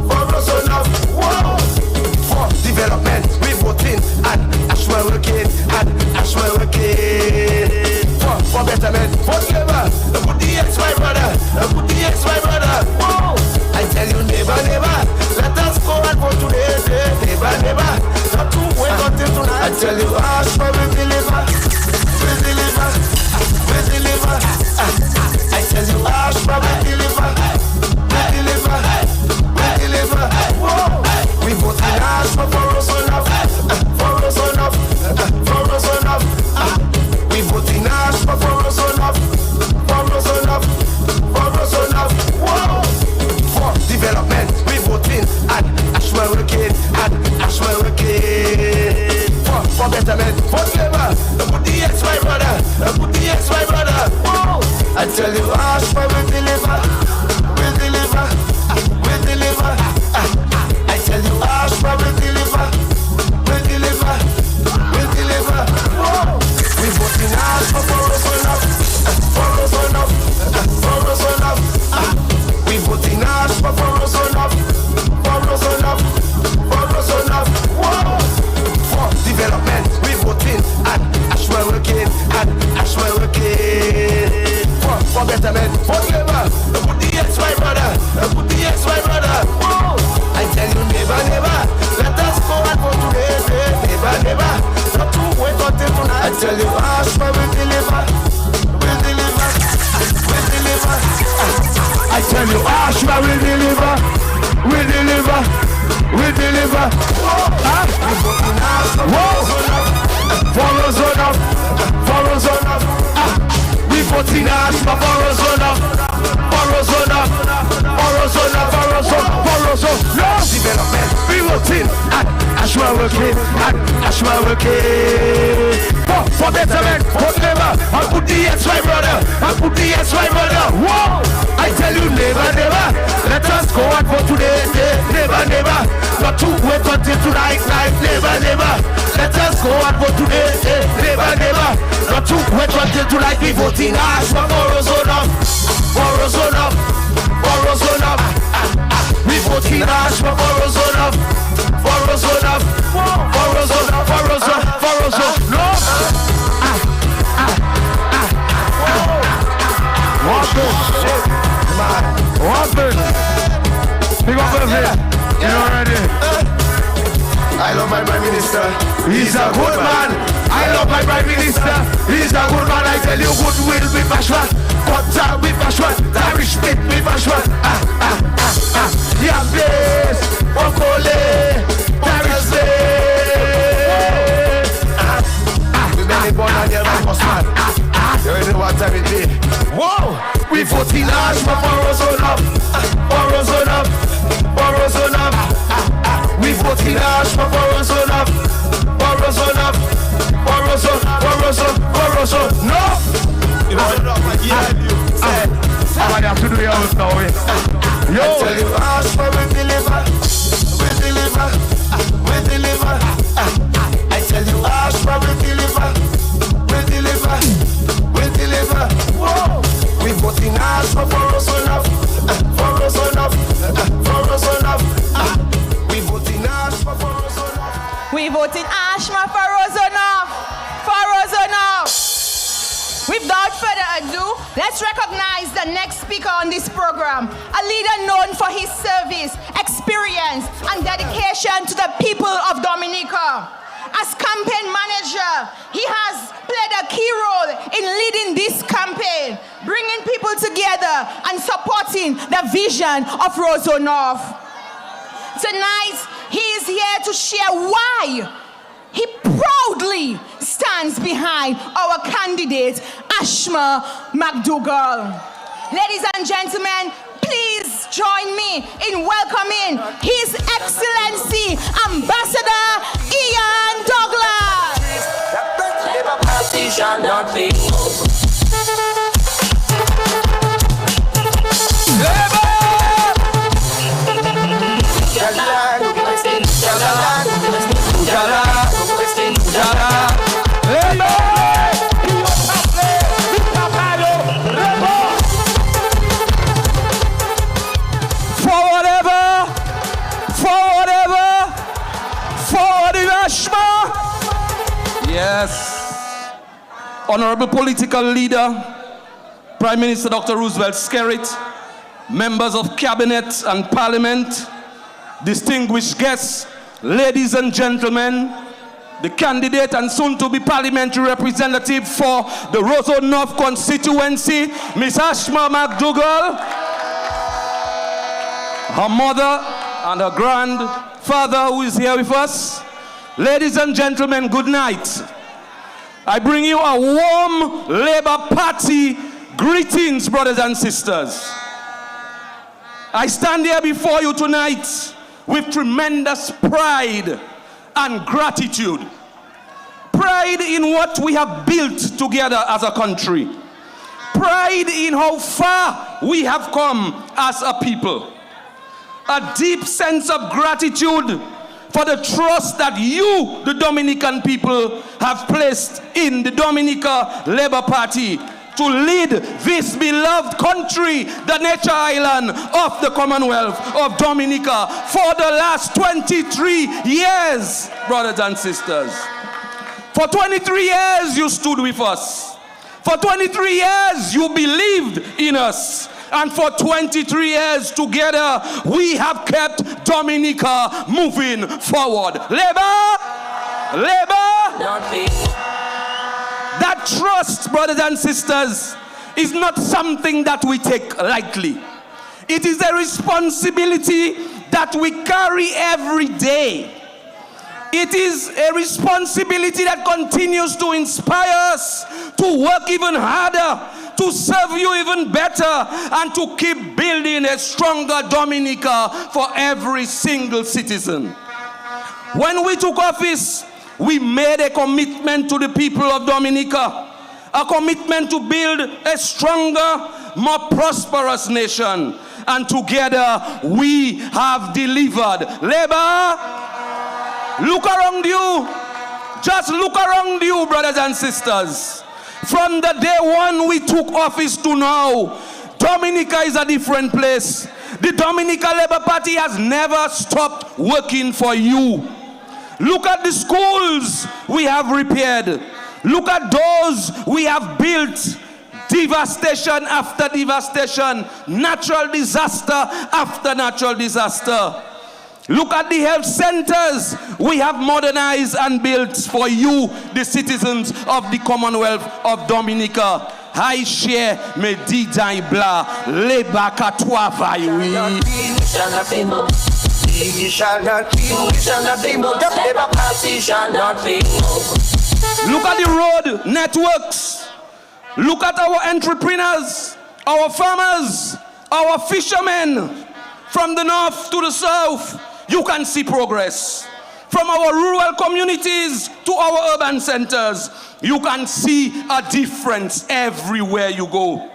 L: for Roseau enough. Whoa, for development we vote in, and Ashma working, and Ashma working. For betterment, for clever, put the X my brother, put the X my brother. Whoa, I tell you never, never, let us go and vote today, never, never, not to wait until tonight. I tell you Ashma will deliver, will deliver, will deliver. I tell you Ashma will deliver, will deliver, will deliver. Whoa, we vote in Ashma for Roseau enough, for Roseau enough, for Roseau enough. We vote in Ashma for Roseau enough, for Roseau enough, for Roseau enough. Whoa, for development we vote in, and Ashma working, and Ashma working. For betterment, for clever, put the X my brother, put the X my brother. Whoa, I tell you Ashma will deliver, will deliver, will deliver. I tell you Ashma will deliver, will deliver, will deliver. Whoa, we vote in Ashma for Roseau enough, for Roseau enough, for Roseau enough. We vote in Ashma for Roseau enough, for Roseau enough, for Roseau enough. Whoa, for development we vote in, and Ashma working, and Ashma working. For betterment, for clever, put the X my brother, put the X my brother. Whoa, I tell you never, never, let us go and vote today, never, never, not to wait until tonight. I tell you Ashma will deliver, will deliver, will deliver. I tell you Ashma will deliver, will deliver, will deliver. Whoa, for Roseau enough, for Roseau enough. We vote in Ashma for Roseau enough, for Roseau enough, for Roseau enough, for Roseau, for Roseau. No development, we vote in, and Ashma working, and Ashma working. For betterment, for clever, I put the X my brother, I put the X my brother. Whoa, I tell you never, never, let us go and vote today, never, never, not to wait until tonight, night, never, never. Let us go and vote today, never, never, not to wait until tonight. We vote in Ashma for Roseau enough, for Roseau enough, for Roseau enough. We vote in Ashma for Roseau enough, for Roseau enough, for Roseau, for Roseau, for Roseau. No. What the shit, man? What the? Pick up the video. You know already. I love my Prime Minister, he's a good man. I love my Prime Minister, he's a good man. I tell you, goodwill we passion, water we passion, the respect we passion. Yeah, please, Okole, the respect. We made it born on the Ramos man. You already know what time it be. Whoa, we vote in Ashma for Roseau enough, for Roseau enough, for Roseau enough. We vote in Ashma for Roseau enough, for Roseau enough, for Roseau, for Roseau, for Roseau. No! You know, I'm gonna have to do your own now. Yo! I tell you, Ashma will deliver, will deliver, will deliver. I tell you, Ashma will deliver, will deliver, will deliver. Whoa! We vote in Ashma for Roseau enough, for Roseau enough, for Roseau enough. We vote in Ashma for Roseau enough.
B: We vote in Ashma for Roseau enough, for Roseau enough. Without further ado, let's recognize the next speaker on this program, a leader known for his service, experience, and dedication to the people of Dominica. as campaign manager, he has played a key role in leading this campaign, bringing people together and supporting the vision of Roseau North. Tonight, he is here to share why he proudly stands behind our candidate, Ashma McDougall. Ladies and gentlemen, please join me in welcoming His Excellency Ambassador Ian Douglas.
F: Labour Party shall not be
C: Yes. Honorable political leader, Prime Minister Dr. Roosevelt Skerrit, members of cabinet and parliament, distinguished guests, ladies and gentlemen, the candidate and soon-to-be parliamentary representative for the Roseau North constituency, Miss Ashma McDougall, her mother and her grandfather who is here with us. Ladies and gentlemen, good night. I bring you a warm Labour Party greetings, brothers and sisters. I stand here before you tonight with tremendous pride and gratitude. Pride in what we have built together as a country. Pride in how far we have come as a people. A deep sense of gratitude for the trust that you, the Dominican people, have placed in the Dominica Labour Party to lead this beloved country, the nature island of the Commonwealth of Dominica, for the last 23 years, brothers and sisters. For 23 years, you stood with us. For 23 years, you believed in us. And for 23 years together, we have kept Dominica moving forward. Labour! That trust, brothers and sisters, is not something that we take lightly. It is a responsibility that we carry every day. It is a responsibility that continues to inspire us to work even harder, to serve you even better, and to keep building a stronger Dominica for every single citizen. When we took office, we made a commitment to the people of Dominica, a commitment to build a stronger, more prosperous nation. And together, we have delivered. Labour, look around you. Just look around you, brothers and sisters. From the day one we took office to now, Dominica is a different place. The Dominica Labour Party has never stopped working for you. Look at the schools we have repaired. Look at those we have built. Devastation after devastation, natural disaster after natural disaster. Look at the health centers we have modernized and built for you, the citizens of the Commonwealth of Dominica. I share me didai bla leba katwa vaiwi. Look at the road networks. Look at our entrepreneurs, our farmers, our fishermen. From the north to the south, you can see progress. From our rural communities to our urban centers, you can see a difference everywhere you go.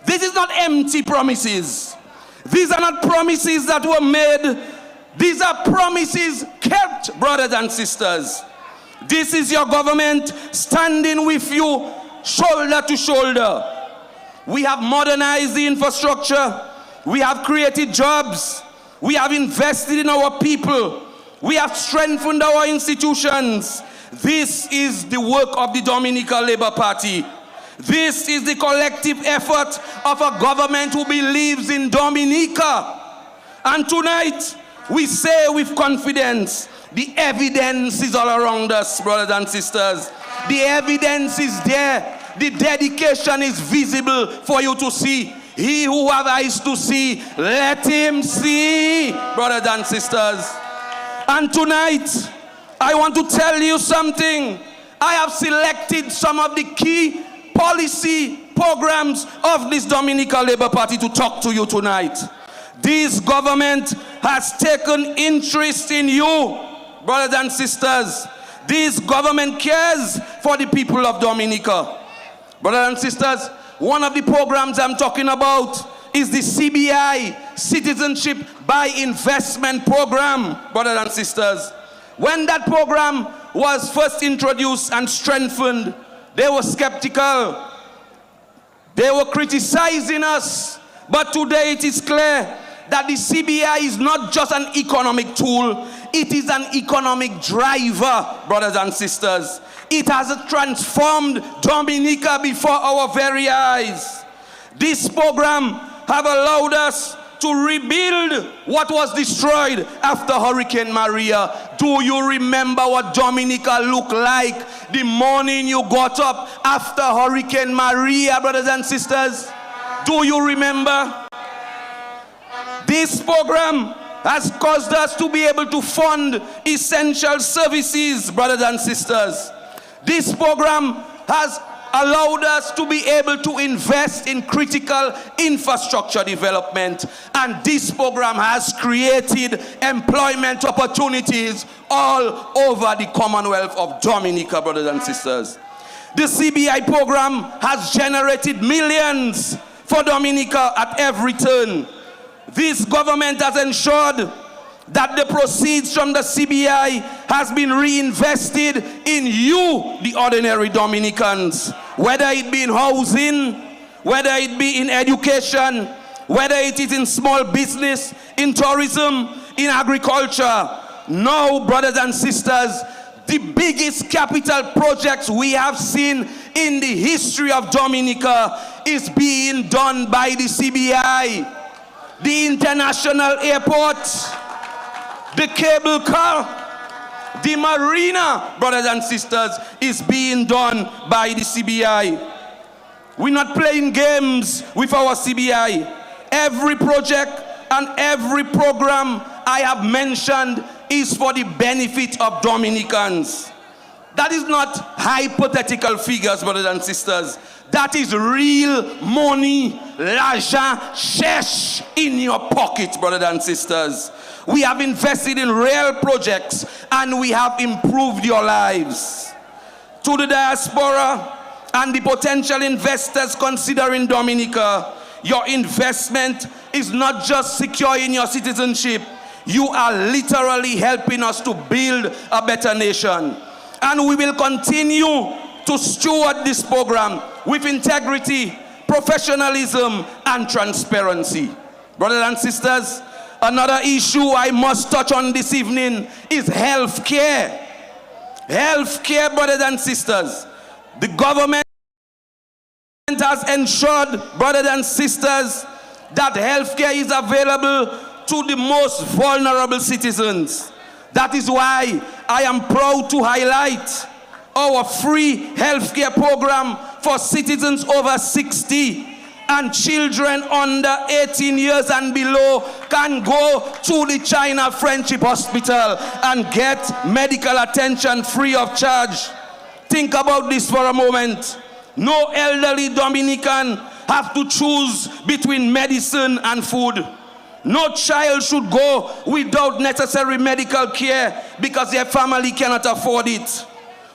C: This is not empty promises. These are not promises that were made. These are promises kept, brothers and sisters. This is your government standing with you shoulder to shoulder. We have modernized the infrastructure. We have created jobs. We have invested in our people. We have strengthened our institutions. This is the work of the Dominica Labour Party. This is the collective effort of a government who believes in Dominica. And tonight, we say with confidence, The evidence is all around us, brothers and sisters. The evidence is there. The dedication is visible for you to see. He who have eyes to see, let him see, brothers and sisters. And tonight, I want to tell you something. I have selected some of the key policy programs of this Dominican Labour Party to talk to you tonight. This government has taken interest in you, brothers and sisters. This government cares for the people of Dominica. Brothers and sisters, one of the programs I'm talking about is the CBI, Citizenship by Investment Program, brothers and sisters. When that program was first introduced and strengthened, they were skeptical. They were criticizing us. But today it is clear that the CBI is not just an economic tool, it is an economic driver, brothers and sisters. It has transformed Dominica before our very eyes. This program have allowed us to rebuild what was destroyed after Hurricane Maria. Do you remember what Dominica looked like the morning you got up after Hurricane Maria, brothers and sisters? Do you remember? This program has caused us to be able to fund essential services, brothers and sisters. This program has allowed us to be able to invest in critical infrastructure development. And this program has created employment opportunities all over the Commonwealth of Dominica, brothers and sisters. The CBI program has generated millions for Dominica at every turn. This government has ensured that the proceeds from the CBI has been reinvested in you, the ordinary Dominicans, whether it be in housing, whether it be in education, whether it is in small business, in tourism, in agriculture. Now, brothers and sisters, the biggest capital projects we have seen in the history of Dominica is being done by the CBI. The international airport, the cable car, the marina, brothers and sisters, is being done by the CBI. We're not playing games with our CBI. Every project and every program I have mentioned is for the benefit of Dominicans. That is not hypothetical figures, brothers and sisters. That is real money, l'argent cherche in your pocket, brothers and sisters. We have invested in real projects and we have improved your lives. To the diaspora and the potential investors considering Dominica, your investment is not just securing your citizenship. You are literally helping us to build a better nation. And we will continue to steward this program with integrity, professionalism, and transparency. Brothers and sisters, another issue I must touch on this evening is health care. Health care, brothers and sisters. The government has ensured, brothers and sisters, that health care is available to the most vulnerable citizens. That is why I am proud to highlight our free health care program for citizens over 60 and children under 18 years and below can go to the China Friendship Hospital and get medical attention free of charge. Think about this for a moment. No elderly Dominican have to choose between medicine and food. No child should go without necessary medical care because their family cannot afford it.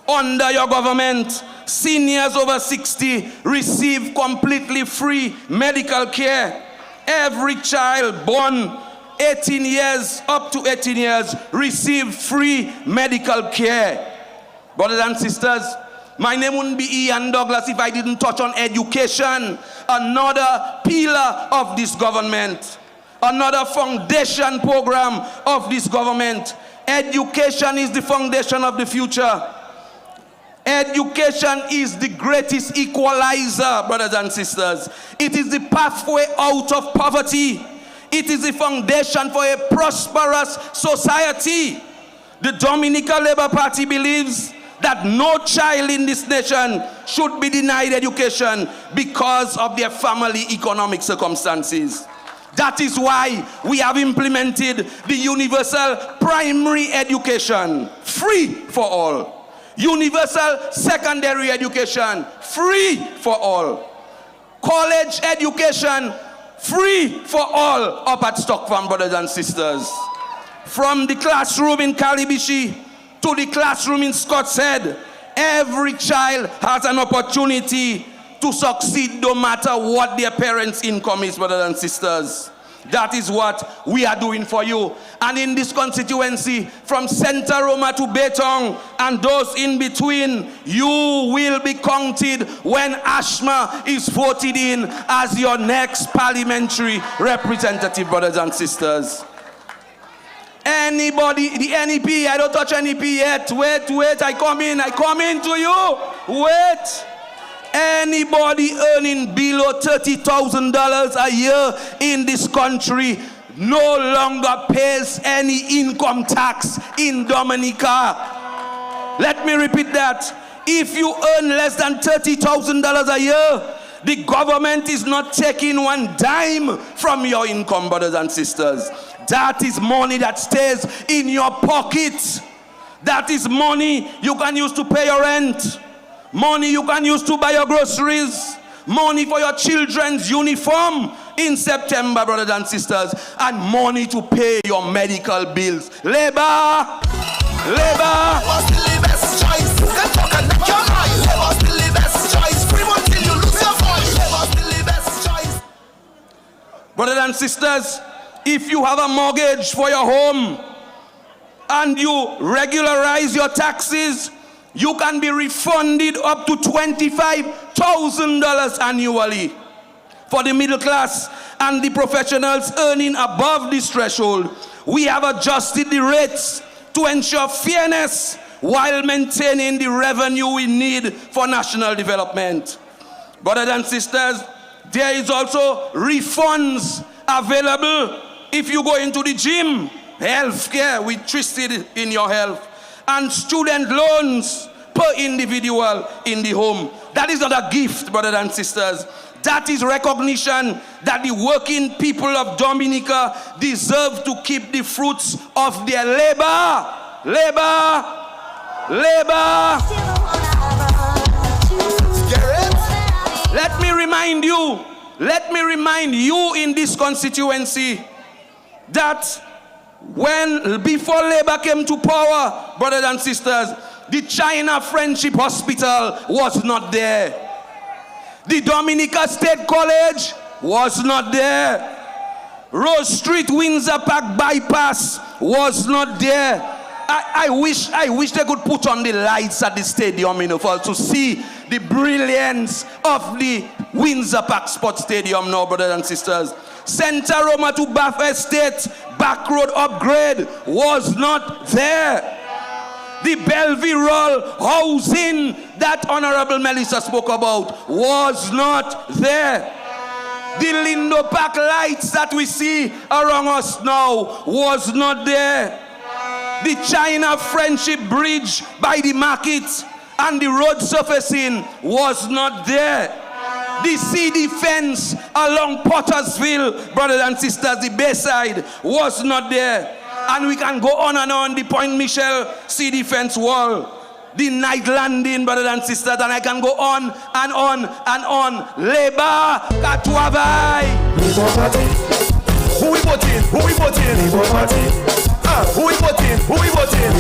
C: Under your government, seniors over 60 receive completely free medical care. Every child born 18 years, up to 18 years, receive free medical care. Brothers and sisters, my name wouldn't be Ian Douglas if I didn't touch on education, another pillar of this government, another foundation program of this government. Education is the foundation of the future. Education is the greatest equalizer, brothers and sisters. It is the pathway out of poverty. It is the foundation for a prosperous society. The Dominica Labour Party believes that no child in this nation should be denied education because of their family economic circumstances. That is why we have implemented the universal primary education, free for all. Universal secondary education, free for all. College education, free for all up at Stock Farm, brothers and sisters. From the classroom in Kalibishi to the classroom in Scott's Head, every child has an opportunity to succeed no matter what their parents' income is, brothers and sisters. That is what we are doing for you. And in this constituency, from Center Roma to Betong and those in between, you will be counted when Ashma is voted in as your next parliamentary representative, brothers and sisters. Anybody, the NEP, I don't touch NEP yet. Wait, I come in to you. Wait. Anybody earning below $30,000 a year in this country no longer pays any income tax in Dominica. Let me repeat that. If you earn less than $30,000 a year, the government is not taking one dime from your income, brothers and sisters. That is money that stays in your pocket. That is money you can use to pay your rent. Money you can use to buy your groceries. Money for your children's uniform in September, brothers and sisters. And money to pay your medical bills. Labor!
L: Labour still the best choice. Them talk and knock your mind. Labour still the best choice. Free until you lose your voice. Labour still the best choice.
C: Brothers and sisters, if you have a mortgage for your home and you regularize your taxes, you can be refunded up to $25,000 annually. For the middle class and the professionals earning above this threshold, we have adjusted the rates to ensure fairness while maintaining the revenue we need for national development. Brothers and sisters, there is also refunds available if you go into the gym, health care, we twisted in your health, and student loans per individual in the home. That is not a gift, brothers and sisters. That is recognition that the working people of Dominica deserve to keep the fruits of their labor. Labor! Let me remind you in this constituency that before Labour came to power, brothers and sisters, the China Friendship Hospital was not there. The Dominica State College was not there. Rose Street Windsor Park bypass was not there. I wish they could put on the lights at the stadium, for us to see the brilliance of the Windsor Park Sports Stadium now, brothers and sisters. Center Roma to Bath Estate back road upgrade was not there. The Belvedere housing that Honorable Melissa spoke about was not there. The Lindo Park lights that we see around us now was not there. The China Friendship Bridge by the market and the road surfacing was not there. The CD fence along Pottersville, brothers and sisters, the Bayside, was not there. And we can go on and on, the Point Michel CD fence wall, the night landing, brothers and sisters, and I can go on and on and on. Labour, Katuavai.
L: Who we voting? Who we voting? Who we voting? Who we voting?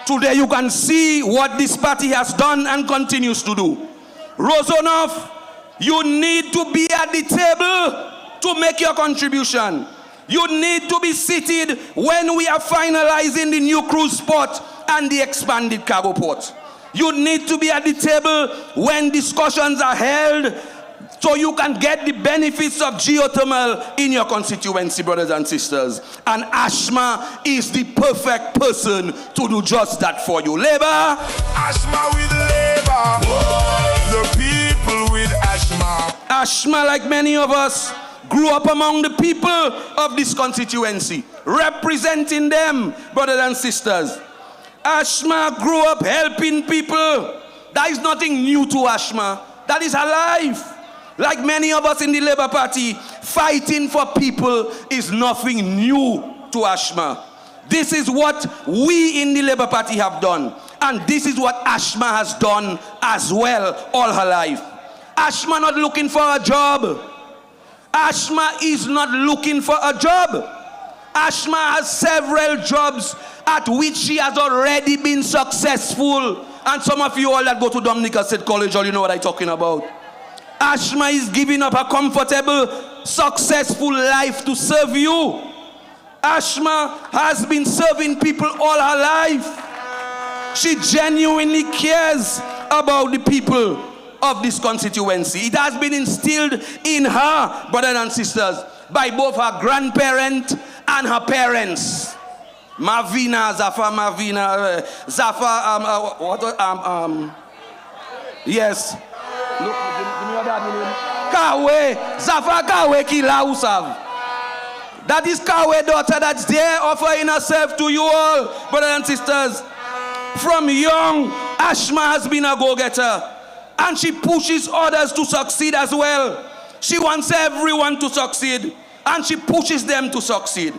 C: Today you can see what this party has done and continues to do. Roseau North, you need to be at the table to make your contribution. You need to be seated when we are finalizing the new cruise port and the expanded cargo port. You need to be at the table when discussions are held so you can get the benefits of geothermal in your constituency, brothers and sisters. And Ashma is the perfect person to do just that for you. Labour.
N: Ashma with Labour. The people with Ashma.
C: Ashma, like many of us, grew up among the people of this constituency, representing them, brothers and sisters. Ashma grew up helping people. That is nothing new to Ashma. That is her life. Like many of us in the Labour Party, fighting for people is nothing new to Ashma. This is what we in the Labour Party have done. And this is what Ashma has done as well all her life. Ashma not looking for a job. Ashma is not looking for a job. Ashma has several jobs at which she has already been successful. And some of you all that go to Dominica State College, all you know what I'm talking about. Ashma is giving up a comfortable, successful life to serve you. Ashma has been serving people all her life. She genuinely cares about the people of this constituency. It has been instilled in her, brothers and sisters, by both her grandparent and her parents. Mavina, Zafa Mavina, yes. Look, give me your dad name. Kawe, Zafa Kawe Kila Usav. That is Kawe daughter that's there offering herself to you all, brothers and sisters. From young, Ashma has been a go-getter. And she pushes others to succeed as well. She wants everyone to succeed. And she pushes them to succeed.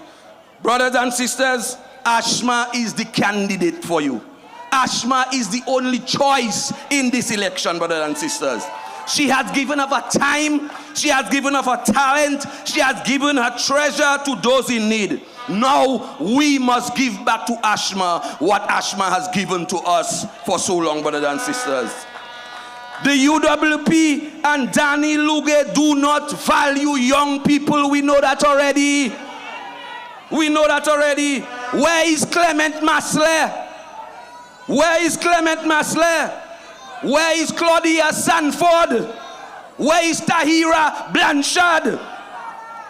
C: Brothers and sisters, Ashma is the candidate for you. Ashma is the only choice in this election, brothers and sisters. She has given of her time. She has given of her talent. She has given her treasure to those in need. Now we must give back to Ashma what Ashma has given to us for so long, brothers and sisters. The UWP and Danny Luge do not value young people. We know that already. We know that already. Where is Clement Masler? Where is Clement Masler? Where is Claudia Sanford? Where is Tahira Blanchard?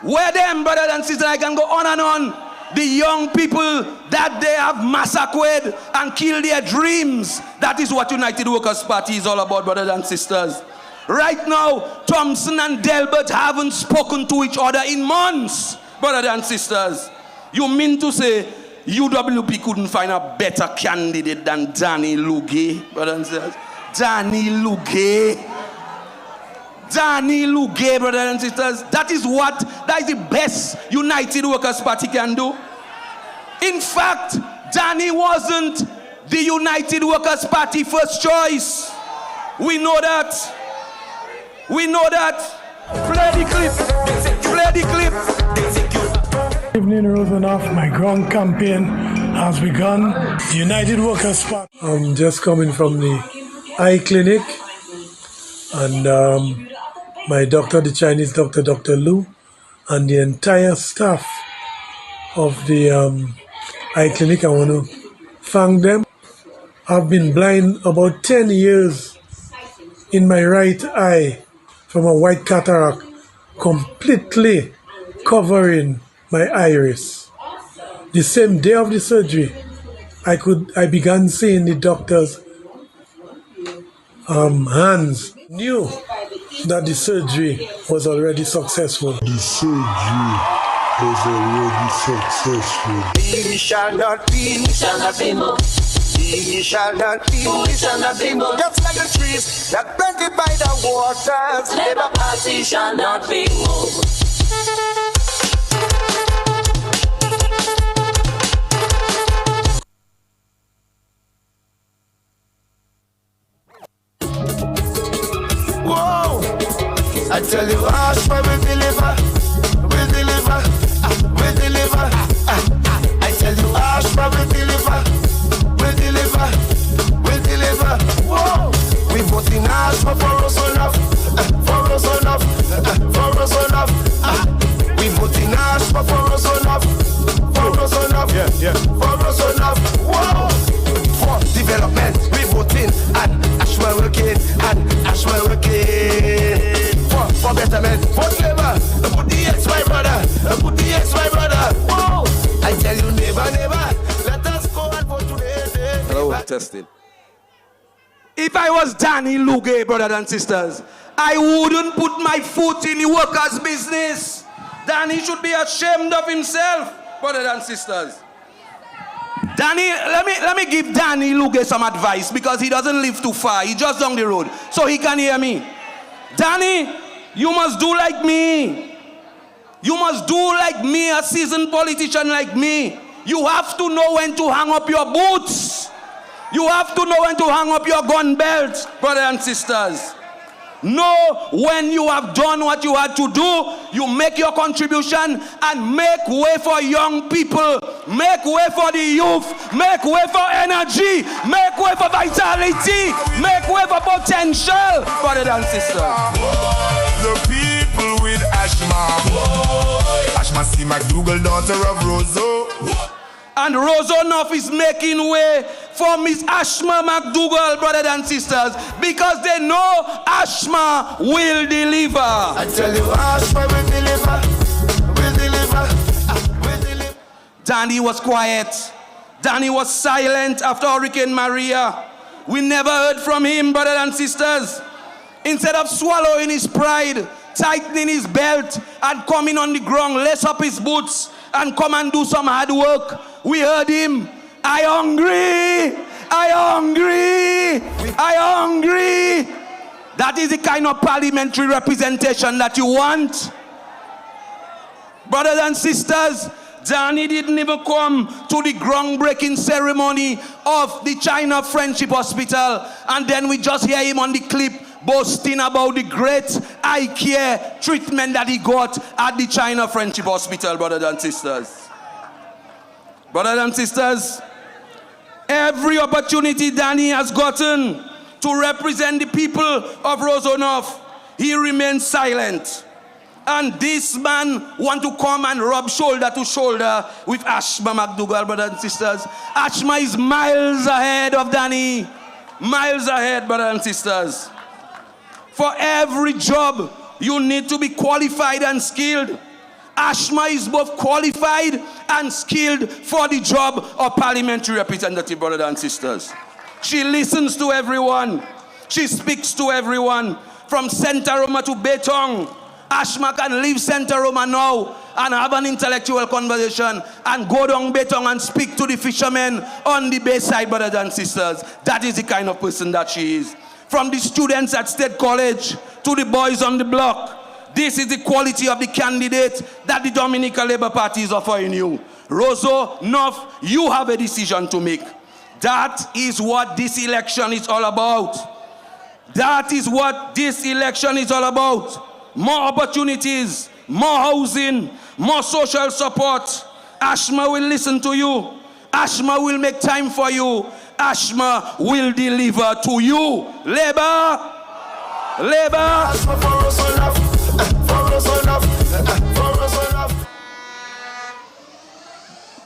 C: Where them, brothers and sisters? I can go on and on. The young people that they have massacred and killed their dreams. That is what United Workers' Party is all about, brothers and sisters. Right now, Thompson and Delbert haven't spoken to each other in months, brothers and sisters. You mean to say UWP couldn't find a better candidate than Danny Luge, brothers and sisters? Danny Luge. Danny Luge, brothers and sisters. That is the best United Workers' Party can do. In fact, Danny wasn't the United Workers' Party first choice. We know that. We know that. Play the clip. Play the clip.
Q: Good evening, Roseau. My ground campaign has begun. The United Workers' Party. I'm just coming from the eye clinic, and my doctor, the Chinese doctor, Dr. Lu, and the entire staff of the eye clinic, I want to thank them. I've been blind about 10 years in my right eye from a white cataract, completely covering my iris. The same day of the surgery, I began seeing the doctor's hands. Knew that the surgery was already successful.
J: The surgery was already successful.
L: We shall not be, we shall not be moved. We shall not be, we shall not be moved. Just like the trees that planted by the waters. Labour Party shall not be moved.
K: Whoa! I tell you, Ashma will deliver, will deliver, will deliver. I tell you, Ashma will deliver, will deliver, will deliver. Whoa! We vote in Ashma for us enough, for us enough, for us enough. We vote in Ashma for us enough, for us enough, for us enough. Whoa! For development, we vote in and Ashma working and Ashma working. For betterment, for labor, put the X, my brother, put the X, my brother. Whoa! I tell you, never, never, let us go and vote today.
C: Hello, testing. If I was Danny Luge, brothers and sisters, I wouldn't put my foot in the workers' business. Danny should be ashamed of himself, brothers and sisters. Danny, let me give Danny Luge some advice because he doesn't live too far. He's just down the road, so he can hear me. Danny, you must do like me. You must do like me, a seasoned politician like me. You have to know when to hang up your boots. You have to know when to hang up your gun belts, brothers and sisters. Know when you have done what you had to do, you make your contribution and make way for young people, make way for the youth, make way for energy, make way for vitality, make way for potential, brothers and sisters.
N: The people with Ashma. Ashma McDougall, daughter of Roseau.
C: And Roseau North is making way for Miss Ashma McDougall, brothers and sisters, because they know Ashma will deliver.
L: I tell you, Ashma will deliver, will deliver, will deliver.
C: Danny was quiet. Danny was silent after Hurricane Maria. We never heard from him, brothers and sisters. Instead of swallowing his pride, tightening his belt, and coming on the ground, lace up his boots, and come and do some hard work, we heard him. I hungry. That is the kind of parliamentary representation that you want. Brothers and sisters, Danny didn't even come to the groundbreaking ceremony of the China Friendship Hospital, and then we just hear him on the clip boasting about the great eye care treatment that he got at the China Friendship Hospital, brothers and sisters. Brothers and sisters, every opportunity Danny has gotten to represent the people of Roseau North, he remains silent. And this man want to come and rub shoulder to shoulder with Ashma McDougall, brothers and sisters. Ashma is miles ahead of Danny. Miles ahead, brothers and sisters. For every job, you need to be qualified and skilled. Ashma is both qualified and skilled for the job of parliamentary representative, brothers and sisters. She listens to everyone. She speaks to everyone. From Santa Roma to Betong, Ashma can leave Santa Roma now and have an intellectual conversation and go down Betong and speak to the fishermen on the bayside, brothers and sisters. That is the kind of person that she is. From the students at State College to the boys on the block, this is the quality of the candidate that the Dominican Labour Party is offering you. Roseau North, you have a decision to make. That is what this election is all about. That is what this election is all about. More opportunities, more housing, more social support. Ashma will listen to you. Ashma will make time for you. Ashma will deliver to you. Labour.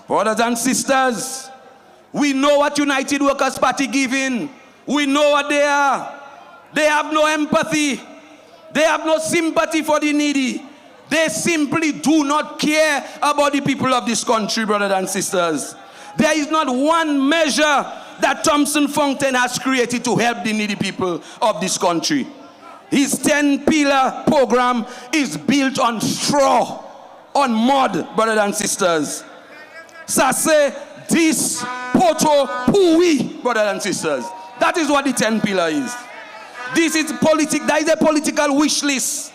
C: Brothers and sisters, we know what United Workers' Party giving. We know what they are. They have no empathy. They have no sympathy for the needy. They simply do not care about the people of this country, brothers and sisters. There is not one measure that Thompson Fountain has created to help the needy people of this country. His 10-pillar program is built on straw, on mud, brothers and sisters. Sase, this, poto, pui, brothers and sisters. That is what the 10-pillar is. This is that is a political wish list.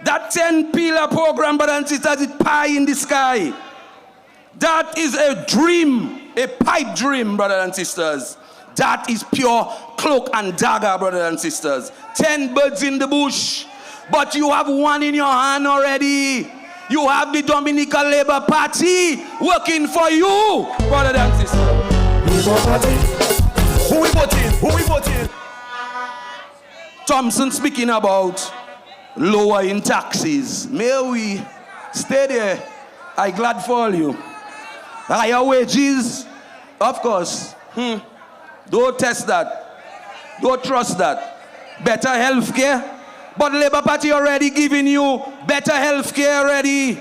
C: That 10-pillar program, brothers and sisters, is pie in the sky. That is a dream, a pipe dream, brothers and sisters. That is pure cloak and dagger, brothers and sisters. 10 birds in the bush, but you have one in your hand already. You have the Dominican Labour Party working for you, brothers and sisters.
L: Who we voting? Who we voting?
C: Thompson speaking about lowering taxes. May we stay there? I'm glad for you. Higher wages, of course. Don't test that. Don't trust that. Better health care. But Labour Party already giving you better health care already.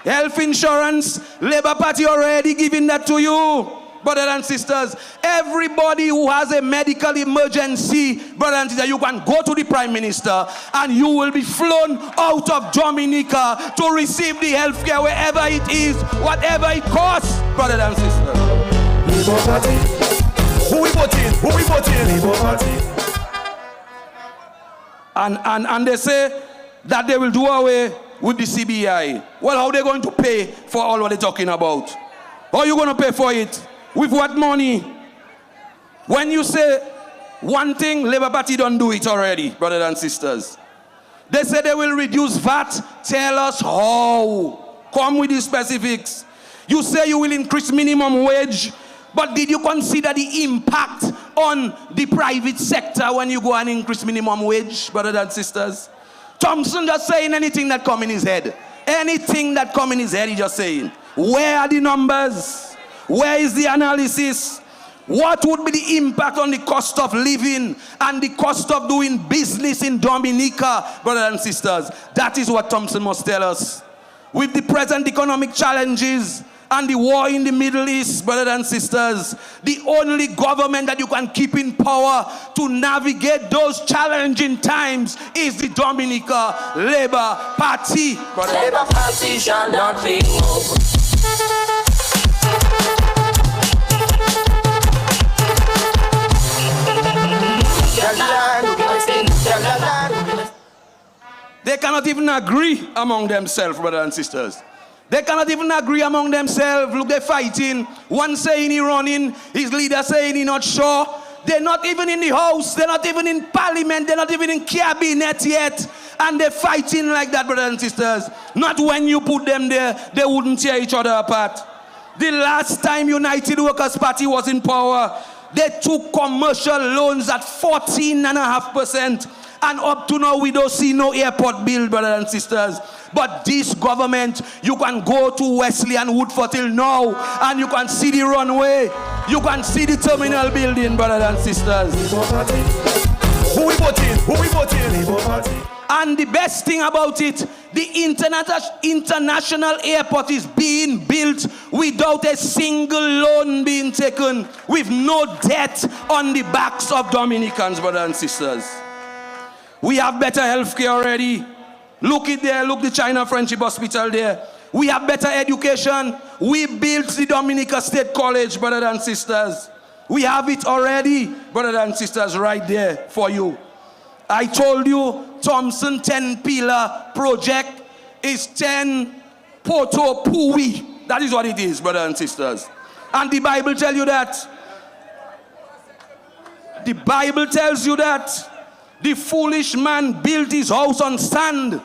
C: Health insurance, Labour Party already giving that to you. brothers and sisters. Everybody who has a medical emergency, brothers and sisters, you can go to the Prime Minister and you will be flown out of Dominica to receive the health care wherever it is, whatever it costs, brothers and sisters.
L: Labour Party. Who we voting? Who we voting? Labour Party.
C: And they say that they will do away with the CBI. Well, how are they going to pay for all what they're talking about? How are you going to pay for it? With what money? When you say one thing, Labour Party don't do it already, brothers and sisters. They say they will reduce VAT. Tell us how. Come with the specifics. You say you will increase minimum wage, but did you consider the impact on the private sector when you go and increase minimum wage, brothers and sisters? Thompson just saying anything that come in his head. Anything that come in his head, he just saying. Where are the numbers? Where is the analysis? What would be the impact on the cost of living and the cost of doing business in Dominica, brothers and sisters? That is what Thompson must tell us. With the present economic challenges and the war in the Middle East, brothers and sisters, the only government that you can keep in power to navigate those challenging times is the Dominica Labour Party.
F: Labour Party shall not be moved.
C: They cannot even agree among themselves, brothers and sisters. They cannot even agree among themselves. Look, they're fighting. One saying he running, his leader saying he not sure. They're not even in the house. They're not even in parliament. They're not even in cabinet yet. And they're fighting like that, brothers and sisters. Not when you put them there, they wouldn't tear each other apart. The last time United Workers' Party was in power, they took commercial loans at 14.5%. And up to now, we don't see no airport bill, brothers and sisters. But this government, you can go to Wesley and Woodford till now, and you can see the runway. You can see the terminal building, brothers and sisters.
L: Who we voting? Who we voting?
C: And the best thing about it, the international airport is being built without a single loan being taken, with no debt on the backs of Dominicans, brothers and sisters. We have better health care already. Look it there, look the China Friendship Hospital there. We have better education. We built the Dominica State College, brothers and sisters. We have it already, brothers and sisters, right there for you. I told you, Thompson 10-pillar project is 10 Poto Pui. That is what it is, brothers and sisters. And the Bible tells you that. The Bible tells you that. The foolish man built his house on sand.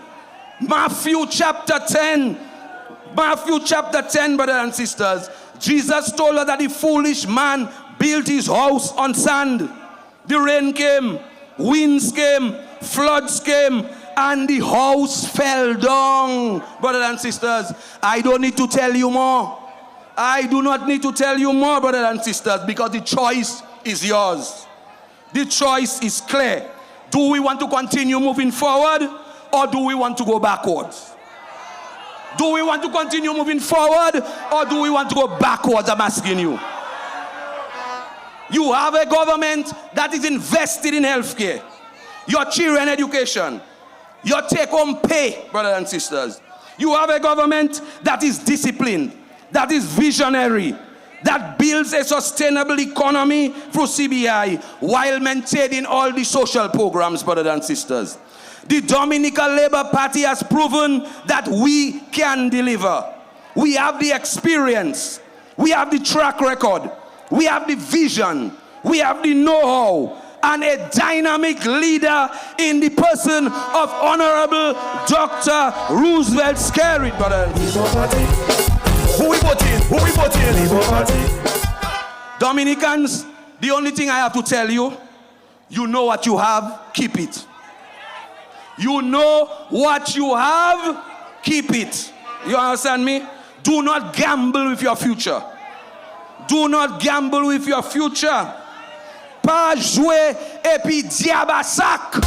C: Matthew chapter 10. Matthew chapter 10, brothers and sisters. Jesus told us that the foolish man built his house on sand. The rain came, winds came, floods came, and the house fell down. Brothers and sisters, I don't need to tell you more. I do not need to tell you more, brothers and sisters, because the choice is yours. The choice is clear. Do we want to continue moving forward, or do we want to go backwards? Do we want to continue moving forward, or do we want to go backwards? I'm asking you. You have a government that is invested in healthcare, your children education, your take-home pay, brothers and sisters. You have a government that is disciplined, that is visionary, that builds a sustainable economy through CBI while maintaining all the social programs, brothers and sisters. The Dominica Labour Party has proven that we can deliver. We have the experience. We have the track record. We have the vision. We have the know-how. And a dynamic leader in the person of Honorable Dr. Roosevelt Skerrit, brothers and sisters.
L: Who we voting? Who we voting? Labour Party.
C: Dominicans, the only thing I have to tell you, you know what you have, keep it. You know what you have, keep it. You understand me? Do not gamble with your future. Do not gamble with your future. Pas jouer et puis diable sac.
L: I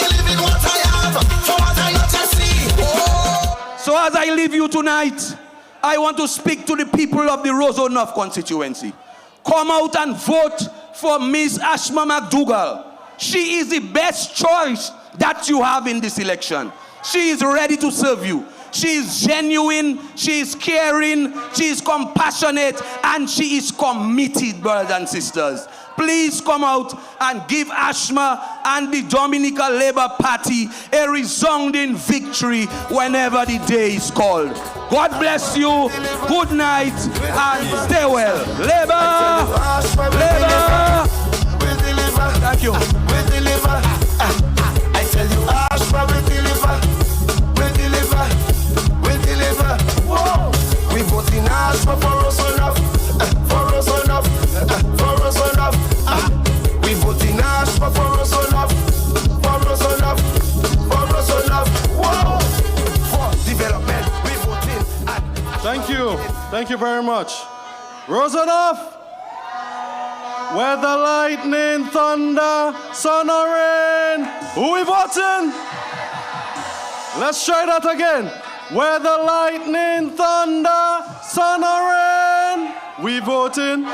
L: live in what I have, so what I not to see.
C: So as I leave you tonight, I want to speak to the people of the Roseau North constituency. Come out and vote for Miss Ashma McDougall. She is the best choice that you have in this election. She is ready to serve you. She is genuine, she is caring, she is compassionate, and she is committed, brothers and sisters. Please come out and give Ashma and the Dominica Labour Party a resounding victory whenever the day is called. God bless you, good night, and stay well. Labour! Labour! Thank you.
L: I tell you, Ashma will deliver. Whoa. We vote in Ashma for Roseau North, for Roseau North, for Roseau North. We vote in Ashma for Roseau North, for Roseau North, for Roseau North. Whoa. For development, we vote in.
E: Thank you very much. Roseau North, where the lightning, thunder, sun or rain. Who we voting? Let's try that again. Where the lightning, thunder, sun or rain, we voting.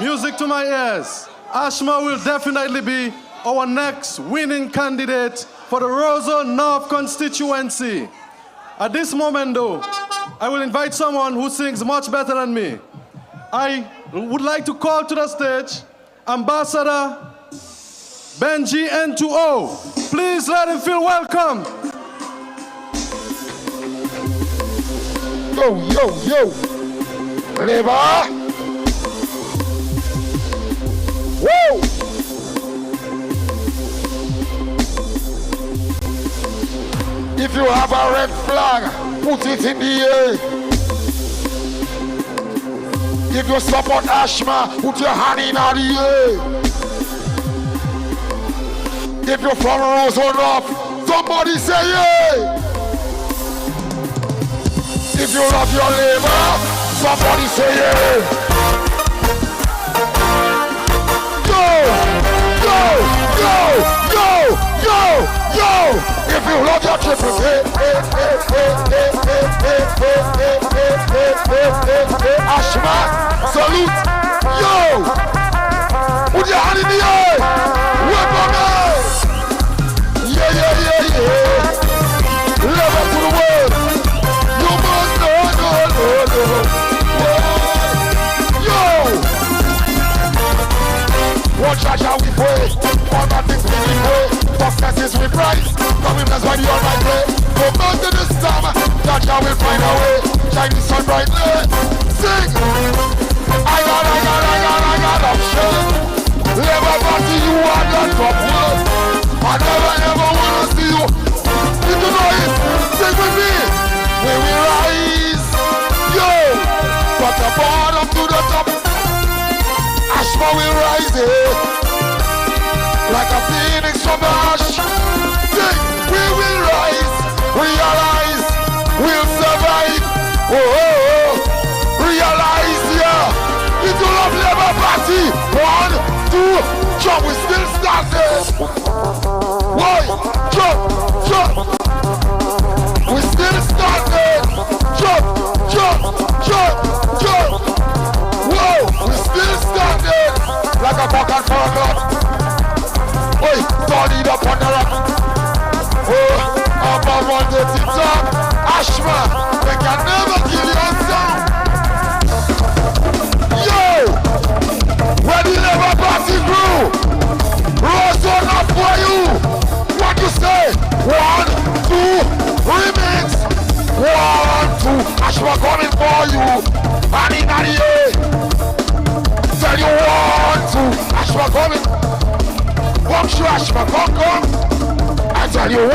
E: Music to my ears. Ashma will definitely be our next winning candidate for the Roseau North constituency. At this moment though, I will invite someone who sings much better than me. I would like to call to the stage Ambassador Benji N2O. Please let him feel welcome.
K: Yo, Labour. Woo! If you have a red flag, put it in the air. If you support Ashma, put your hand in the air. If you're from Roseau North, somebody say yeah. If you love your Labour, somebody say yeah. Yo! If you love your triple Ashma, salute. Yo! Put your hand in the air. Welcome out. Yeah. Love to the world. You must know. Yo! One shot how we pray. All that things we pray. Success is we price. Coming that's why the all-night play. Go back to the storm. That's how we find a way. Shine the sun brightly. Sing! I got option. Labour Party, you are not top one. I never ever wanna see you. If you know it, sing with me. We will rise. Yo! From the bottom to the top. Ashma will rise, like a phoenix from the ash. Sing, we will rise, realize, we'll survive. Oh, realize, yeah. If you love Labour Party, 1, 2, jump, we still standing. Why? Jump. We still standing. Jump. Whoa, we still standing like a buck and forgot. Oi, solid up on the rock. Oh, above all the tip-top. Ashma, they can never kill your sound. Yo, where the Labour Party grew. Roseau not for you. What you say? 1, 2, remix. 1, 2, Ashma coming for you. And in the air. Tell you 1, 2, Ashma coming. Come to Ashma, come. I tell you 1,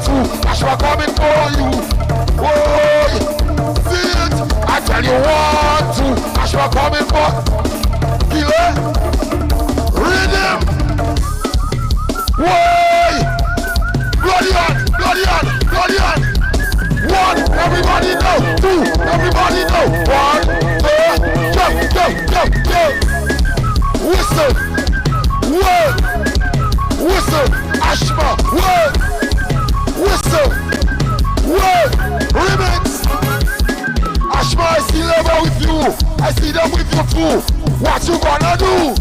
K: 2, Ashma coming for you. Oh, see it. I tell you 1, 2, Ashma coming for. Kill it. Rhythm. Why? Bloody on. 1, everybody know. 2, everybody know. 1, 2, go. Whistle. Whistle. Ashma. Whistle. Remix. I see them with you too. What you gonna do?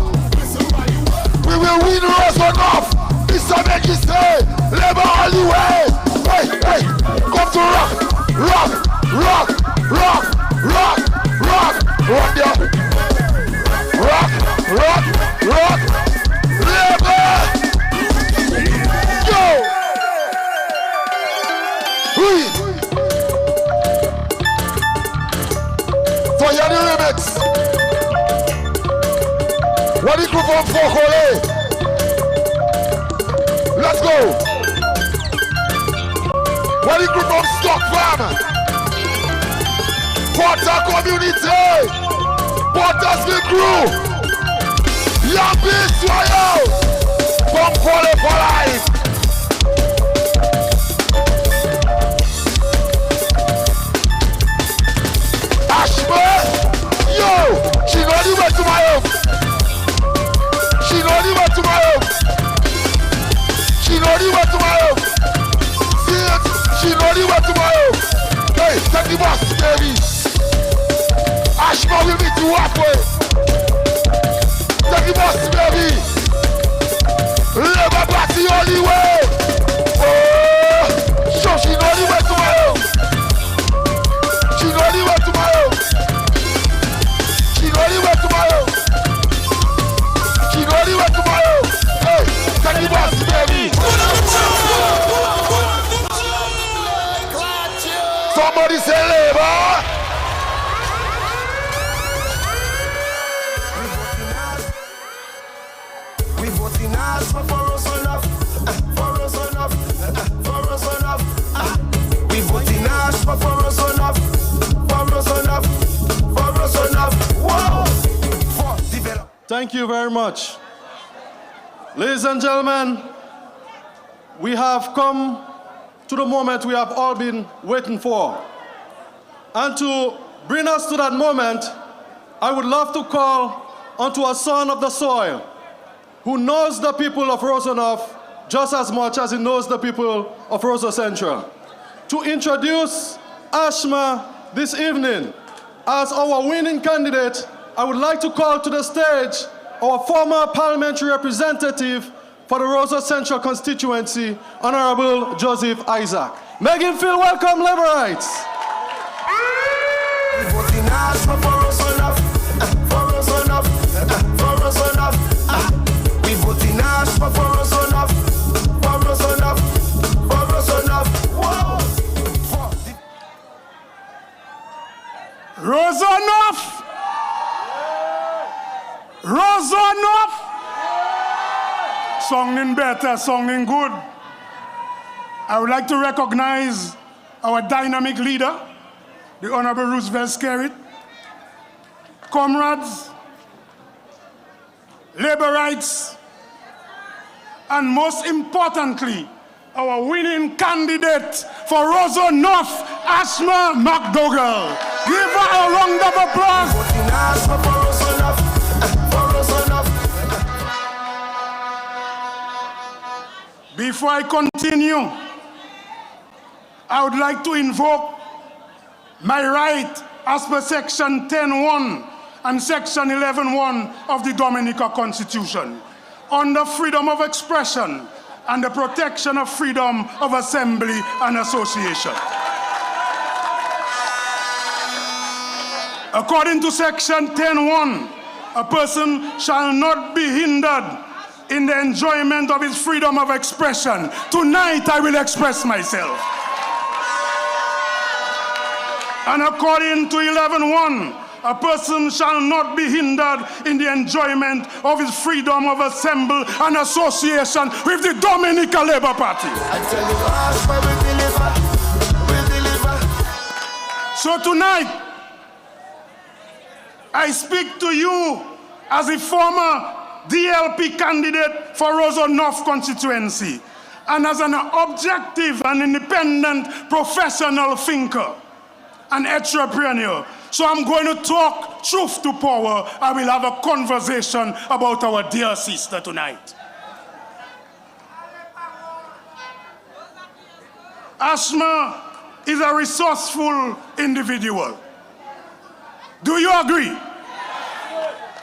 K: We will win Roseau North. Mr. Becky stay. Labor all the way. Hey, hey, come to rock, rock, rock, rock, rock, rock. Rock there. Rock, rock, rock. Labor. Go. For your new remix. What the group from Fokole? Let's go. What the group from Stock Farm? Porter Community. Porter's crew. Young Beast Royal. From Fokole for life. Ashma, yo, she know the way to my home. She know the way to my home. She know the way to my home. See it? She know the way to my home. Hey, take the boss, baby. Ashma will meet you halfway. Take the boss, baby. Labor party only way. Oh, so she know the way to my home. She know the way to my home. She know the way to my home. She know the way to my home. Hey, take the boss, baby. Somebody say labor.
L: We voting Ashma for Roseau North. For Roseau North. For Roseau North. We voting Ashma for Roseau North. For Roseau North. For Roseau North. Whoa. For develop.
E: Thank you very much. Ladies and gentlemen, we have come to the moment we have all been waiting for. And to bring us to that moment, I would love to call onto a son of the soil who knows the people of Roseau North just as much as he knows the people of Roseau Central, to introduce Ashma this evening. As our winning candidate, I would like to call to the stage our former parliamentary representative for the Roseau Central constituency, Honorable Joseph Isaac. Make him feel welcome, Laborites.
L: Voting Ashma for Roseau North. For Roseau North. For Roseau North. We voting Ashma for Roseau North. For Roseau North. For Roseau North. Whoa.
R: Roseau North. Roseau North. Sounding better, sounding good. I would like to recognize our dynamic leader, the Honorable Roosevelt Skerrit. Comrades, Laborites, and most importantly, our winning candidate for Roseau North, Ashma McDougall. Give her a round of applause. Before I continue, I would like to invoke my right as per Section 10.1 and Section 11.1 of the Dominica Constitution on the freedom of expression and the protection of freedom of assembly and association. According to Section 10.1, a person shall not be hindered in the enjoyment of his freedom of expression. Tonight I will express myself. And according to 11.1, a person shall not be hindered in the enjoyment of his freedom of assembly and association with the Dominica Labour Party. I tell you, Ashma will deliver. So tonight, I speak to you as a former DLP candidate for Roseau North constituency and as an objective and independent professional thinker and entrepreneur. So I'm going to talk truth to power. I will have a conversation about our dear sister tonight. Ashma is a resourceful individual. Do you agree?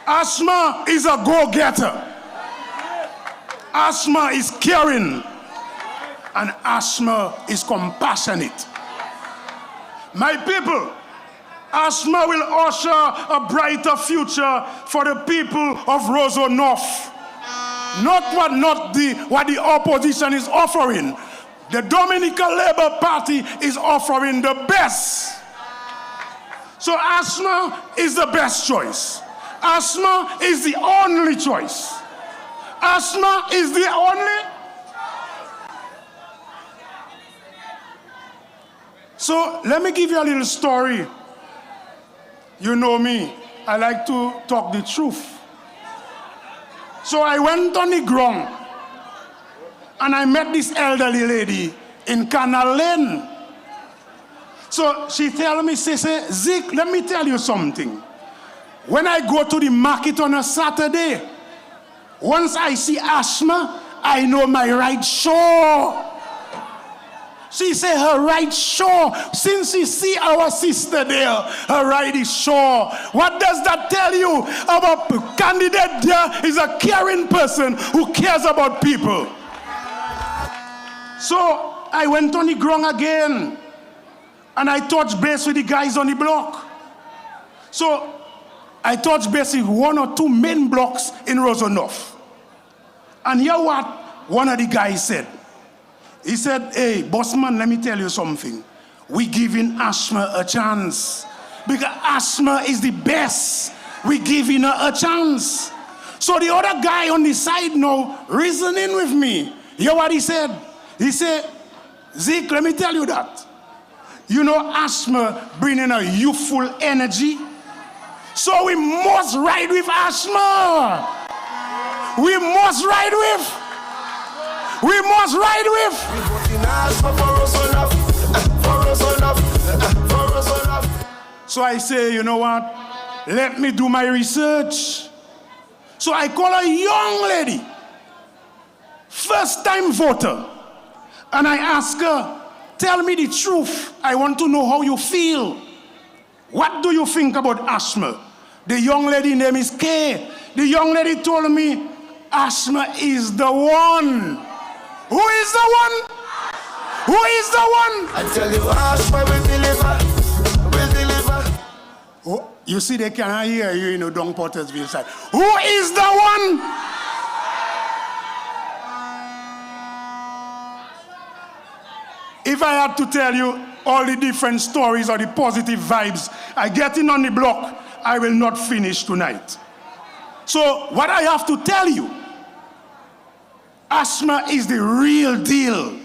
R: Ashma is a go-getter. Ashma is caring. And Ashma is compassionate. My people, Ashma will usher a brighter future for the people of Roseau North. Not what the opposition is offering. The Dominican Labour Party is offering the best. So Ashma is the best choice. Ashma is the only choice. Ashma is the only. So let me give you a little story. You know me, I like to talk the truth. So I went on the ground and I met this elderly lady in Canal Lane. So she tell me, she say, Zeke, let me tell you something. When I go to the market on a Saturday, once I see Ashma, I know my right sure. She say her right sure. Since she see our sister there, her right is sure. What does that tell you? Our candidate there is a caring person who cares about people. So I went on the ground again and I touched base with the guys on the block. So I touched base with one or two main blocks in Roseau North. And hear what one of the guys said. He said, hey, bossman, let me tell you something. We giving Ashma a chance. Because Ashma is the best. We giving her a chance. So the other guy on the side now reasoning with me. Hear what he said? He said, Zeke, let me tell you that. You know, Ashma bringing a youthful energy. So we must ride with Ashma. We must ride with. We must ride with. So I say, you know what? Let me do my research. So I call a young lady, first-time voter, and I ask her, tell me the truth. I want to know how you feel. What do you think about Ashma? The young lady name is Kay. The young lady told me, Ashma is the one. Who is the one? Who is the one?
L: I tell you, Ashma will deliver. Will deliver.
R: Oh, you see, they cannot hear you in the Don Pottersville side. Who is the one? If I had to tell you all the different stories or the positive vibes I get in on the block, I will not finish tonight. So what I have to tell you, Ashma is the real deal.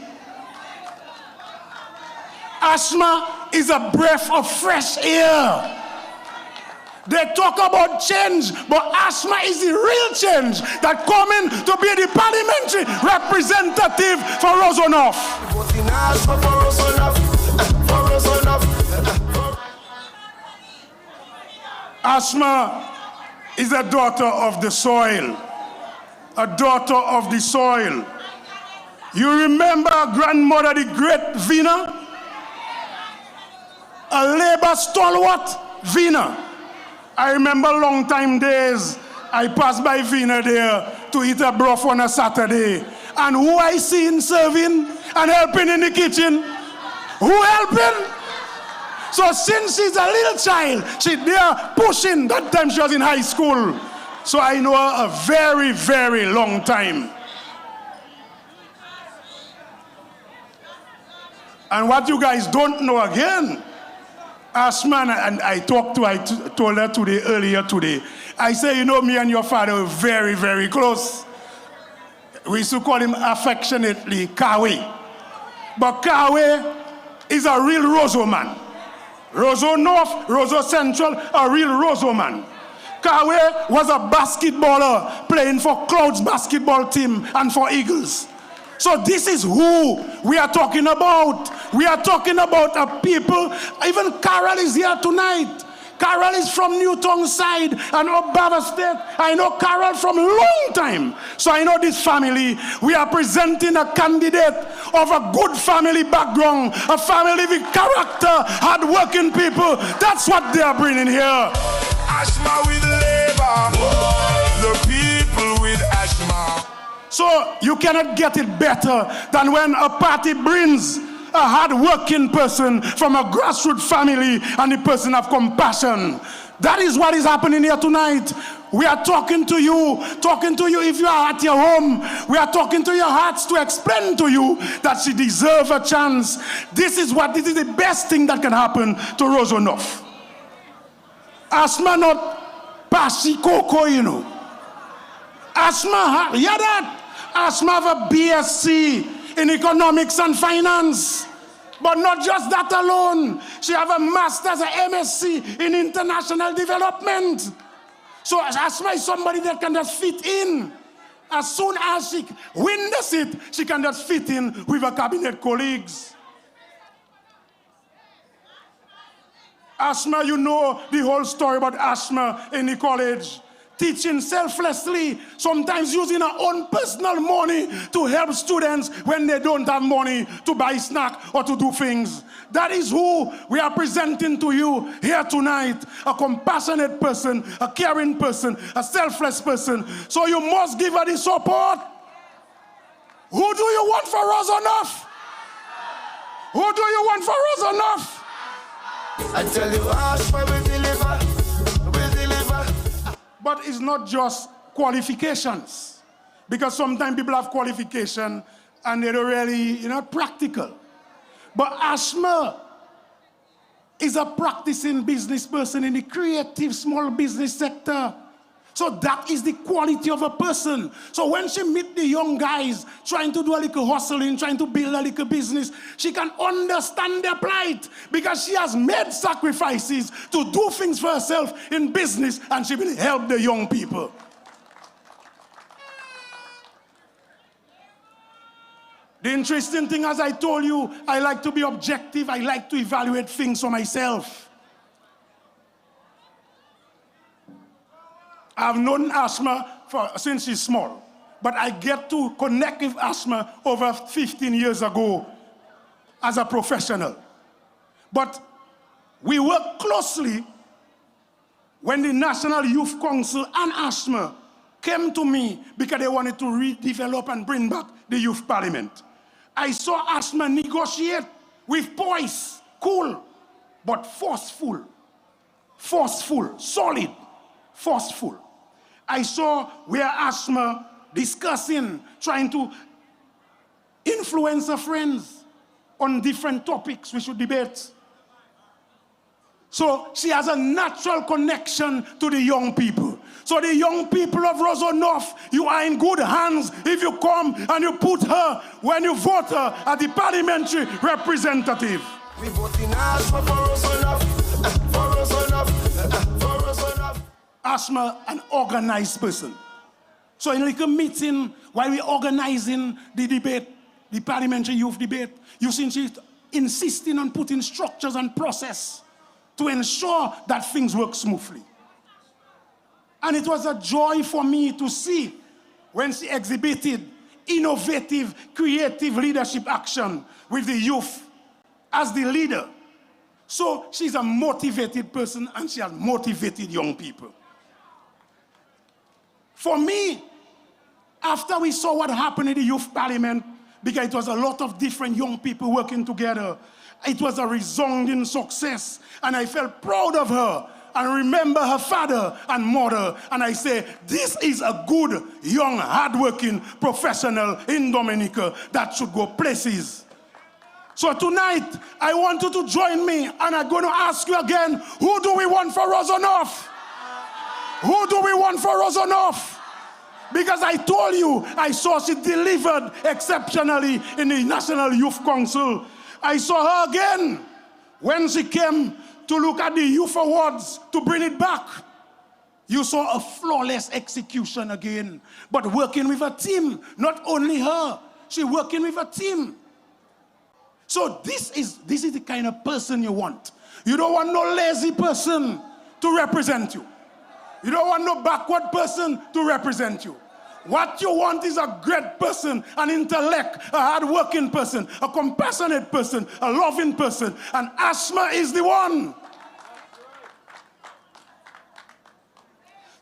R: Ashma is a breath of fresh air. They talk about change, but Ashma is the real change that coming to be the parliamentary representative for Roseau North. Ashma is a daughter of the soil. A daughter of the soil. You remember our grandmother, the great Vina? A labor stalwart, Vina. I remember long time days, I passed by Vina there to eat a broth on a Saturday. And who I seen serving and helping in the kitchen? Who helping? So since she's a little child, she there pushing. That time she was in high school. So I know her a very, very long time. And what you guys don't know again, Ashma, and I told her earlier today, I say, you know, me and your father were very, very close. We used to call him affectionately Kawe. But Kawe is a real Roseau man. Roseau North, Roseau Central, a real Roseau man. Kawe was a basketballer playing for Clouds basketball team and for Eagles. So this is who we are talking about. We are talking about a people. Even Carol is here tonight. Carol is from Newtown side and Obama State. I know Carol from a long time. So I know this family. We are presenting a candidate of a good family background, a family with character, hard-working people. That's what they are bringing here.
N: Ashma with labor.
R: So you cannot get it better than when a party brings a hard-working person from a grassroots family and the person have compassion. That is what is happening here tonight. We are talking to you if you are at your home. We are talking to your hearts to explain to you that she deserves a chance. This is the best thing that can happen to Roseau North. Ashma not Pashi Coco, you know. Ashma, hear that? Ashma have a BSc in economics and finance. But not just that alone. She have a master's, a MSc in international development. So Ashma is somebody that can just fit in. As soon as she wins the seat, she can just fit in with her cabinet colleagues. Ashma, you know the whole story about Ashma in the college. Teaching selflessly, sometimes using her own personal money to help students when they don't have money to buy snack or to do things. That is who we are presenting to you here tonight. A compassionate person, a caring person, a selfless person. So you must give her the support. Who do you want for Roseau North? Who do you want for Roseau North?
K: I tell you, Ashma will deliver.
R: But it's not just qualifications. Because sometimes people have qualification and they're really, practical. But Ashma is a practicing business person in the creative small business sector. So that is the quality of a person. So when she meet the young guys trying to do a little hustling, trying to build a little business, she can understand their plight because she has made sacrifices to do things for herself in business and she will help the young people. The interesting thing, as I told you, I like to be objective. I like to evaluate things for myself. I've known Ashma since she's small, but I get to connect with Ashma over 15 years ago as a professional. But we work closely when the National Youth Council and Ashma came to me because they wanted to redevelop and bring back the Youth Parliament. I saw Ashma negotiate with poise, cool, but forceful, solid, forceful. I saw where Ashma discussing, trying to influence her friends on different topics we should debate. So she has a natural connection to the young people. So the young people of Roseau North, you are in good hands if you come and you put her, when you vote her, as the parliamentary representative.
K: We vote in Ashma for Roseau North, for Roseau North, for Roseau North.
R: Ashma, an organized person. So in like a meeting, while we're organizing the debate, the parliamentary youth debate, you see she's insisting on putting structures and process to ensure that things work smoothly. And it was a joy for me to see when she exhibited innovative, creative leadership action with the youth as the leader. So she's a motivated person and she has motivated young people. For me, after we saw what happened in the youth parliament, because it was a lot of different young people working together, it was a resounding success. And I felt proud of her and remember her father and mother. And I say, this is a good, young, hardworking professional in Dominica that should go places. So tonight, I want you to join me and I'm going to ask you again, who do we want for Roseau North? Who do we want for Roseau North? Because I told you, I saw she delivered exceptionally in the National Youth Council. I saw her again when she came to look at the Youth Awards to bring it back. You saw a flawless execution again, but working with a team, not only her, she working with a team. So this is the kind of person you want. You don't want no lazy person to represent you. You don't want no backward person to represent you. What you want is a great person, an intellect, a hard-working person, a compassionate person, a loving person. And Ashma is the one.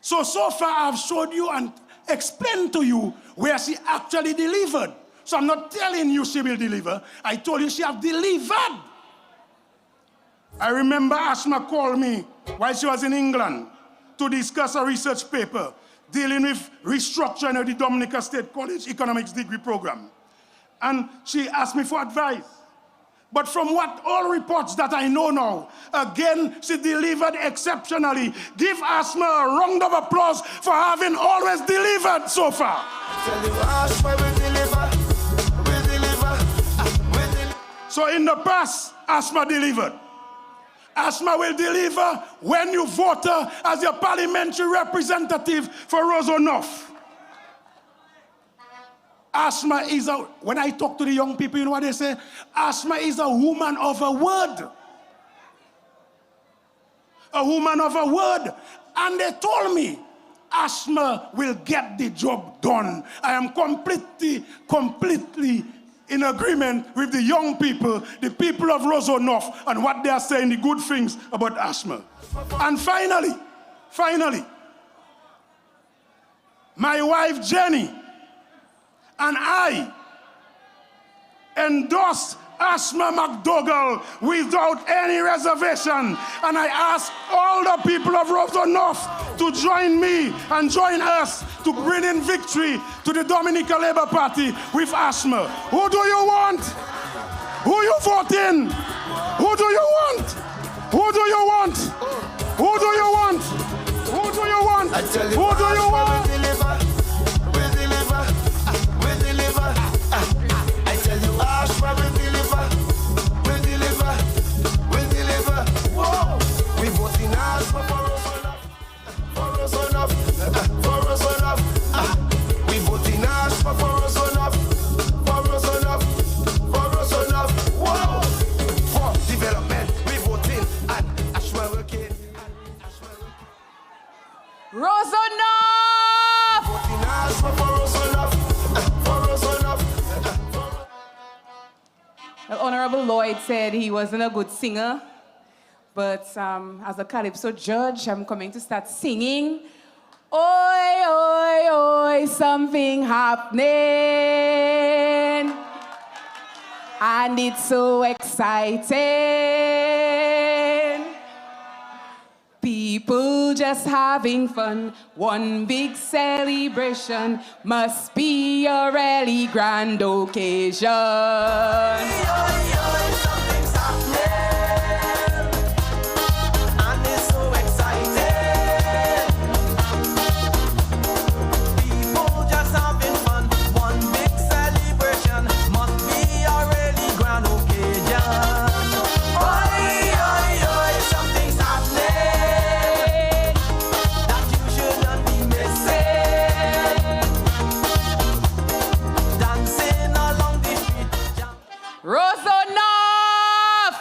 R: So far I've showed you and explain to you where she actually delivered. So I'm not telling you she will deliver. I told you she has delivered. I remember Ashma called me while she was in England to discuss a research paper dealing with restructuring of the Dominica State College Economics degree program. And she asked me for advice. But from what all reports that I know now, again, she delivered exceptionally. Give Ashma a round of applause for having always delivered so far.
L: Tell you Ashma will deliver, will deliver, will deliver.
R: So in the past, Ashma delivered. Ashma will deliver when you vote her as your parliamentary representative for Roseau North. Ashma is a, when I talk to the young people, you know what they say? Ashma is a woman of a word. A woman of a word. And they told me, Ashma will get the job done. I am completely in agreement with the young people, the people of Roseau North, and what they are saying, the good things about Ashma. And finally, my wife Jenny and I endorsed Ashma McDougall without any reservation. And I ask all the people of Roseau North to join me and join us to bring in victory to the Dominica Labour Party with Ashma. Who do you want? Who you voting? Who do you want? Who do you want? Who do you want? Who do you want? Who do you want?
L: I tell you, Ashma will deliver, will deliver, will deliver. Whoa! We vote in Ashma for Roseau North, for Roseau North. We vote in Ashma for Roseau North, for Roseau North, for Roseau North. Whoa! For development, we vote in and Ashma working.
O: Roseau North!
L: Vote in Ashma for Roseau North, for Roseau North.
O: Honorable Lloyd said he wasn't a good singer, but as a calypso judge, I'm coming to start singing. Oi, oi, oi, something happening, and it's so exciting. People just having fun, one big celebration, must be a really grand occasion.
L: Something's happening, and it's so exciting. People just having fun, one big celebration, must be a really grand occasion. Oi, oi, oi, something's happening that you shouldn't be missing. Dancing along the street.
O: Roseau North!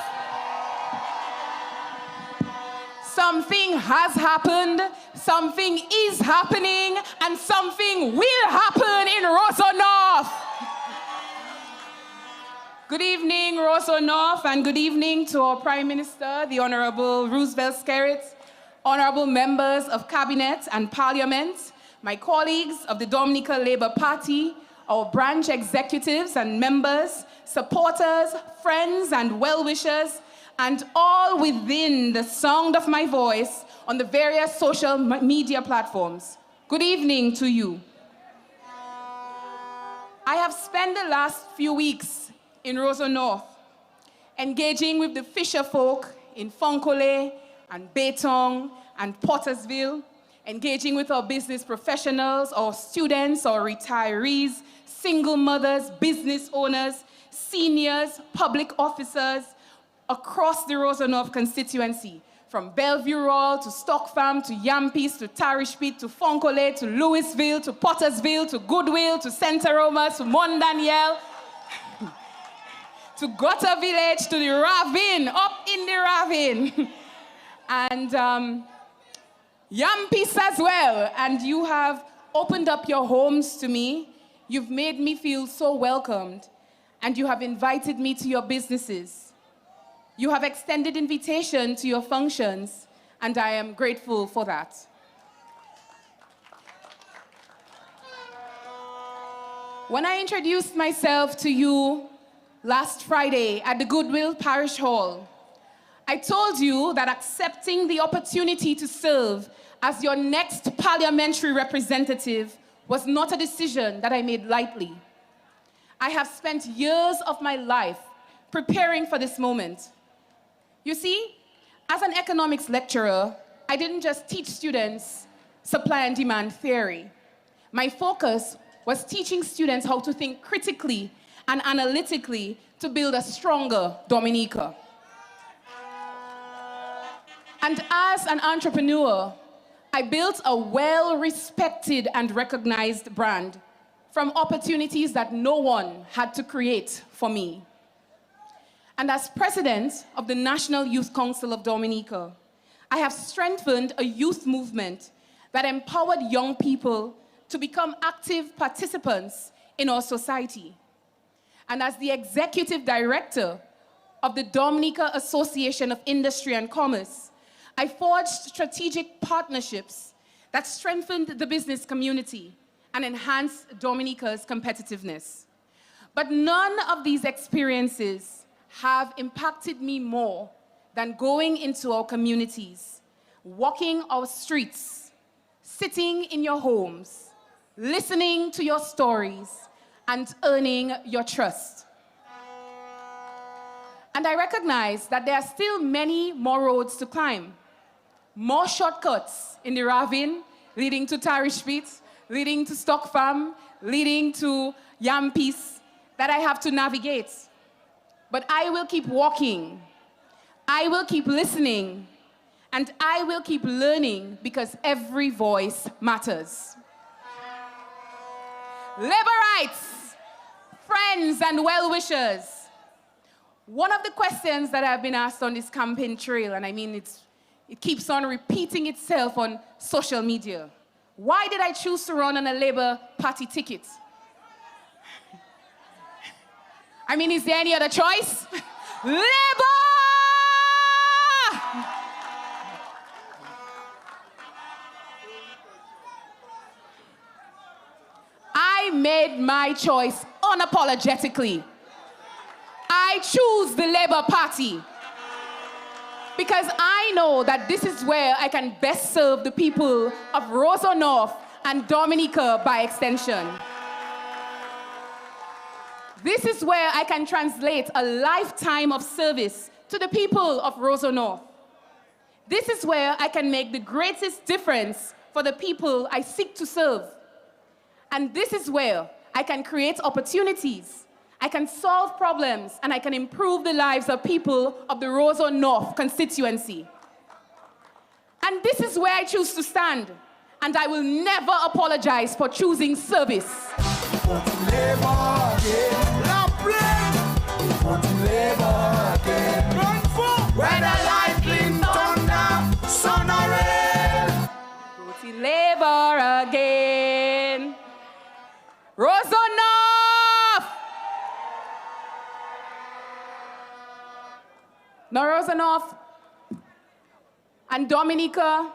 O: Something has happened, something is happening, and something will happen in Roseau North. Good evening, Roseau North, and good evening to our Prime Minister, the Honorable Roosevelt Skerrit, honorable members of Cabinet and Parliament, my colleagues of the Dominica Labour Party, our branch executives and members, supporters, friends and well-wishers, and all within the sound of my voice on the various social media platforms. Good evening to you. I have spent the last few weeks in Roseau North, engaging with the fisher folk in Fonkole and Betong and Pottersville, engaging with our business professionals, our students, our retirees, single mothers, business owners, seniors, public officers across the Roseau North constituency, from Bellevue Royal to Stock Farm to Yampies to Tarishpit to Fonkole to Louisville to Pottersville to Goodwill to Santa Roma to Mont Daniel to Gutter Village to the Ravine, up in the Ravine. And Yampies as well. And you have opened up your homes to me. You've made me feel so welcomed. And you have invited me to your businesses. You have extended invitation to your functions, and I am grateful for that. When I introduced myself to you last Friday at the Goodwill Parish Hall, I told you that accepting the opportunity to serve as your next parliamentary representative was not a decision that I made lightly. I have spent years of my life preparing for this moment. You see, as an economics lecturer, I didn't just teach students supply and demand theory. My focus was teaching students how to think critically and analytically to build a stronger Dominica. And as an entrepreneur, I built a well-respected and recognized brand from opportunities that no one had to create for me. And as president of the National Youth Council of Dominica, I have strengthened a youth movement that empowered young people to become active participants in our society. And as the executive director of the Dominica Association of Industry and Commerce, I forged strategic partnerships that strengthened the business community and enhanced Dominica's competitiveness. But none of these experiences have impacted me more than going into our communities, walking our streets, sitting in your homes, listening to your stories, and earning your trust. And I recognize that there are still many more roads to climb, more shortcuts in the ravine, leading to Tarish Pit, leading to Stock Farm, leading to Yam Piece, that I have to navigate. But I will keep walking, I will keep listening, and I will keep learning because every voice matters. Laborites, friends, and well-wishers, one of the questions that I've been asked on this campaign trail, and I mean it keeps on repeating itself on social media. Why did I choose to run on a Labour Party ticket? I mean, is there any other choice? Labour! I made my choice unapologetically. I choose the Labour Party because I know that this is where I can best serve the people of Roseau North and Dominica by extension. This is where I can translate a lifetime of service to the people of Roseau North. This is where I can make the greatest difference for the people I seek to serve. And this is where I can create opportunities, I can solve problems, and I can improve the lives of people of the Roseau North constituency. And this is where I choose to stand, and I will never apologize for choosing service.
L: Whether lightning, thunder, sun or rain.
O: Labor again. Roseau North. Now, Roseau North and Dominica,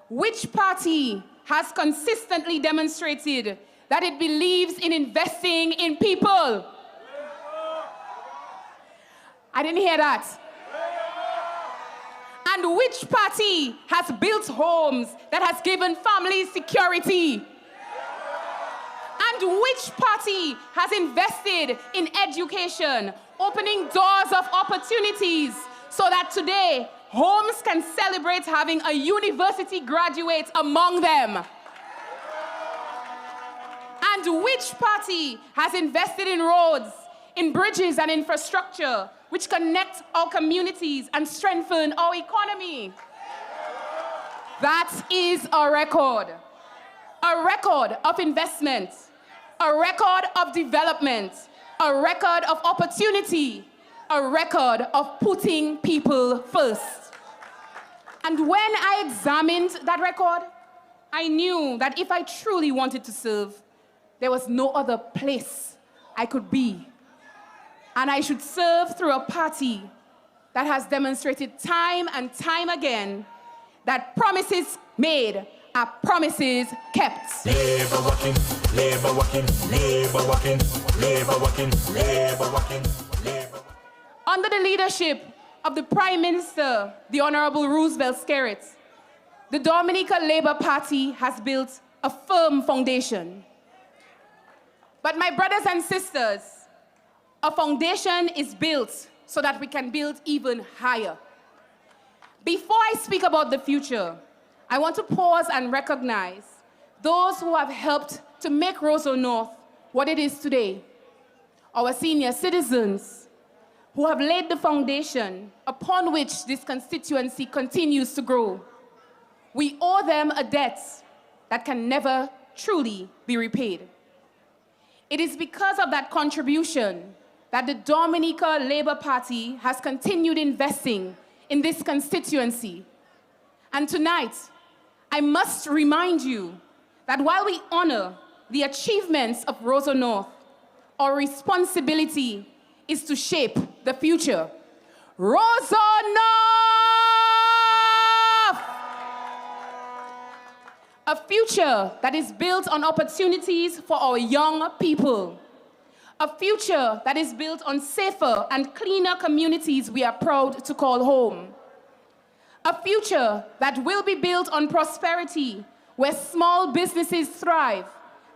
O: which party has consistently demonstrated that it believes in investing in people? I didn't hear that. And which party has built homes that has given families security? And which party has invested in education, opening doors of opportunities so that today homes can celebrate having a university graduate among them? And which party has invested in roads, in bridges and infrastructure, which connect our communities and strengthen our economy? That is a record of investment, a record of development, a record of opportunity, a record of putting people first. And when I examined that record, I knew that if I truly wanted to serve, there was no other place I could be. And I should serve through a party that has demonstrated time and time again that promises made are promises kept.
L: Labor working, labor working, labor working, labor working, labor working, labor.
O: Under the leadership of the Prime Minister, the Honorable Roosevelt Skerrit, the Dominica Labour Party has built a firm foundation. But my brothers and sisters, a foundation is built so that we can build even higher. Before I speak about the future, I want to pause and recognize those who have helped to make Roseau North what it is today. Our senior citizens who have laid the foundation upon which this constituency continues to grow. We owe them a debt that can never truly be repaid. It is because of that contribution that the Dominica Labour Party has continued investing in this constituency. And tonight, I must remind you that while we honor the achievements of Roseau North, our responsibility is to shape the future. Roseau North! A future that is built on opportunities for our young people. A future that is built on safer and cleaner communities we are proud to call home. A future that will be built on prosperity, where small businesses thrive,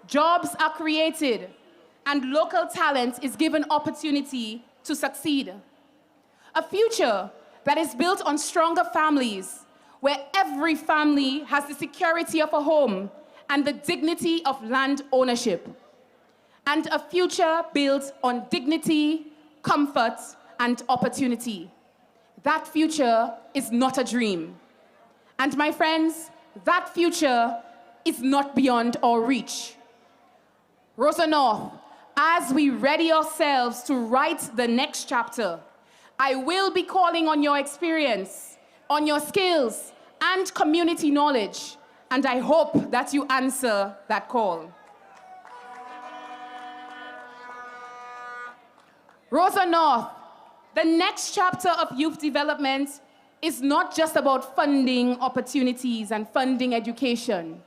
O: jobs are created, and local talent is given opportunity to succeed. A future that is built on stronger families, where every family has the security of a home and the dignity of land ownership. And a future built on dignity, comfort, and opportunity. That future is not a dream. And my friends, that future is not beyond our reach. Roseau North, as we ready ourselves to write the next chapter, I will be calling on your experience, on your skills, and community knowledge, and I hope that you answer that call. Roseau North, the next chapter of youth development is not just about funding opportunities and funding education.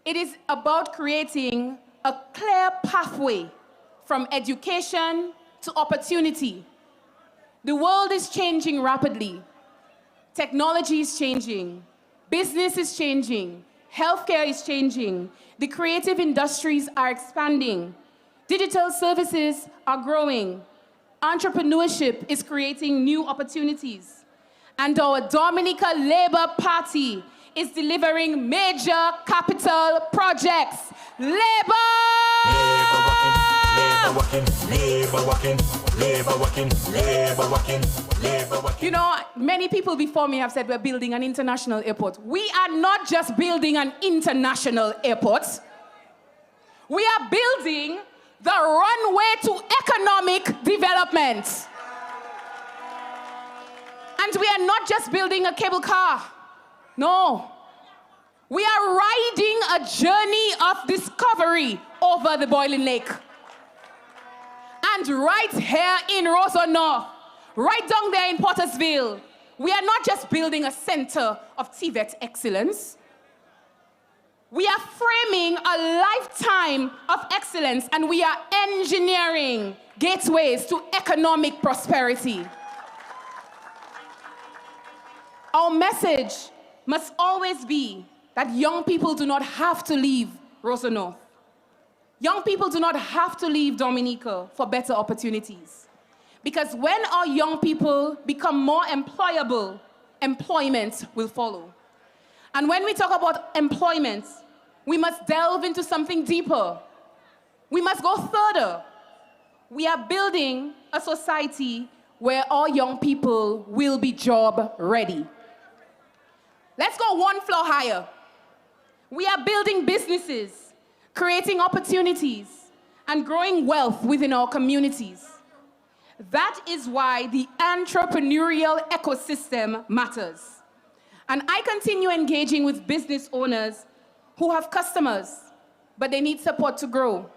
O: It is about creating a clear pathway from education to opportunity. The world is changing rapidly. Technology is changing. Business is changing. Healthcare is changing. The creative industries are expanding. Digital services are growing. Entrepreneurship is creating new opportunities. And our Dominica Labour Party is delivering major capital projects. Labour!
L: Labor working, labor working, labor working, labor working, labor working.
O: You know, many people before me have said we're building an international airport. We are not just building an international airport. We are building the runway to economic development. And we are not just building a cable car. No. We are riding a journey of discovery over the Boiling Lake. And right here in Roseau North, right down there in Pottersville, we are not just building a center of TVET excellence. We are framing a lifetime of excellence, and we are engineering gateways to economic prosperity. Our message must always be that young people do not have to leave Roseau North. Young people do not have to leave Dominica for better opportunities. Because when our young people become more employable, employment will follow. And when we talk about employment, we must delve into something deeper. We must go further. We are building a society where our young people will be job ready. Let's go one floor higher. We are building businesses, creating opportunities, and growing wealth within our communities. That is why the entrepreneurial ecosystem matters. And I continue engaging with business owners who have customers, but they need support to grow.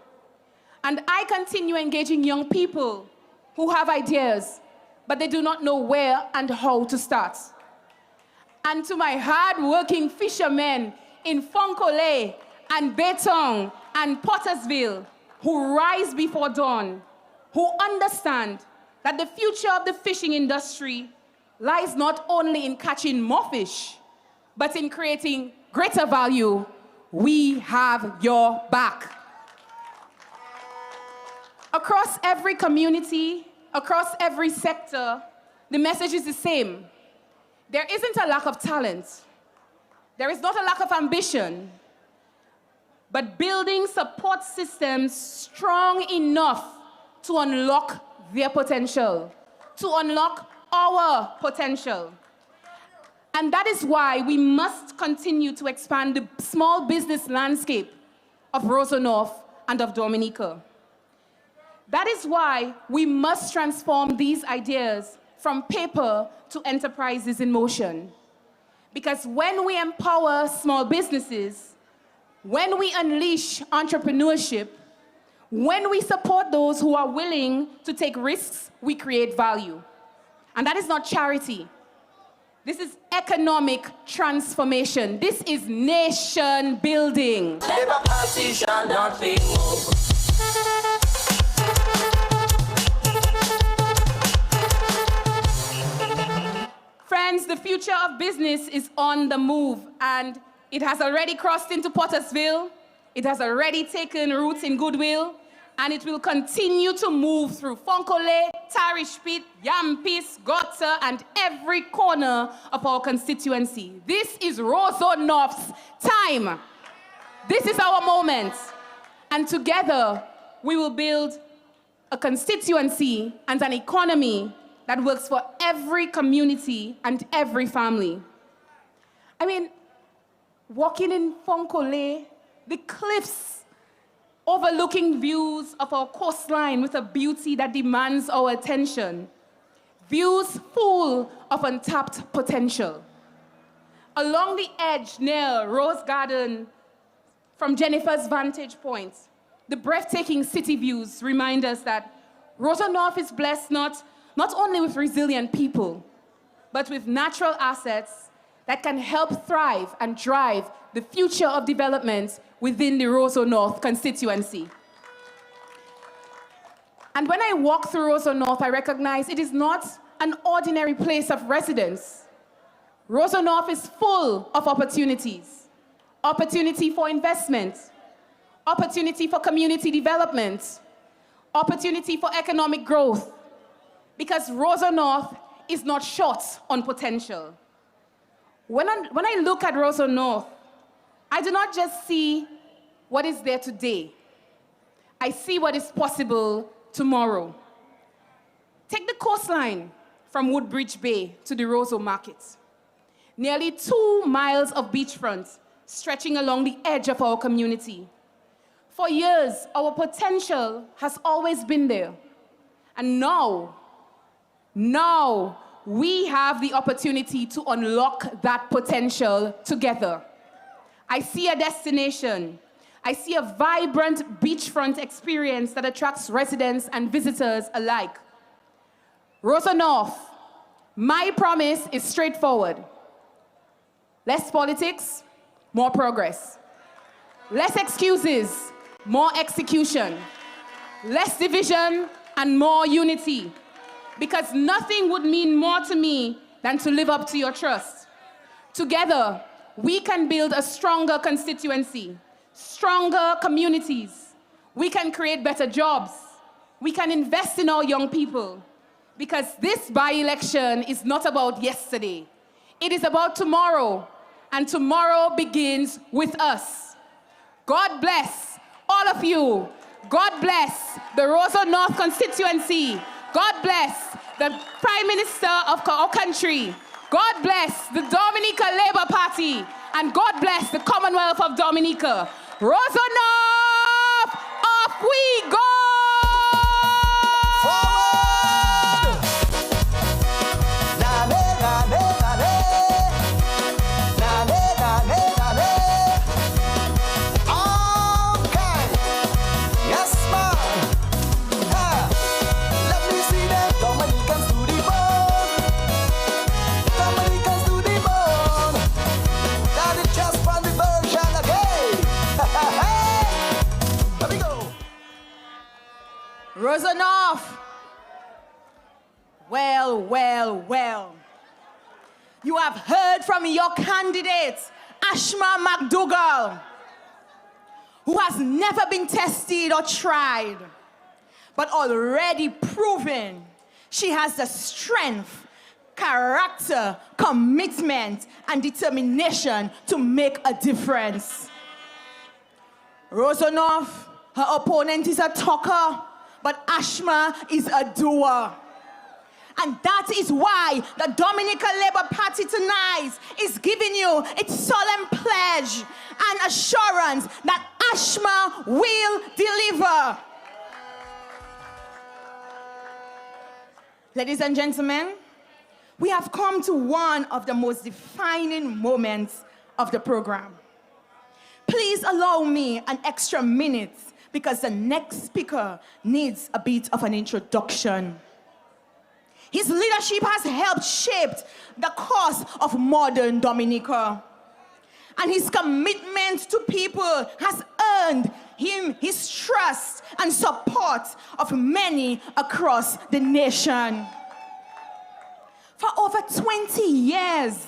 O: And I continue engaging young people who have ideas, but they do not know where and how to start. And to my hard-working fishermen in Fonkole and Betong and Pottersville who rise before dawn, who understand that the future of the fishing industry lies not only in catching more fish, but in creating greater value, we have your back. Across every community, across every sector, the message is the same. There isn't a lack of talent. There is not a lack of ambition, but building support systems strong enough to unlock their potential, to unlock our potential. And that is why we must continue to expand the small business landscape of Roseau North and of Dominica. That is why we must transform these ideas from paper to enterprises in motion. Because when we empower small businesses, when we unleash entrepreneurship, when we support those who are willing to take risks, we create value. And that is not charity. This is economic transformation. This is nation building.
F: Labour Party shall not be moved.
O: Friends, the future of business is on the move, and it has already crossed into Pottersville. It has already taken roots in Goodwill, and it will continue to move through Fonkole, Tarishpit, Yampis, Gotha, and every corner of our constituency. This is Roseau North's time. This is our moment. And together, we will build a constituency and an economy that works for every community and every family. I mean, walking in Fonkole, the cliffs overlooking views of our coastline with a beauty that demands our attention. Views full of untapped potential. Along the edge near Rose Garden, from Jennifer's vantage point, the breathtaking city views remind us that Roseau North is blessed not only with resilient people, but with natural assets that can help thrive and drive the future of development within the Roseau North constituency. And when I walk through Roseau North, I recognize it is not an ordinary place of residence. Roseau North is full of opportunities. Opportunity for investment, opportunity for community development, opportunity for economic growth, because Roseau North is not short on potential. When I look at Roseau North, I do not just see what is there today. I see what is possible tomorrow. Take the coastline from Woodbridge Bay to the Roseau Market. Nearly 2 miles of beachfront stretching along the edge of our community. For years, our potential has always been there. And now we have the opportunity to unlock that potential together. I see a destination. I see a vibrant beachfront experience that attracts residents and visitors alike. Roseau North, my promise is straightforward. Less politics, more progress. Less excuses, more execution. Less division and more unity. Because nothing would mean more to me than to live up to your trust. Together, we can build a stronger constituency, stronger communities. We can create better jobs. We can invest in our young people. Because this by-election is not about yesterday. It is about tomorrow. And tomorrow begins with us. God bless all of you. God bless the Roseau North constituency. God bless the Prime Minister of our country. God bless the Dominica Labour Party. And God bless the Commonwealth of Dominica. Roseau North, off we go!
L: Just on the version.
B: Roseau North. Well, well, well. You have heard from your candidate, Ashma McDougall, who has never been tested or tried, but already proven she has the strength, character, commitment, and determination to make a difference. Roseau North, her opponent is a talker, but Ashma is a doer. And that is why the Dominican Labour Party tonight is giving you its solemn pledge and assurance that Ashma will deliver. Ladies and gentlemen, we have come to one of the most defining moments of the program. Please allow me an extra minute because the next speaker needs a bit of an introduction. His leadership has helped shape the course of modern Dominica. And his commitment to people has earned him his trust and support of many across the nation. For over 20 years,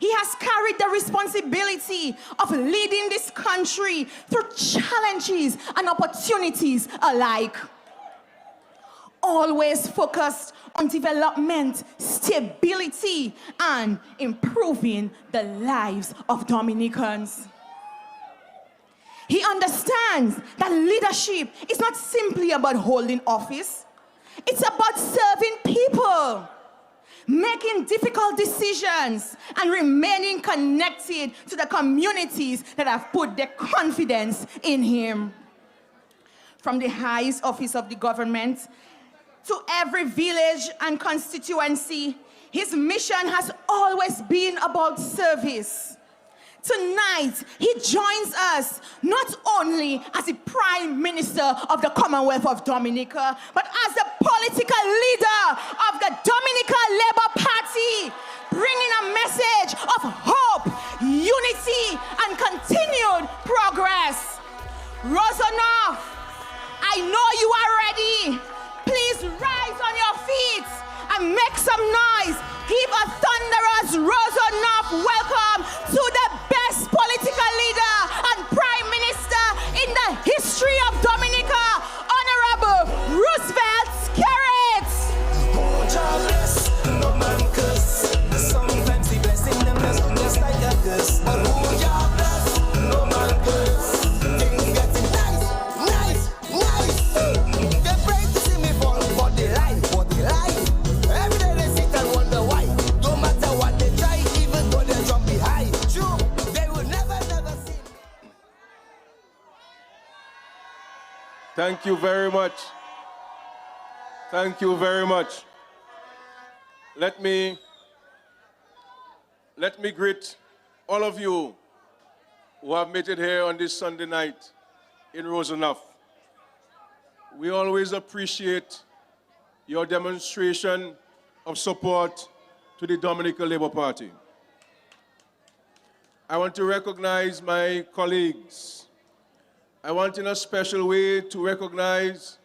B: he has carried the responsibility of leading this country through challenges and opportunities alike. Always focused on development, stability, and improving the lives of Dominicans. He understands that leadership is not simply about holding office. It's about serving people, making difficult decisions, and remaining connected to the communities that have put their confidence in him. From the highest office of the government to every village and constituency, his mission has always been about service. Tonight, he joins us not only as the Prime Minister of the Commonwealth of Dominica, but as the political leader of the Dominica Labour Party, bringing a message of hope, unity, and continued progress. Roseau North, I know you are ready. Please rise on your feet and make some noise. Give a thunderous Roseau North welcome to the best political leader and Prime Minister in the history of Dominica, Honorable Roosevelt Skerrit.
L: Oh, jobless, no man curse. Sometimes the blessing them just like a curse. But oh, jobless, no man curse. Things getting nice, nice, nice. They pray to see me fall, but they lie, but they lie. Every day they sit and wonder why. No matter what they try, even though they jump high. True, they will never, never see me.
S: Thank you very much. Thank you very much. Let me greet all of you who have made it here on this Sunday night in Roseau North. We always appreciate your demonstration of support to the Dominican Labour Party. I want to recognize my colleagues. I want in a special way to recognize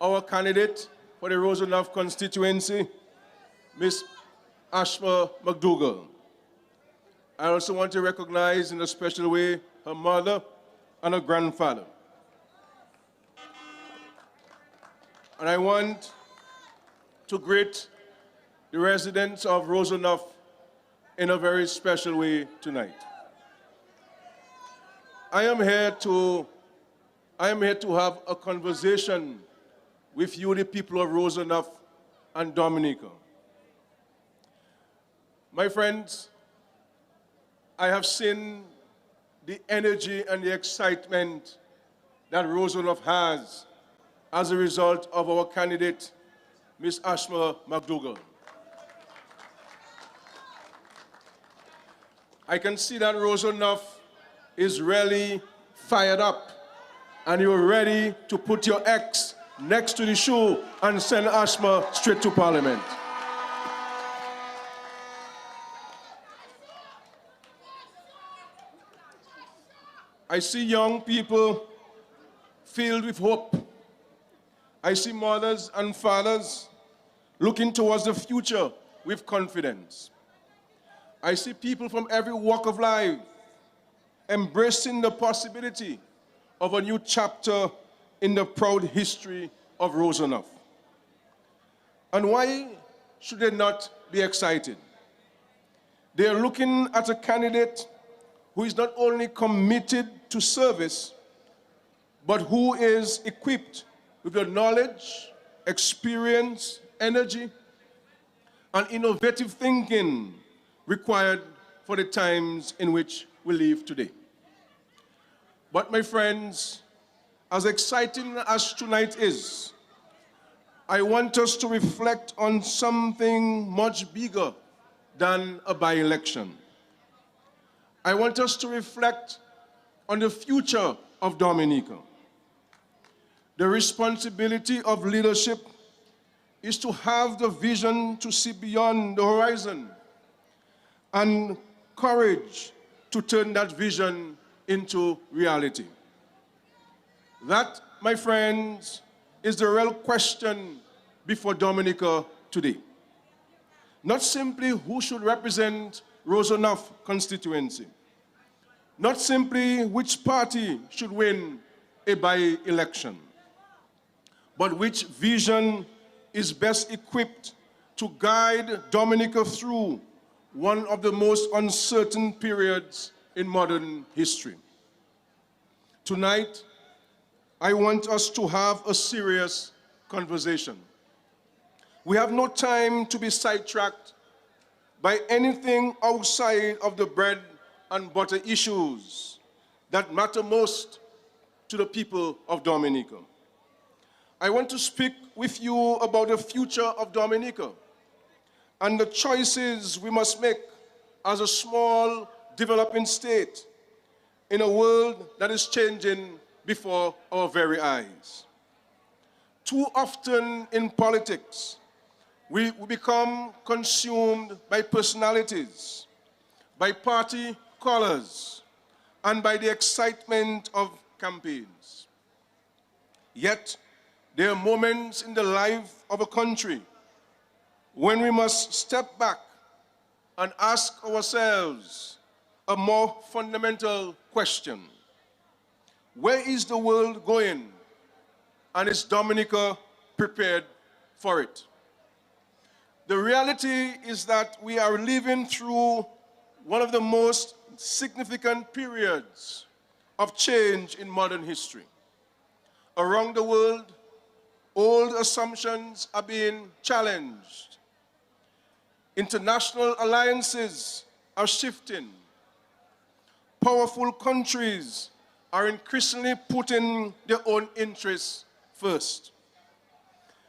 S: our candidate for the Roseau North constituency, Miss Ashma McDougall. I also want to recognize in a special way her mother and her grandfather. And I want to greet the residents of Roseau North in a very special way tonight. I am here to have a conversation with you, the people of Roseau North and Dominica. My friends, I have seen the energy and the excitement that Roseau North has as a result of our candidate, Ms. Ashma McDougall. I can see that Roseau North is really fired up and you're ready to put your X next to the shoe and send Ashma straight to Parliament. I see young people filled with hope. I see mothers and fathers looking towards the future with confidence. I see people from every walk of life embracing the possibility of a new chapter in the proud history of Roseau. And why should they not be excited? They are looking at a candidate who is not only committed to service, but who is equipped with the knowledge, experience, energy, and innovative thinking required for the times in which we live today. But my friends, as exciting as tonight is, I want us to reflect on something much bigger than a by-election. I want us to reflect on the future of Dominica. The responsibility of leadership is to have the vision to see beyond the horizon and courage to turn that vision into reality. That, my friends, is the real question before Dominica today. Not simply who should represent Roseau constituency. Not simply which party should win a by-election, but which vision is best equipped to guide Dominica through one of the most uncertain periods in modern history. Tonight, I want us to have a serious conversation. We have no time to be sidetracked by anything outside of the bread and butter issues that matter most to the people of Dominica. I want to speak with you about the future of Dominica and the choices we must make as a small, developing state in a world that is changing before our very eyes. Too often in politics, we become consumed by personalities, by party colors, and by the excitement of campaigns. Yet, there are moments in the life of a country when we must step back and ask ourselves a more fundamental question. Where is the world going, and is Dominica prepared for it? The reality is that we are living through one of the most significant periods of change in modern history. Around the world, old assumptions are being challenged. International alliances are shifting. Powerful countries are increasingly putting their own interests first.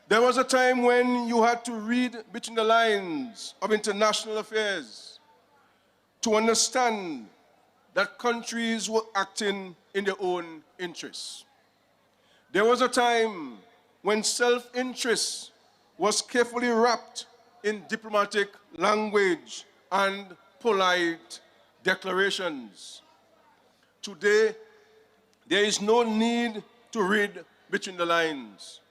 S: There was a time when you had to read between the lines of international affairs to understand that countries were acting in their own interests. There was a time when self-interest was carefully wrapped in diplomatic language and polite declarations. Today, there is no need to read between the lines.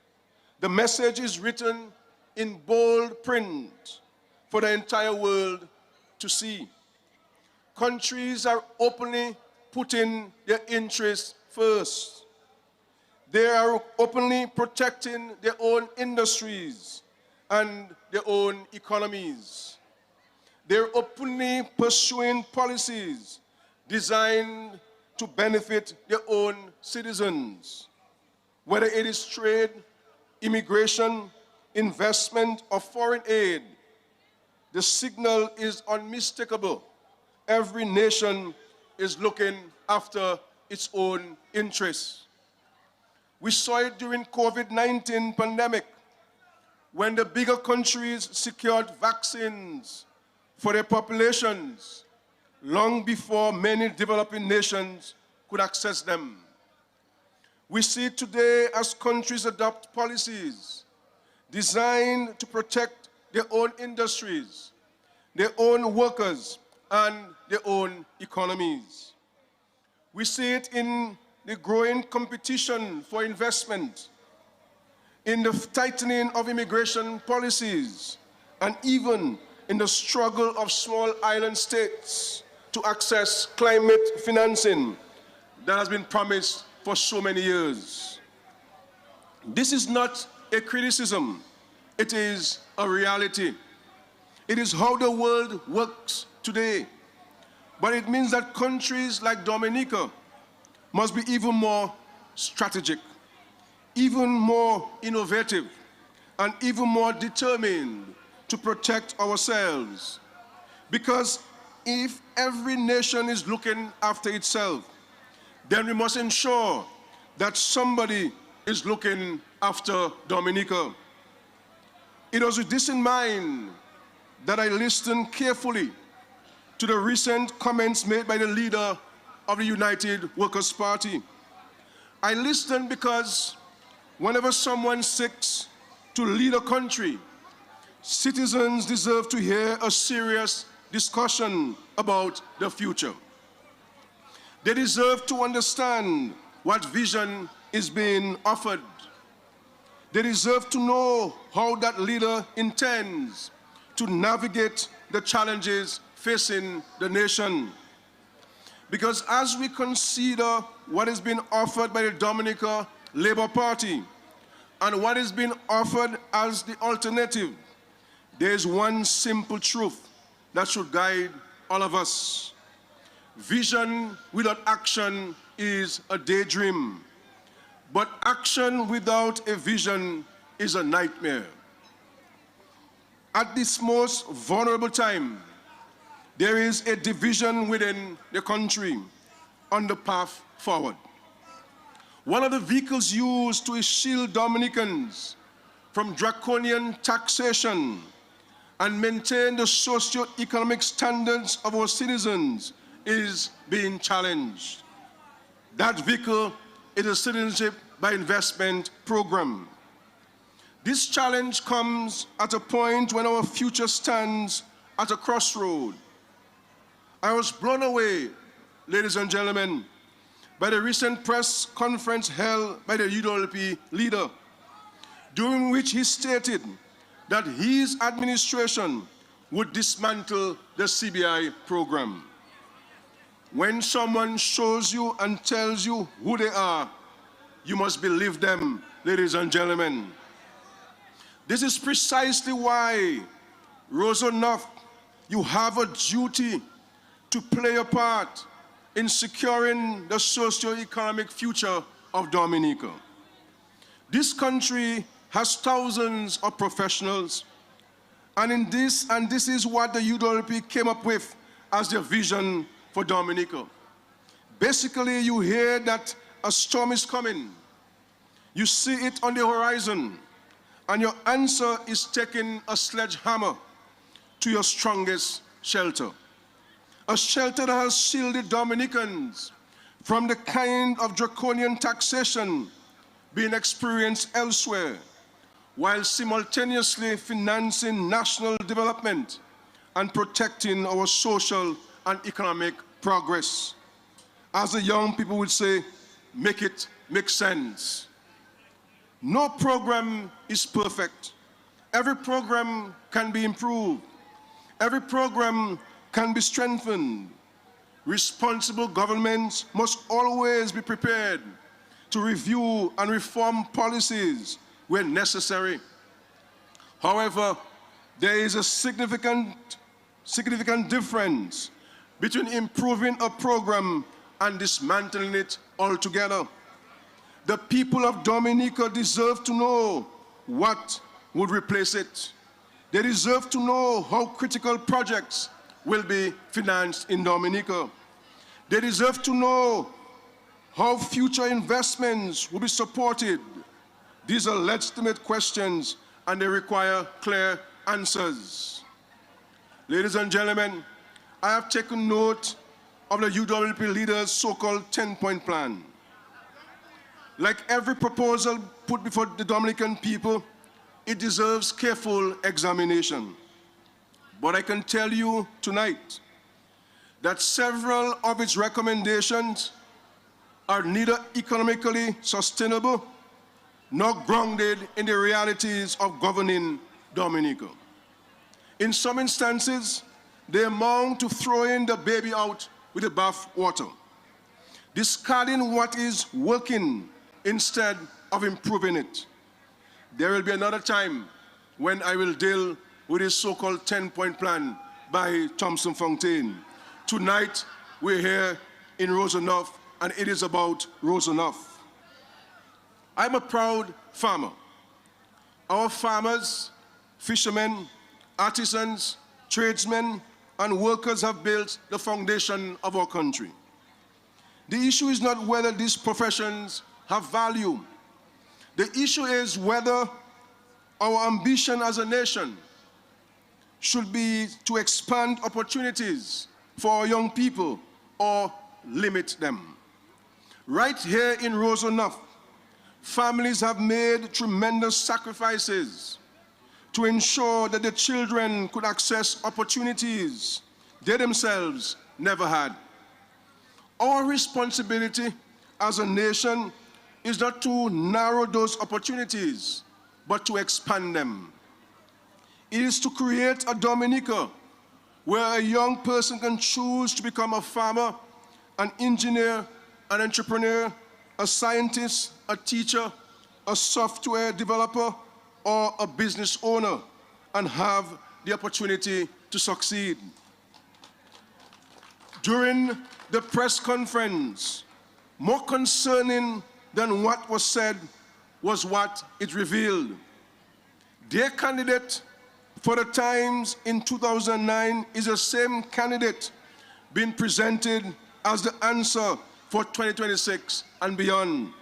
S: The message is written in bold print for the entire world to see. Countries are openly putting their interests first. They are openly protecting their own industries and their own economies. They're openly pursuing policies designed to benefit their own citizens. Whether it is trade, immigration, investment, or foreign aid, the signal is unmistakable. Every nation is looking after its own interests. We saw it during COVID-19 pandemic, when the bigger countries secured vaccines for their populations long before many developing nations could access them. We see it today as countries adopt policies designed to protect their own industries, their own workers, and their own economies. We see it in the growing competition for investment. in the tightening of immigration policies, and even in the struggle of small island states to access climate financing that has been promised for so many years. This is not a criticism, it is a reality. It is how the world works today. But it means that countries like Dominica must be even more strategic, even more innovative, and even more determined to protect ourselves. Because if every nation is looking after itself, then we must ensure that somebody is looking after Dominica. It was with this in mind that I listened carefully to the recent comments made by the leader of the United Workers' Party. I listened because whenever someone seeks to lead a country, citizens deserve to hear a serious discussion about the future. They deserve to understand what vision is being offered. They deserve to know how that leader intends to navigate the challenges facing the nation. Because as we consider what is being offered by the Dominica Labour Party and what is being offered as the alternative, there is one simple truth that should guide all of us. Vision without action is a daydream, but action without a vision is a nightmare. At this most vulnerable time, there is a division within the country on the path forward. One of the vehicles used to shield Dominicans from draconian taxation and maintain the socio-economic standards of our citizens is being challenged. That vehicle is a citizenship by investment program. This challenge comes at a point when our future stands at a crossroad. I was blown away, ladies and gentlemen, by the recent press conference held by the UWP leader, during which he stated that his administration would dismantle the CBI program. When someone shows you and tells you who they are, you must believe them, ladies and gentlemen. This is precisely why, Roseau North, you have a duty to play a part in securing the socio-economic future of Dominica. This country has thousands of professionals, and this is what the UWP came up with as their vision for Dominica. Basically, you hear that a storm is coming. You see it on the horizon, and your answer is taking a sledgehammer to your strongest shelter. A shelter that has shielded Dominicans from the kind of draconian taxation being experienced elsewhere, while simultaneously financing national development and protecting our social and economic progress. As the young people would say, make it make sense. No program is perfect. Every program can be improved. Every program can be strengthened. Responsible governments must always be prepared to review and reform policies where necessary. However, there is a significant difference between improving a program and dismantling it altogether. The people of Dominica deserve to know what would replace it. They deserve to know how critical projects will be financed in Dominica. They deserve to know how future investments will be supported. These are legitimate questions, and they require clear answers. Ladies and gentlemen, I have taken note of the UWP leader's so-called 10-point plan. Like every proposal put before the Dominican people, it deserves careful examination. But I can tell you tonight that several of its recommendations are neither economically sustainable nor grounded in the realities of governing Dominica. In some instances, they amount to throwing the baby out with the bath water, discarding what is working instead of improving it. There will be another time when I will deal with this so-called 10-point plan by Thompson Fontaine. Tonight, we're here in Roseau, and it is about Roseau. I'm a proud farmer. Our farmers, fishermen, artisans, tradesmen, and workers have built the foundation of our country. The issue is not whether these professions have value. The issue is whether our ambition as a nation should be to expand opportunities for our young people or limit them. Right here in Roseau, families have made tremendous sacrifices to ensure that the children could access opportunities they themselves never had. Our responsibility as a nation is not to narrow those opportunities, but to expand them. It is to create a Dominica where a young person can choose to become a farmer, an engineer, an entrepreneur, a scientist, a teacher, a software developer, or a business owner, and have the opportunity to succeed. During the press conference, more concerning than what was said was what it revealed. Their candidate for the Times in 2009 is the same candidate being presented as the answer for 2026 and beyond.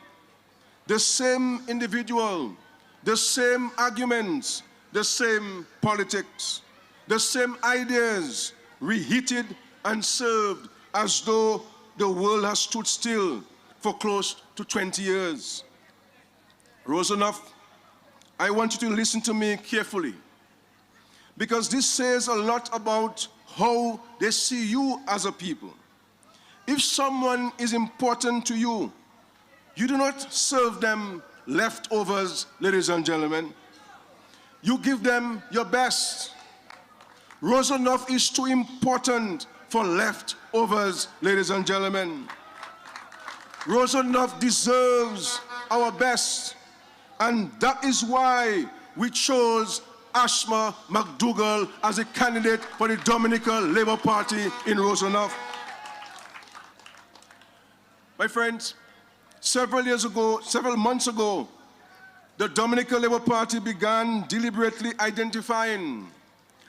S: The same individual, the same arguments, the same politics, the same ideas reheated and served as though the world has stood still for close to 20 years. Roseau, I want you to listen to me carefully, because this says a lot about how they see you as a people. If someone is important to you, you do not serve them leftovers, ladies and gentlemen. You give them your best. Roseau is too important for leftovers, ladies and gentlemen. Roseau deserves our best, and that is why we chose Ashma McDougall as a candidate for the Dominica Labour Party in Roseau. My friends, several months ago, the Dominica Labour Party began deliberately identifying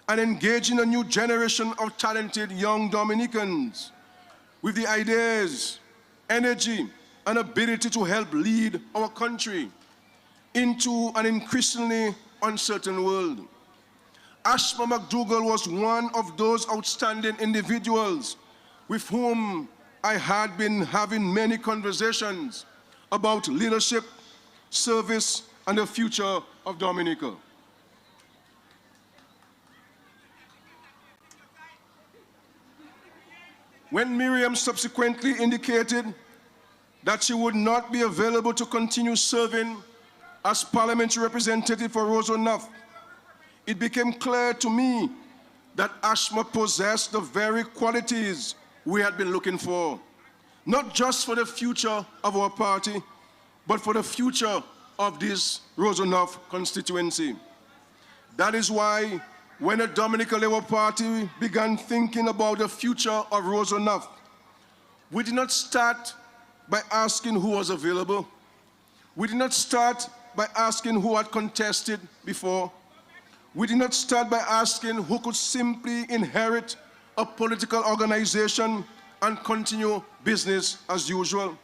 S: and engaging a new generation of talented young Dominicans with the ideas, energy, and ability to help lead our country into an increasingly uncertain world. Ashma McDougall was one of those outstanding individuals with whom I had been having many conversations about leadership, service, and the future of Dominica. When Miriam subsequently indicated that she would not be available to continue serving as parliamentary representative for Roseau, it became clear to me that Ashma possessed the very qualities we had been looking for, not just for the future of our party, but for the future of this Roseau constituency. That is why when the Dominica Labour Party began thinking about the future of Roseau, we did not start by asking who was available. We did not start by asking who had contested before. We did not start by asking who could simply inherit a political organization and continue business as usual.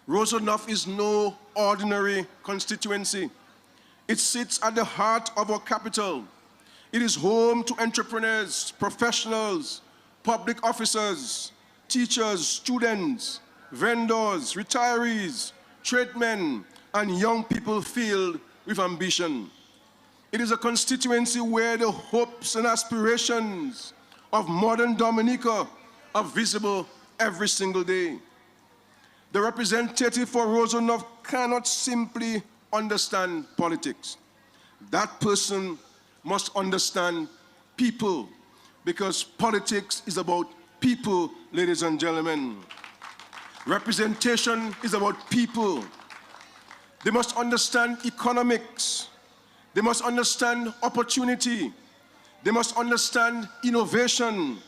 S: Roseau is no ordinary constituency. It sits at the heart of our capital. It is home to entrepreneurs, professionals, public officers, teachers, students, vendors, retirees, tradesmen, and young people filled with ambition. It is a constituency where the hopes and aspirations of modern Dominica are visible every single day. The representative for Roseau North cannot simply understand politics. That person must understand people, because politics is about people, ladies and gentlemen. Representation is about people. They must understand economics. They must understand opportunity. They must understand innovation.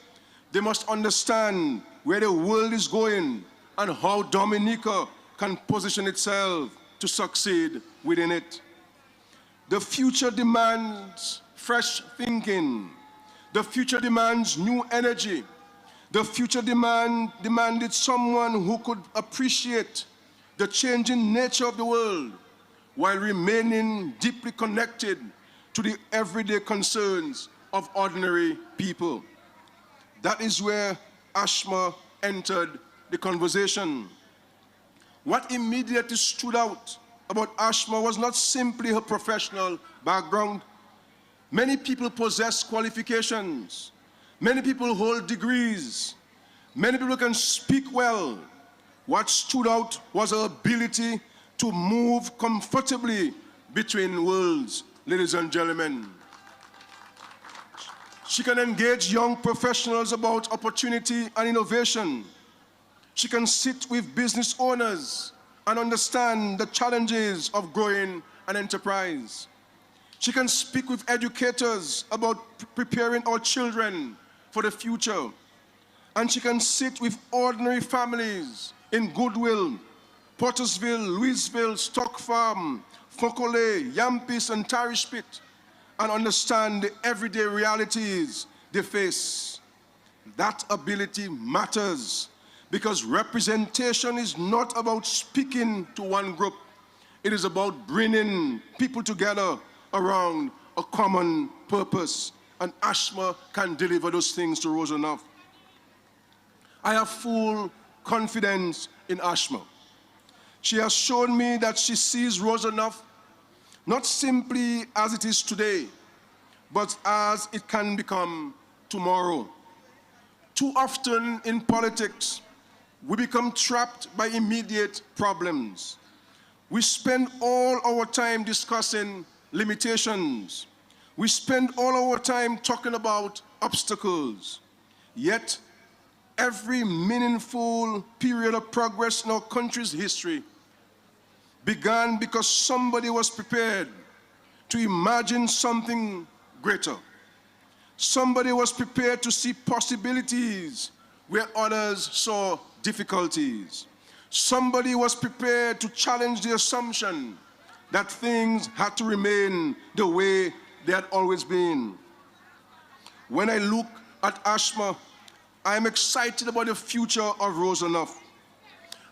S: They must understand where the world is going and how Dominica can position itself to succeed within it. The future demands fresh thinking. The future demands new energy. The future demanded someone who could appreciate the changing nature of the world while remaining deeply connected to the everyday concerns of ordinary people. That is where Ashma entered the conversation. What immediately stood out about Ashma was not simply her professional background. Many people possess qualifications. Many people hold degrees. Many people can speak well. What stood out was her ability to move comfortably between worlds, ladies and gentlemen. She can engage young professionals about opportunity and innovation. She can sit with business owners and understand the challenges of growing an enterprise. She can speak with educators about preparing our children for the future. And she can sit with ordinary families in Goodwill, Pottersville, Louisville, Stock Farm, Fokole, Yampis, and Tarish Pit, and understand the everyday realities they face. That ability matters because representation is not about speaking to one group. It is about bringing people together around a common purpose. And Ashma can deliver those things to Roseau North. I have full confidence in Ashma. She has shown me that she sees Roseau North not simply as it is today, but as it can become tomorrow. Too often in politics, we become trapped by immediate problems. We spend all our time discussing limitations. We spend all our time talking about obstacles. Yet, every meaningful period of progress in our country's history began because somebody was prepared to imagine something greater. Somebody was prepared to see possibilities where others saw difficulties. Somebody was prepared to challenge the assumption that things had to remain the way they had always been. When I look at Ashma, I am excited about the future of Roseau North.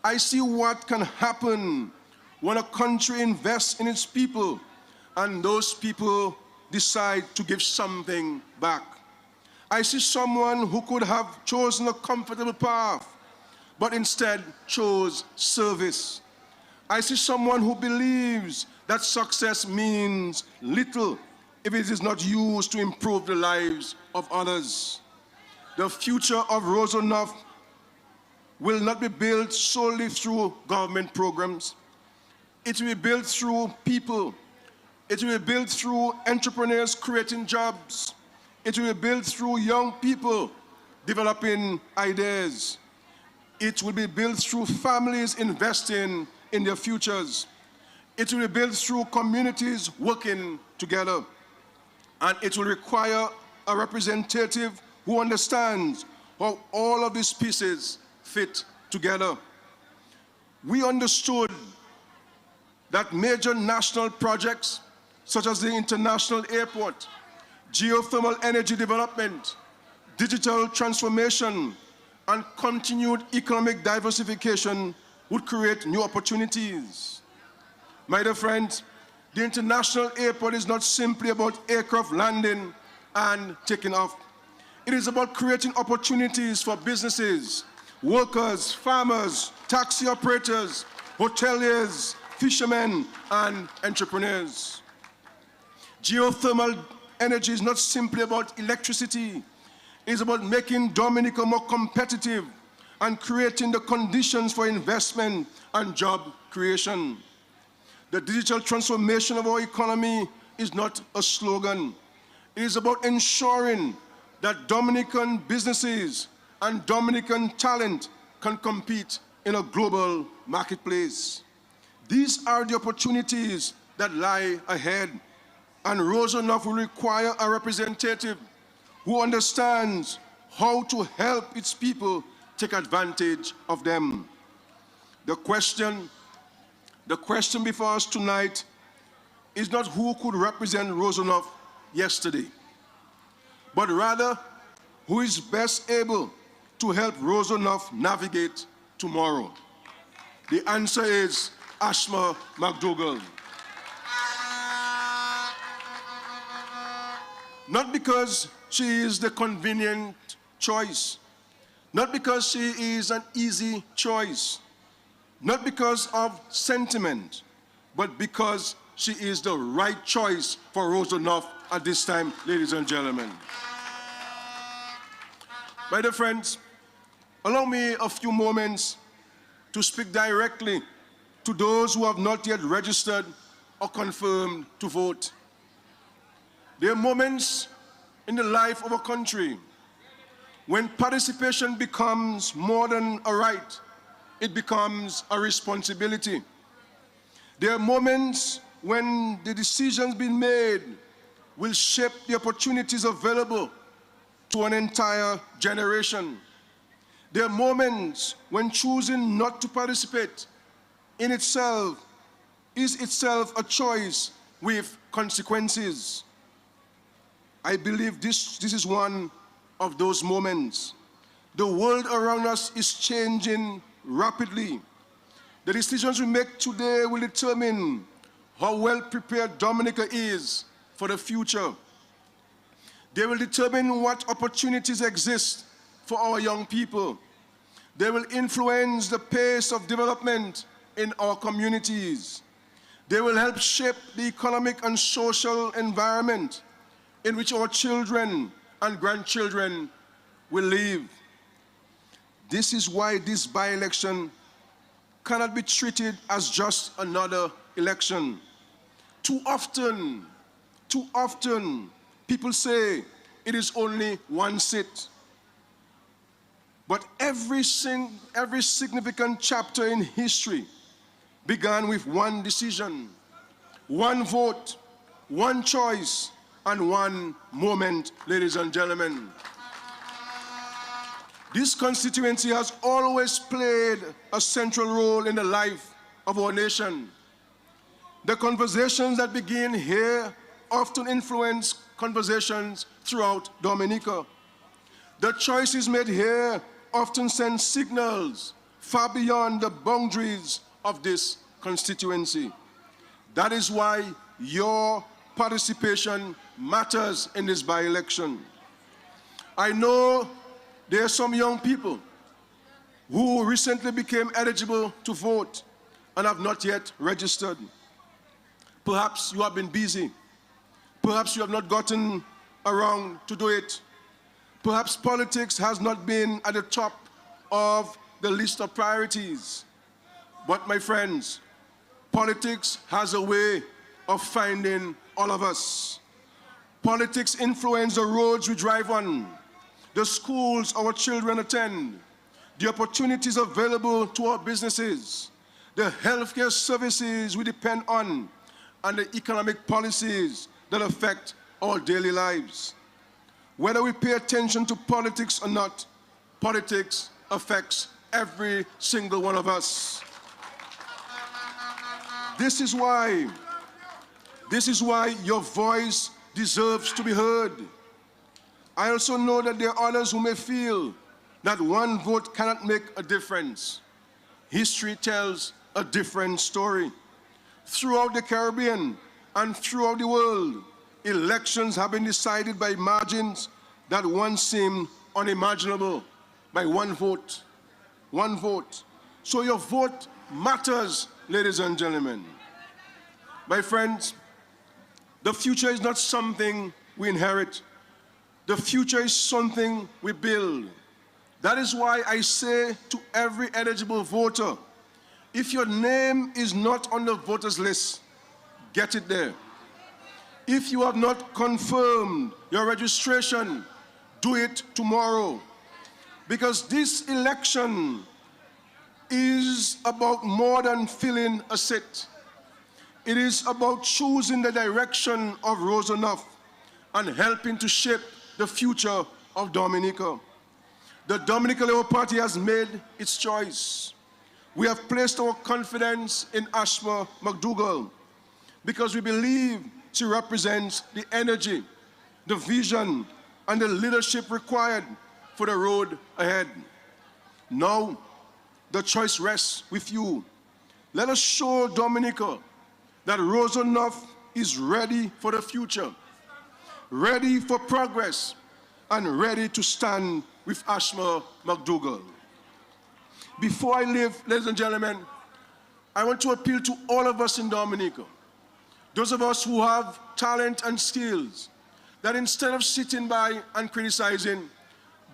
S: I see what can happen when a country invests in its people and those people decide to give something back. I see someone who could have chosen a comfortable path, but instead chose service. I see someone who believes that success means little if it is not used to improve the lives of others. The future of Roseau North will not be built solely through government programs. It will be built through people. It will be built through entrepreneurs creating jobs. It will be built through young people developing ideas. It will be built through families investing in their futures. It will be built through communities working together. And it will require a representative who understands how all of these pieces fit together. We understood that major national projects, such as the international airport, geothermal energy development, digital transformation, and continued economic diversification would create new opportunities. My dear friends, the international airport is not simply about aircraft landing and taking off. It is about creating opportunities for businesses, workers, farmers, taxi operators, hoteliers, fishermen, and entrepreneurs. Geothermal energy is not simply about electricity. It is about making Dominica more competitive and creating the conditions for investment and job creation. The digital transformation of our economy is not a slogan. It is about ensuring that Dominican businesses and Dominican talent can compete in a global marketplace. These are the opportunities that lie ahead, and Roseau North will require a representative who understands how to help its people take advantage of them. The question before us tonight is not who could represent Roseau North yesterday, but rather who is best able to help Roseau North navigate tomorrow. The answer is Ashma McDougall. Not because she is the convenient choice, not because she is an easy choice, not because of sentiment, but because she is the right choice for Roseau North at this time, ladies and gentlemen. My dear friends, allow me a few moments to speak directly to those who have not yet registered or confirmed to vote. There are moments in the life of a country when participation becomes more than a right, it becomes a responsibility. There are moments when the decisions being made will shape the opportunities available to an entire generation. There are moments when choosing not to participate in itself is itself a choice with consequences. I believe this is one of those moments. The world around us is changing rapidly. The decisions we make today will determine how well prepared Dominica is for the future. They will determine what opportunities exist for our young people. They will influence the pace of development in our communities. They will help shape the economic and social environment in which our children and grandchildren will live. This is why this by-election cannot be treated as just another election. Too often, people say it is only one seat. But every significant chapter in history began with one decision, one vote, one choice, and one moment, ladies and gentlemen. This constituency has always played a central role in the life of our nation. The conversations that begin here often influence conversations throughout Dominica. The choices made here often send signals far beyond the boundaries of this constituency. That is why your participation matters in this by-election. I know there are some young people who recently became eligible to vote and have not yet registered. Perhaps you have been busy. Perhaps you have not gotten around to do it. Perhaps politics has not been at the top of the list of priorities. But my friends, politics has a way of finding all of us. Politics influence the roads we drive on, the schools our children attend, the opportunities available to our businesses, the healthcare services we depend on, and the economic policies that affect our daily lives. Whether we pay attention to politics or not, politics affects every single one of us. This is why your voice deserves to be heard. I also know that there are others who may feel that one vote cannot make a difference. History tells a different story. Throughout the Caribbean and throughout the world, elections have been decided by margins that once seemed unimaginable, by one vote. One vote. So your vote matters, ladies and gentlemen. My friends, the future is not something we inherit. The future is something we build. That is why I say to every eligible voter, if your name is not on the voters list, get it there. If you have not confirmed your registration, do it tomorrow. Because this election is about more than filling a seat. It is about choosing the direction of Roseau North and helping to shape the future of Dominica. The Dominica Labour Party has made its choice. We have placed our confidence in Ashma McDougall because we believe she represents the energy, the vision, and the leadership required for the road ahead. Now, the choice rests with you. Let us show Dominica that Roseau North is ready for the future, ready for progress, and ready to stand with Ashma McDougall. Before I leave, ladies and gentlemen, I want to appeal to all of us in Dominica, those of us who have talent and skills, that instead of sitting by and criticizing,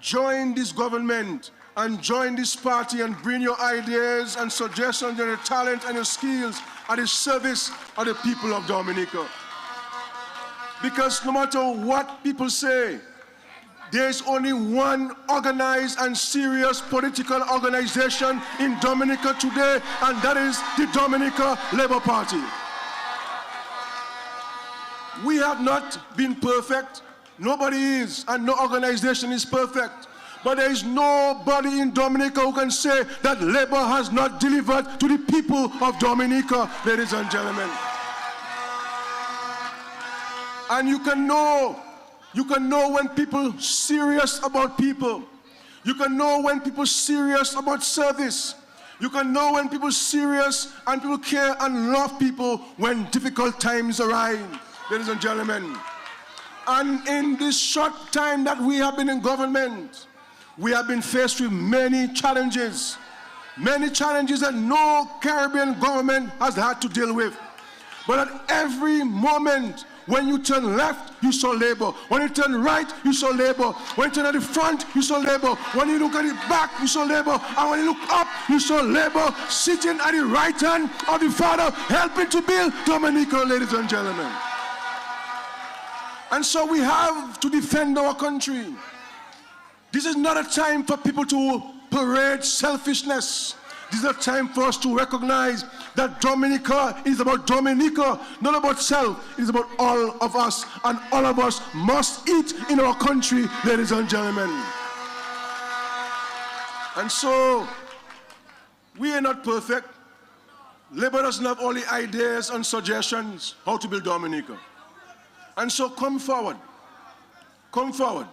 S: join this government and join this party and bring your ideas and suggestions and your talent and your skills at the service of the people of Dominica. Because no matter what people say, there is only one organized and serious political organization in Dominica today, and that is the Dominica Labour Party. We have not been perfect. Nobody is, and no organization is perfect. But there is nobody in Dominica who can say that Labour has not delivered to the people of Dominica, ladies and gentlemen. And you can know when people are serious about people. You can know when people are serious about service. You can know when people are serious and people care and love people when difficult times arise, ladies and gentlemen. And in this short time that we have been in government, we have been faced with many challenges that no Caribbean government has had to deal with. But at every moment, when you turn left, you saw Labour. When you turn right, you saw Labour. When you turn at the front, you saw Labour. When you look at the back, you saw Labour. And when you look up, you saw Labour sitting at the right hand of the Father, helping to build Dominica, ladies and gentlemen. And so we have to defend our country. This is not a time for people to parade selfishness. This is a time for us to recognize that Dominica is about Dominica, not about self. It is about all of us, and all of us must eat in our country, ladies and gentlemen. And so, we are not perfect. Labour doesn't have all the ideas and suggestions how to build Dominica. And so come forward. Come forward.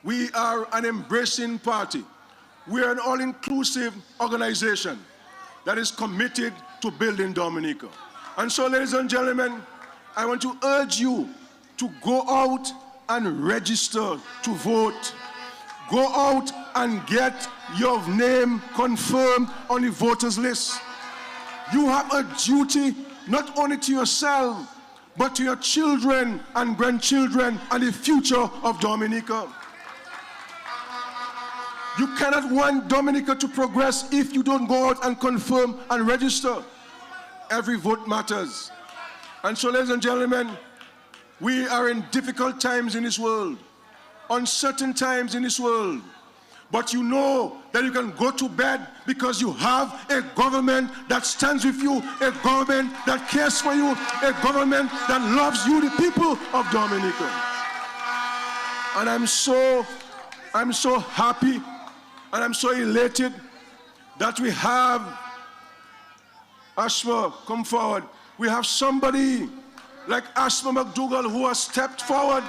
S: We are an embracing party. We are an all-inclusive organization that is committed to building Dominica. And so, ladies and gentlemen, I want to urge you to go out and register to vote. Go out and get your name confirmed on the voters list. You have a duty not only to yourself, but to your children and grandchildren and the future of Dominica. You cannot want Dominica to progress if you don't go out and confirm and register. Every vote matters. And so, ladies and gentlemen, we are in difficult times in this world, uncertain times in this world. But you know that you can go to bed because you have a government that stands with you, a government that cares for you, a government that loves you, the people of Dominica. And I'm so happy and I'm so elated that we have Ashma come forward. We have somebody like Ashma McDougall who has stepped forward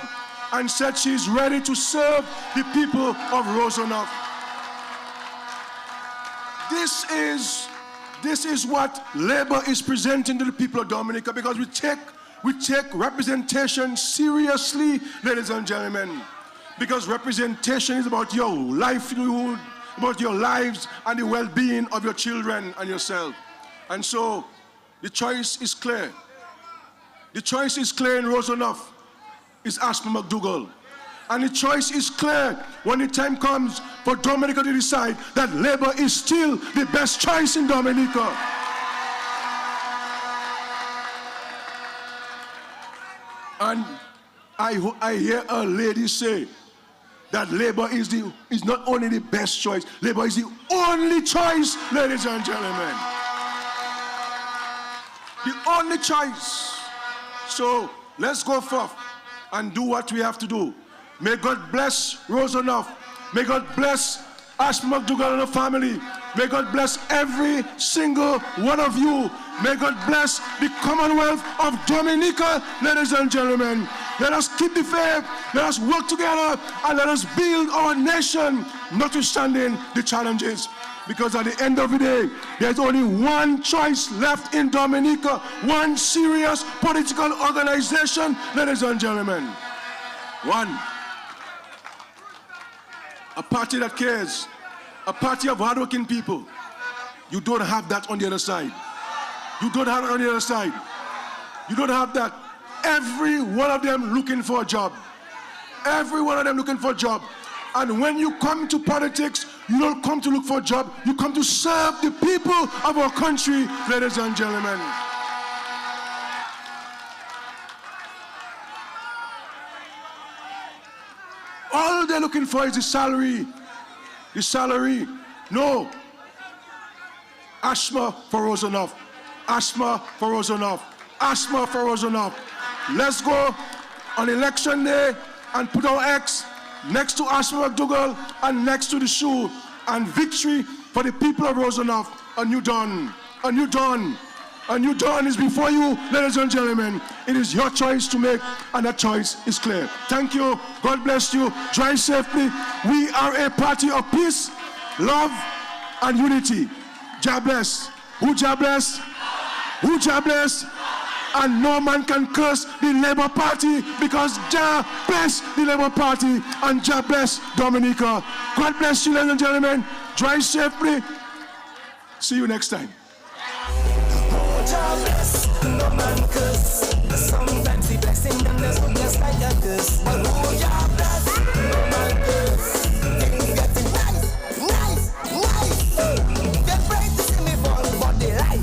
S: and said she's ready to serve the people of Roseau. This is what Labour is presenting to the people of Dominica, because we take representation seriously, ladies and gentlemen, because representation is about your livelihood, about your lives and the well-being of your children and yourself. And so the choice is clear. The choice is clear in Roseau. Is Ashma McDougall. And the choice is clear when the time comes for Dominica to decide that Labour is still the best choice in Dominica. And I hear a lady say that Labour is not only the best choice, Labour is the only choice, ladies and gentlemen. The only choice. So let's go forth and do what we have to do. May God bless Roseau. May God bless Ashma McDougall and her family. May God bless every single one of you. May God bless the Commonwealth of Dominica, ladies and gentlemen. Let us keep the faith, let us work together, and let us build our nation, notwithstanding the challenges. Because at the end of the day, there's only one choice left in Dominica, one serious political organization, ladies and gentlemen. One. A party that cares, a party of hardworking people. You don't have that on the other side. You don't have it on the other side. You don't have that. Every one of them looking for a job. Every one of them looking for a job. And when you come to politics, you don't come to look for a job. You come to serve the people of our country, ladies and gentlemen. All they're looking for is the salary. The salary. No. Ashma for Roseau. Ashma for Roseau. Ashma for Roseau. Let's go on election day and put our X next to Ashma McDougall and next to the shoe, and victory for the people of Roseau. A new dawn. A new dawn. A new dawn is before you, ladies and gentlemen. It is your choice to make, and that choice is clear. Thank you. God bless you. Drive safely. We are a party of peace, love, and unity. Jah bless. Who Jah bless? Who Jah bless? And no man can curse the Labour Party, because Jah bless the Labour Party and Jah bless Dominica. God bless you, ladies and gentlemen. Drive safely. See you next time.
L: Jah bless, no man curse. Sometimes the blessing them there's one just like a curse. But who Jah bless, no man curse. Things getting nice. They pray to see me fall, but they lie.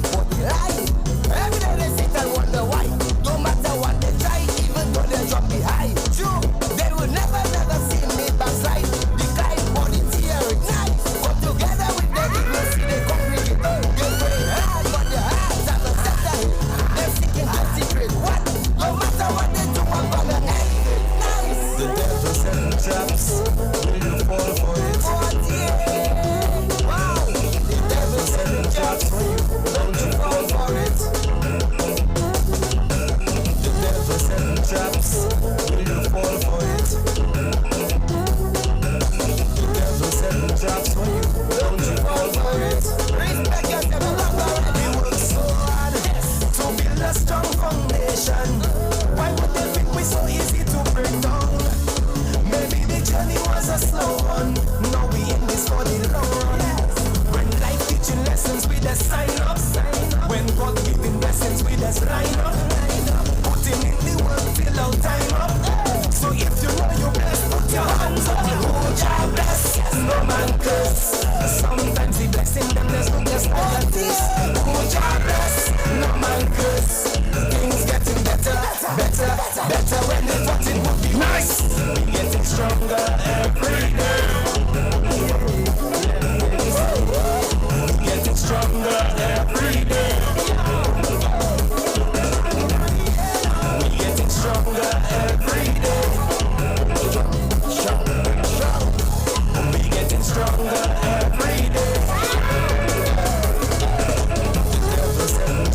L: Every day they sit and wonder why. No matter what they try, even though they drop me high. True, they will never see me backslide. The climb or the tear ignite. But together with them, you will see they congregate. They pray hard, but their hearts are not set ahead. They're seeking the secret. What? No matter what they do, I'm gonna end it. Nice. The devil send traps. Will you fall for it? What? Yeah. Wow. The devil send traps for you. Don't you fall for it? The devil send traps. Will you fall for it? The devil send traps for you. Don't you fall for it? Respect yourself. We work so hard to build a strong foundation. Why would they think we so easy to break down? Maybe the journey was a slow one. Now we in this for the long run. When life teaching lessons, we just sign up. When God giving blessings, we just line up. Putting in the work till our time up. So if you know you're blessed, put your hands up. Oh, Jah bless, no man curse. Sometimes the blessing them there's no just like this. Oh, Jah bless, no man curse. Things getting better when they thought it would be nice. We getting stronger every day. We getting stronger every day. We getting stronger every day. We getting stronger every day. The devil send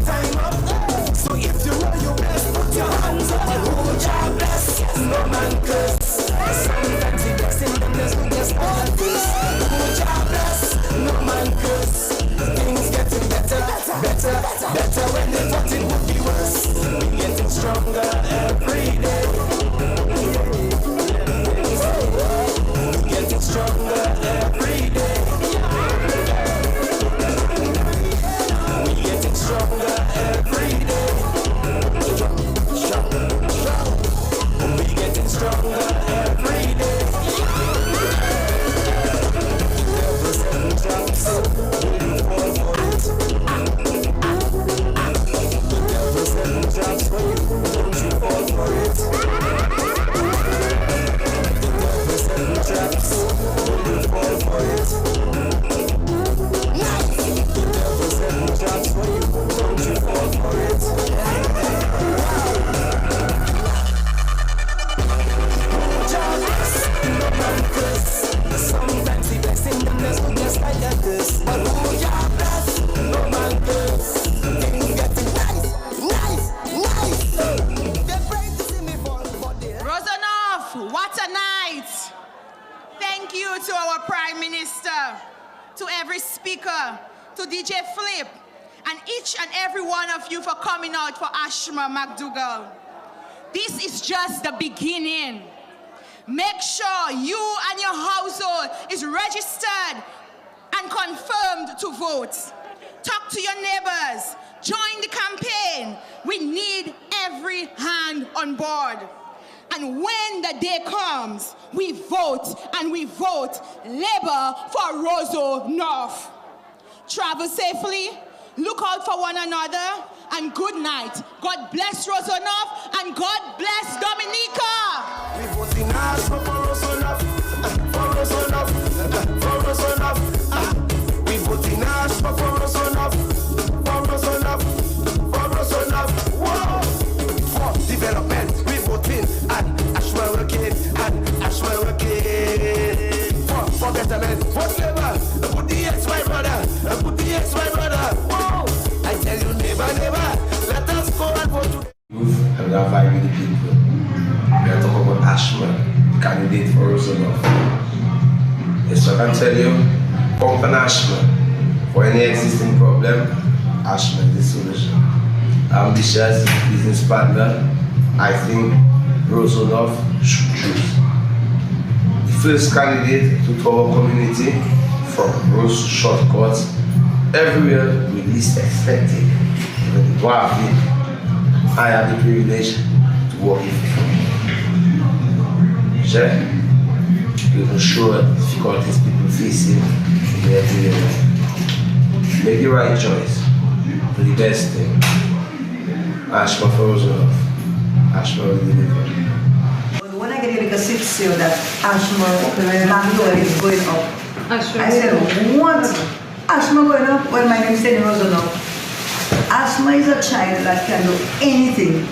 L: time up. So if you know your best, put your hands up. Oh, God bless, no man curse. Sometimes the blessing them just like this. Oh, God bless, no man curse. Things getting better, better, better. When they thought it would be worse, we getting stronger every day. We getting stronger every day. We getting stronger every day. We getting stronger every day. Never said drops, waiting for it. The devil said drops for you, don't you fall for it. The devil said drops, waiting for it. The devil said drops for you, don't you fall for it. No man curse. Sometimes the blessing them just like a curse. But oh, God bless, no man curse. Things getting nice, nice, nice. They pray to see me fall, but they
B: Roseau, what a night! Thank you to our Prime Minister, to every speaker, to DJ Flip, and each and every one of you for coming out for Ashma McDougall. This is just the beginning. Make sure you and your household is registered and confirmed to vote. Talk to your neighbors. Join the campaign. We need every hand on board. And when the day comes, we vote and we vote Labour for Roseau North. Travel safely, look out for one another, and good night. God bless Roseau North and God bless Dominica.
L: we vote in Ashma for Roseau North, for Roseau North, for Roseau North. We vote in Ashma for Roseau North, for Roseau North, for Roseau North. Whoa! For development, we vote in and Ashma working, and Ashma working. For betterment, for Labour, put the X, my brother, put the X, my brother. Whoa! I tell you, never, never, let us go and vote together.
T: And that vibe with the people. We are talking about Ashma, candidate for Roseau North. Yes, I can tell you, come from Ashma. For any existing problem, Ashma is the solution. Ambitious business partner, I think Roseau North should choose. The first candidate to our community from Roseau shortcuts everywhere we least expected. Even the Guavi, I have the privilege to work with you. Sure? You can show the difficulties people facing in their daily life. Make the right choice. Do the best thing. Ashma for Roseau. Ashma will deliver.
U: When I get here, because it's so that Ashma McDougall is going up. I said, what? Ashma going up? Well, my name is Roseau now. Ashma is a child that can do anything.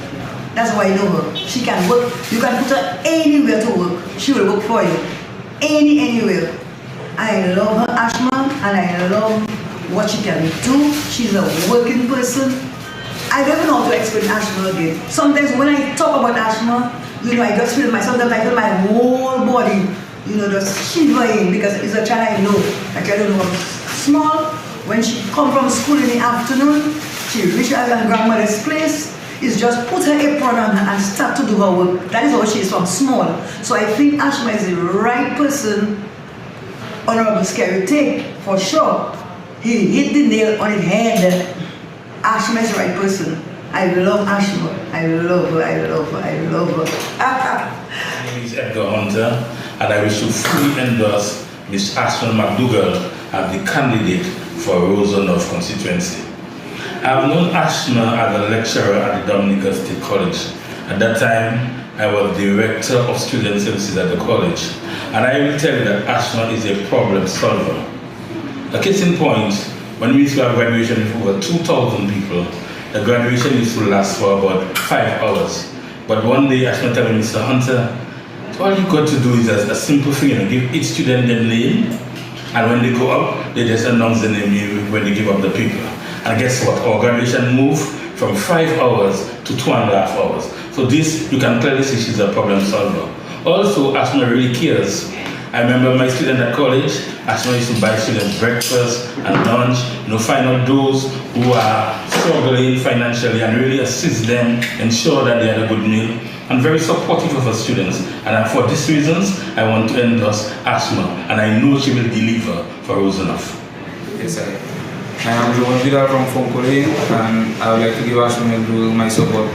U: That's why I know her. She can work. You can put her anywhere to work. She will work for you. Anywhere. I love her, Ashma, and I love what she can do. She's a working person. I don't even know how to explain Ashma again. Sometimes when I talk about Ashma, you know, I just feel sometimes I feel my whole body, you know, just shivering because it's a child I know. Like I don't know, small. When she come from school in the afternoon, she reaches her grandmother's place. Is just put her apron on and start to do her work. That is how she is from small. So I think Ashma is the right person, Honorable Scary take, for sure. He hit the nail on the head. Ashma is the right person. I love Ashma. I love her, I love her, I love her.
V: My name is Edgar Hunter, and I wish to fully endorse Ms. Ashma McDougall as the candidate for Roseau North constituency. I have known Ashma as a lecturer at the Dominica State College. At that time, I was director of student services at the college. And I will tell you that Ashma is a problem solver. A case in point, when we used to have graduation with over 2,000 people, the graduation used to last for about 5 hours. But one day, Ashma told me, Mr. Hunter, all you got to do is a simple thing, and give each student their name, and when they go up, they just announce the name when they give up the paper. And guess what? Our graduation moved from 5 hours to 2.5 hours. So this, you can clearly see she's a problem solver. Also, Ashma really cares. I remember my student at college, Ashma used to buy students breakfast and lunch, find out those who are struggling financially and really assist them, ensure that they had a good meal, and very supportive of her students. And for these reasons, I want to endorse Ashma, and I know she will deliver for Roseau.
A: Yes, sir. I am Joan Vidal from Fonkole, and I would like to give Ashma McDougall my support.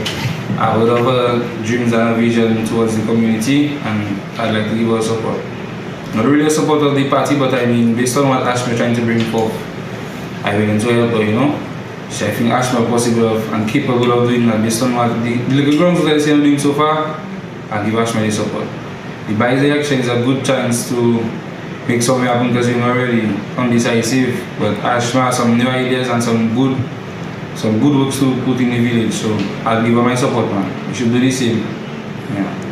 A: I would have dreams and a vision towards the community, and I'd like to give her support. Not really a support of the party, but I mean, based on what Ashma is trying to bring forth, I will enjoy help her, So I think Ashma is possible and capable of doing that based on what the little grounds that I see I'm doing so far. I'll give Ashma the support. The by-election is a good chance to make something happen because we're not really undecisive, but Ashma has some new ideas and some good works to put in the village, so I'll give her my support, man. You should do the same. Yeah.